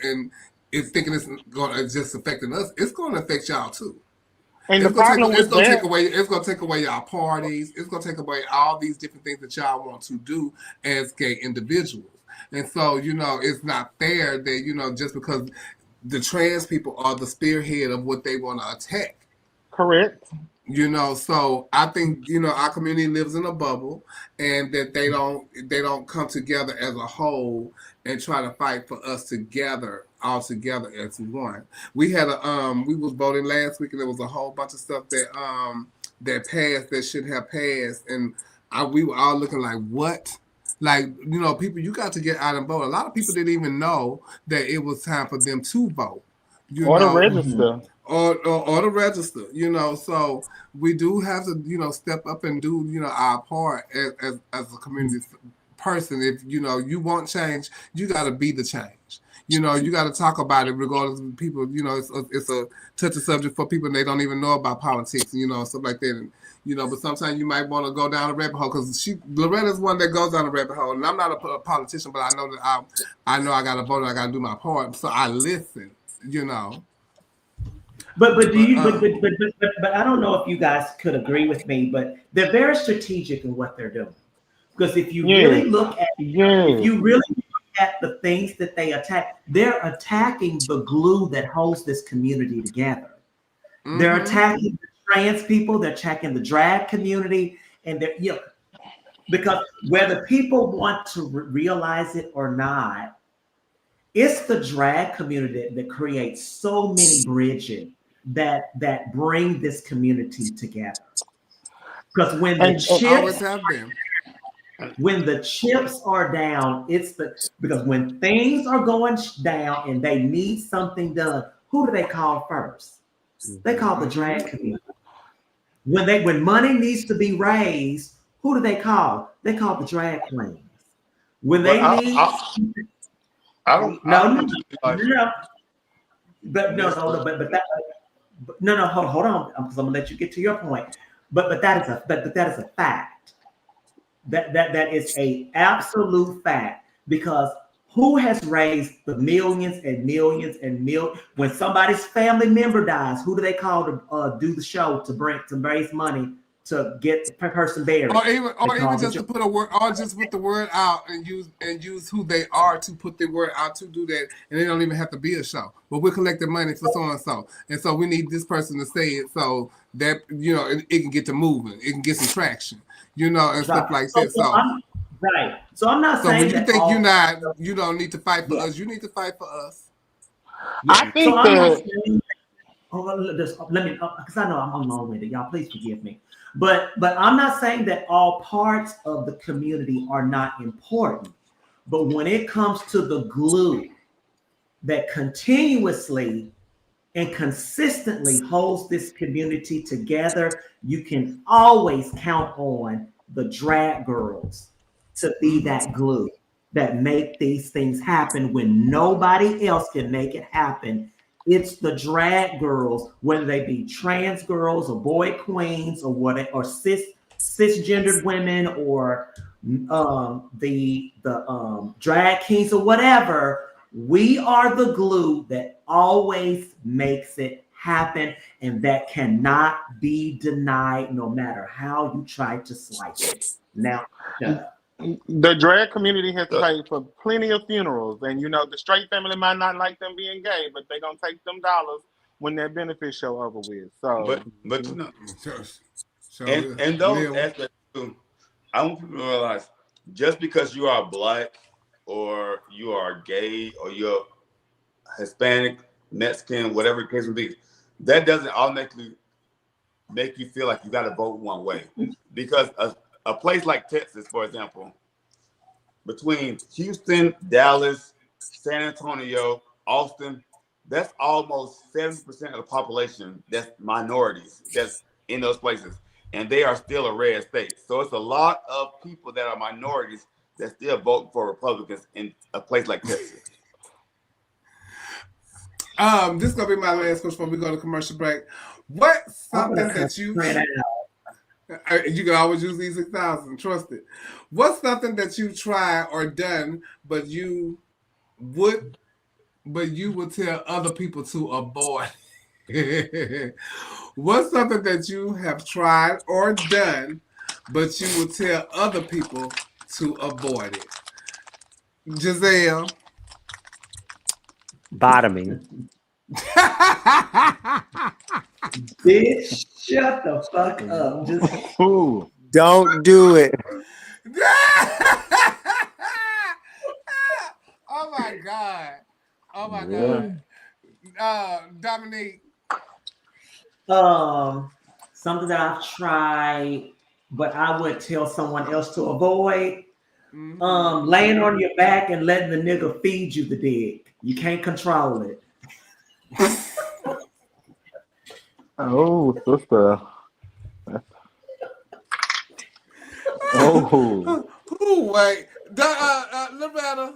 Speaker 7: and it's thinking it's going to just affecting us. It's going to affect y'all too.
Speaker 13: And
Speaker 7: it's going to take away y'all parties. It's going to take away all these different things that y'all want to do as gay individuals. And so, it's not fair that, just because the trans people are the spearhead of what they want to attack.
Speaker 13: Correct.
Speaker 7: So I think, our community lives in a bubble and that they don't come together as a whole and try to fight for us together, all together as one. We had we was voting last week and there was a whole bunch of stuff that passed that should have passed. And we were all looking like, what? Like, people, you got to get out and vote. A lot of people didn't even know that it was time for them to vote.
Speaker 13: Or to register.
Speaker 7: Or to register, so we do have to, step up and do, our part as a community person. If, you want change, you got to be the change. You got to talk about it regardless of people, it's a touchy subject for people and they don't even know about politics, stuff like that. And, but sometimes you might want to go down a rabbit hole because Loretta's one that goes down a rabbit hole. And I'm not a politician, but I know that I got to vote and I got to do my part. So I listen,
Speaker 10: But I don't know if you guys could agree with me, but they're very strategic in what they're doing. Because if you really look at the things that they attack, they're attacking the glue that holds this community together. Mm-hmm. They're attacking the trans people, they're attacking the drag community, and they're because whether people want to realize it or not, it's the drag community that creates so many bridges that bring this community together. Because when the chips are down, because when things are going down and they need something done, who do they call first? They call the drag community. When money needs to be raised, who do they call? They call the drag queens. When they need. Hold on, because I'm gonna let you get to your point. But that is a fact. That is a absolute fact, because who has raised the millions and millions and millions? When somebody's family member dies, who do they call to do the show to raise money to get the person buried?
Speaker 7: Or even just to put a word, or just put the word out and use who they are to put the word out to do that, and they don't even have to be a show. But we're collecting money for so and so we need this person to say it so that it can get to moving, it can get some traction, and stuff like that.
Speaker 10: So I'm not saying
Speaker 7: when you think you don't need to fight for us, you need to fight for us.
Speaker 13: I think
Speaker 10: let me, because I know I'm long-winded. Y'all, please forgive me. But I'm not saying that all parts of the community are not important. But when it comes to the glue that continuously and consistently holds this community together, you can always count on the drag girls to be that glue that make these things happen when nobody else can make it happen. It's the drag girls, whether they be trans girls or boy queens or what, or cisgendered women or the drag kings or whatever. We are the glue that always makes it happen, and that cannot be denied no matter how you try to slice it. Now,
Speaker 13: the drag community has paid for plenty of funerals, and the straight family might not like them being gay, but they're gonna take them dollars when their benefits show over with. So,
Speaker 9: but and those aspects too, I want people to realize just because you are black or you are gay or you're Hispanic, Mexican, whatever the case may be, that doesn't automatically make you feel like you got to vote one way. Because a place like Texas, for example, between Houston, Dallas, San Antonio, Austin, that's almost 70% of the population that's minorities that's in those places. And they are still a red state. So it's a lot of people that are minorities that still vote for Republicans in a place like Texas.
Speaker 7: This is gonna be my last question before we go to commercial break. What's something that you can always use these 6,000, trust it. What's something that you tried or done, but you would tell other people to avoid? What's something that you have tried or done, but you would tell other people to avoid it? Giselle.
Speaker 8: Bottoming.
Speaker 10: Bitch, shut the fuck up.
Speaker 8: Ooh, don't do it.
Speaker 7: Oh my God. Oh my God. Dominique.
Speaker 10: Something that I've tried, but I would tell someone else to avoid. Laying on your back and letting the nigga feed you the dick. You can't control it.
Speaker 13: Oh, sister. Oh.
Speaker 7: Wait. Look better.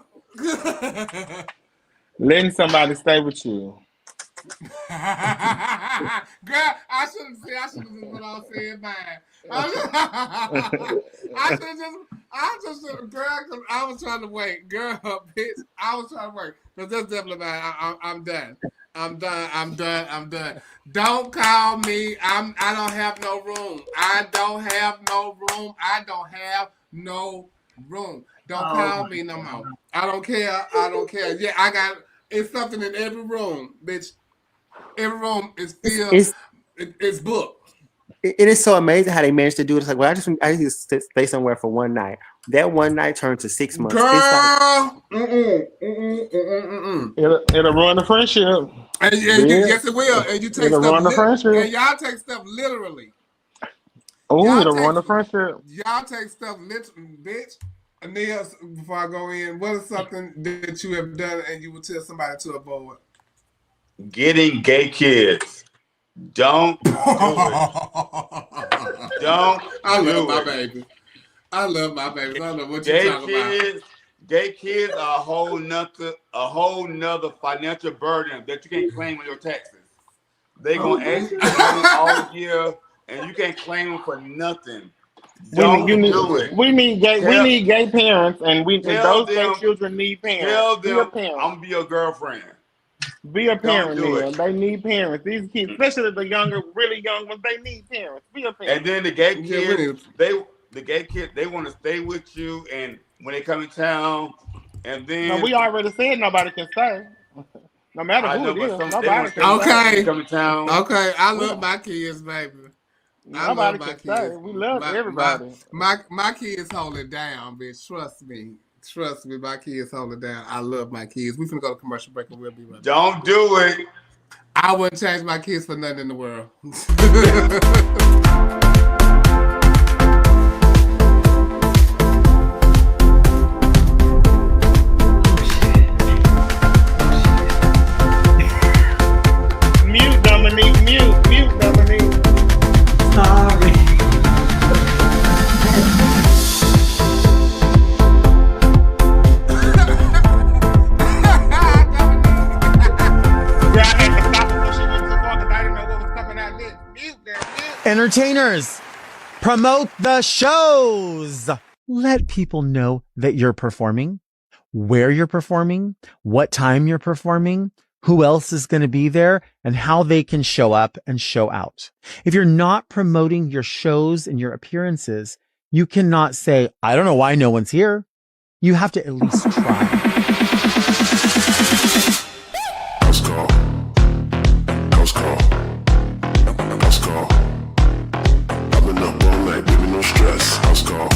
Speaker 13: Letting somebody stay with you.
Speaker 7: Girl, I should have just what I was saying, man. Girl, I was trying to wait. Girl, bitch, I was trying to wait. Because that's definitely mine. I'm done. I'm done. Don't call me. I don't have no room. I don't have no room. Don't call me no more. I don't care. Yeah, it's something in every room, bitch. Every room is filled. It's booked.
Speaker 8: It is so amazing how they managed to do it. It's like, well, I used to stay somewhere for one night. That one night turned to 6 months.
Speaker 7: Girl,
Speaker 13: It'll ruin the friendship.
Speaker 7: Yes, it will. And you take
Speaker 13: it'll ruin the friendship.
Speaker 7: And y'all take stuff literally.
Speaker 13: Oh, it'll ruin the friendship.
Speaker 7: Y'all take stuff literally, bitch. Anil, before I go in, what is something that you have done and you would tell somebody to avoid?
Speaker 9: Getting gay kids. Don't do it. Don't.
Speaker 7: I love my baby. I love my baby. I don't know what you're talking about.
Speaker 9: Gay kids are a whole nother financial burden that you can't claim on your taxes. They're gonna ask you all year, and you can't claim them for nothing. Don't do it.
Speaker 13: We need gay parents, and those gay children need parents.
Speaker 9: Tell them I'm gonna be your girlfriend.
Speaker 13: Be a parent, man. They need parents. These kids, especially the younger, really young ones, they need parents. Be a parent.
Speaker 9: And then the gay kids, they want to stay with you, and when they come in town, and then
Speaker 13: no, we already said nobody can stay. No matter who it is, nobody can
Speaker 7: okay.
Speaker 9: Come in town.
Speaker 7: Okay, I love my kids, baby.
Speaker 13: Nobody can stay. We love everybody.
Speaker 7: My kids hold it down, bitch. Trust me, my kids hold it down. I love my kids. We finna go to commercial break and we'll be right back.
Speaker 9: Don't do it.
Speaker 7: I wouldn't change my kids for nothing in the world.
Speaker 13: Mute, Dominique. Mute, Dominique.
Speaker 10: Sorry.
Speaker 4: Entertainers, promote the shows. Let people know that you're performing, where you're performing, what time you're performing, who else is going to be there, and how they can show up and show out. If you're not promoting your shows and your appearances, you cannot say, I don't know why no one's here. You have to at least try.
Speaker 5: House call. House call. House call. I've been up all night, baby, no stress. House call.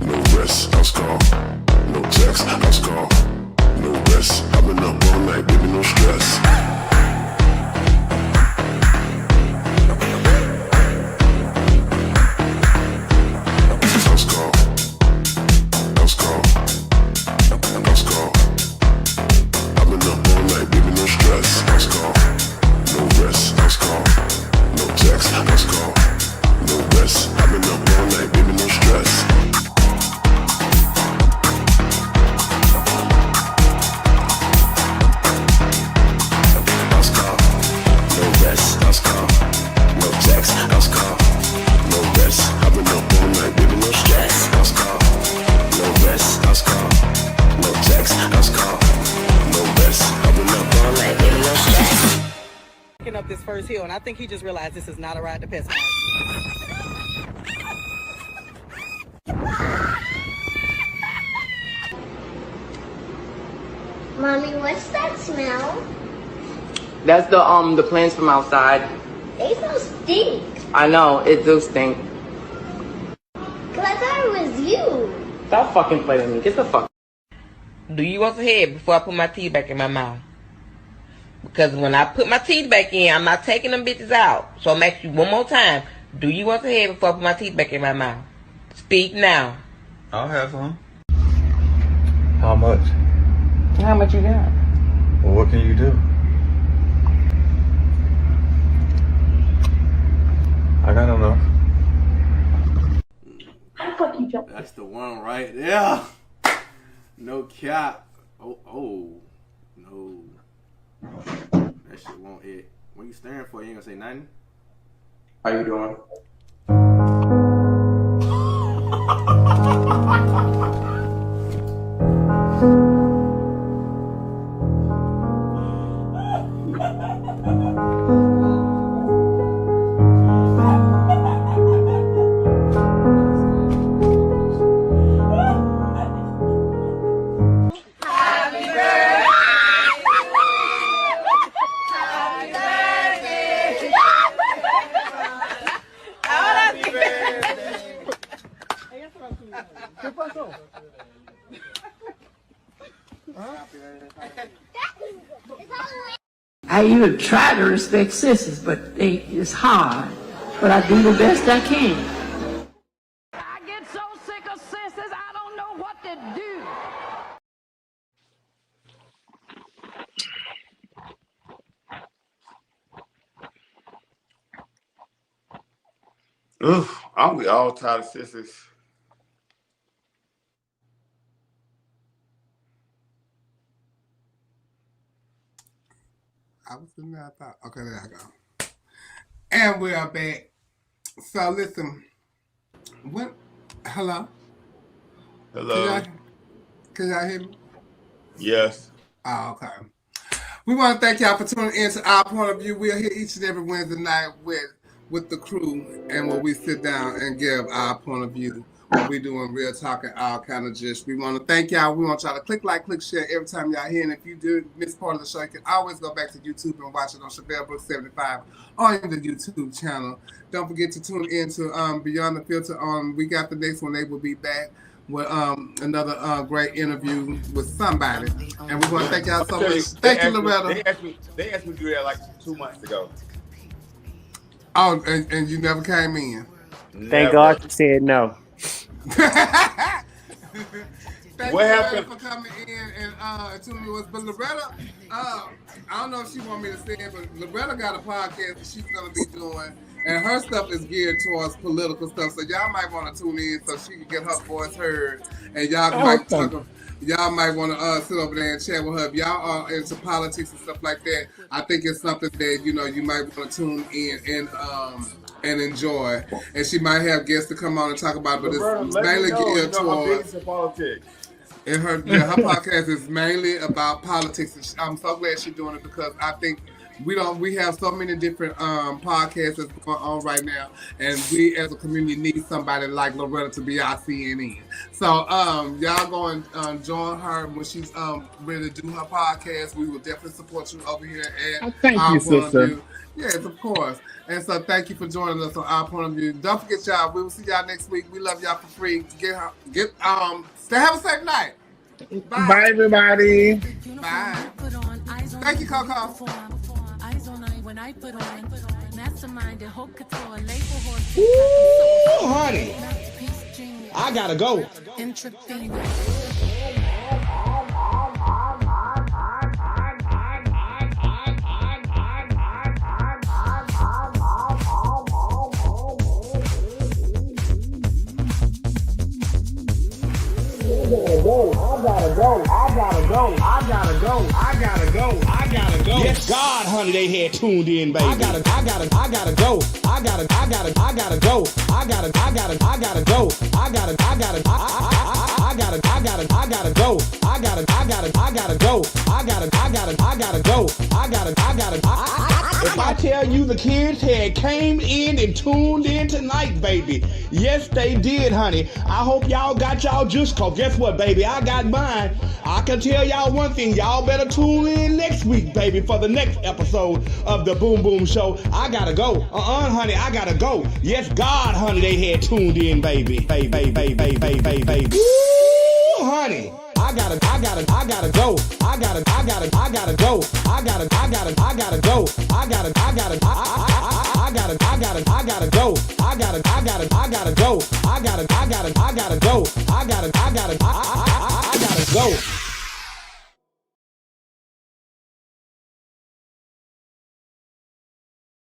Speaker 5: No rest. House call. No text. House call. No rest. I've been up all night, baby, no stress. House call. House call. House call. I've been up all night, baby, no stress. House call. No rest. House call. No text. House call. No rest. I've been up all night, baby, no stress. House call. No rest. House call. No text. House call. No rest. I've been up all night, baby, no stress. House call. No rest. House call. No text. House call. No rest. I've been up all night, baby, no stress.
Speaker 14: Picking up this first hill, and I think he just realized this is not a ride to Pet Smart.
Speaker 3: Mommy, what's that smell?
Speaker 15: That's the plants from outside.
Speaker 3: They smell stink.
Speaker 15: I know, it do stink.
Speaker 3: Cause I thought it was you.
Speaker 15: Stop fucking playing with me. Get the fuck. Do you want to hear before I put my teeth back in my mouth? Because when I put my teeth back in, I'm not taking them bitches out. So I'm asking you one more time. Do you want to hear before I put my teeth back in my mouth? Speak now.
Speaker 16: I'll have some. How much?
Speaker 15: How much you got?
Speaker 16: Well, what can you do? I got enough.
Speaker 17: That's the one right there. No cap. Oh, no. That shit won't hit. What you staring for? You ain't gonna say nothing?
Speaker 16: How you doing?
Speaker 18: I even try to respect sisters, but it's hard. But I do the best I can.
Speaker 19: I get so sick of sisters, I don't know what to do.
Speaker 9: Oof, I'm we all tired of sisters.
Speaker 7: I was in there, I thought. Okay, there I go. And we are back. So listen, what? Hello?
Speaker 9: Hello.
Speaker 7: Can y'all hear me?
Speaker 9: Yes.
Speaker 7: Oh, okay. We want to thank y'all for tuning in to Our Point of View. We are here each and every Wednesday night with the crew, and where we sit down and give our point of view. We doing real talking, all kind of just. We want to thank y'all. We want y'all to click like, click share every time y'all hear. And if you do miss part of the show, you can always go back to YouTube and watch it on Chevelle Brooks 75 on the YouTube channel. Don't forget to tune in to Beyond the Filter. We got the next one. They will be back with another great interview with somebody. And we want to thank y'all so much.
Speaker 9: They
Speaker 7: Thank you, Loretta.
Speaker 9: They asked me to do that like 2 months ago.
Speaker 7: Oh, and you never came in.
Speaker 8: Thank God you said no.
Speaker 7: Thank
Speaker 9: What
Speaker 7: you
Speaker 9: happened?
Speaker 7: for coming in and tuning with us. But Loretta, I don't know if she want me to say it, but Loretta got a podcast that she's gonna be doing, and her stuff is geared towards political stuff. So y'all might want to tune in so she can get her voice heard, and y'all might want to sit over there and chat with her. If y'all are into politics and stuff like that, I think it's something that you might want to tune in and enjoy. And she might have guests to come on and talk about it, but it's mainly geared towards
Speaker 9: politics.
Speaker 7: And her podcast is mainly about politics. And I'm so glad she's doing it because I think we have so many different podcasts that's going on right now, and we as a community need somebody like Loretta to be our CNN. So y'all go and join her when she's ready to do her podcast. We will definitely support you over here at
Speaker 13: thank you, sister.
Speaker 7: Yes, of course. And so thank you for joining us on Our Point of View. Don't forget, y'all, we will see y'all next week. We love y'all for free. Have a safe night. Bye.
Speaker 13: Bye, everybody.
Speaker 7: Bye. Thank you, Coco.
Speaker 2: Eyes on I when I put on mastermind and haute couture, label horse.
Speaker 6: Ooh, honey. I gotta go. I gotta go. Yes, God, honey, they had tuned in, baby. I gotta go. I gotta go. I gotta go. I gotta go. I gotta go. I gotta go. I gotta go. I gotta go. I gotta. If I tell you the kids had came in and tuned in tonight, baby. Yes, they did, honey. I hope y'all got y'all juice, cause guess what, baby? I got mine. I can tell y'all one thing. Y'all better tune in next week, baby, for the next episode of the Boom Boom Show. I gotta go. Honey, I gotta go. Yes, God, honey, they had tuned in, baby. Baby. Ooh, honey. I gotta go. I gotta go. I gotta go. I gotta go. I gotta go. I gotta go. I gotta go. I gotta go.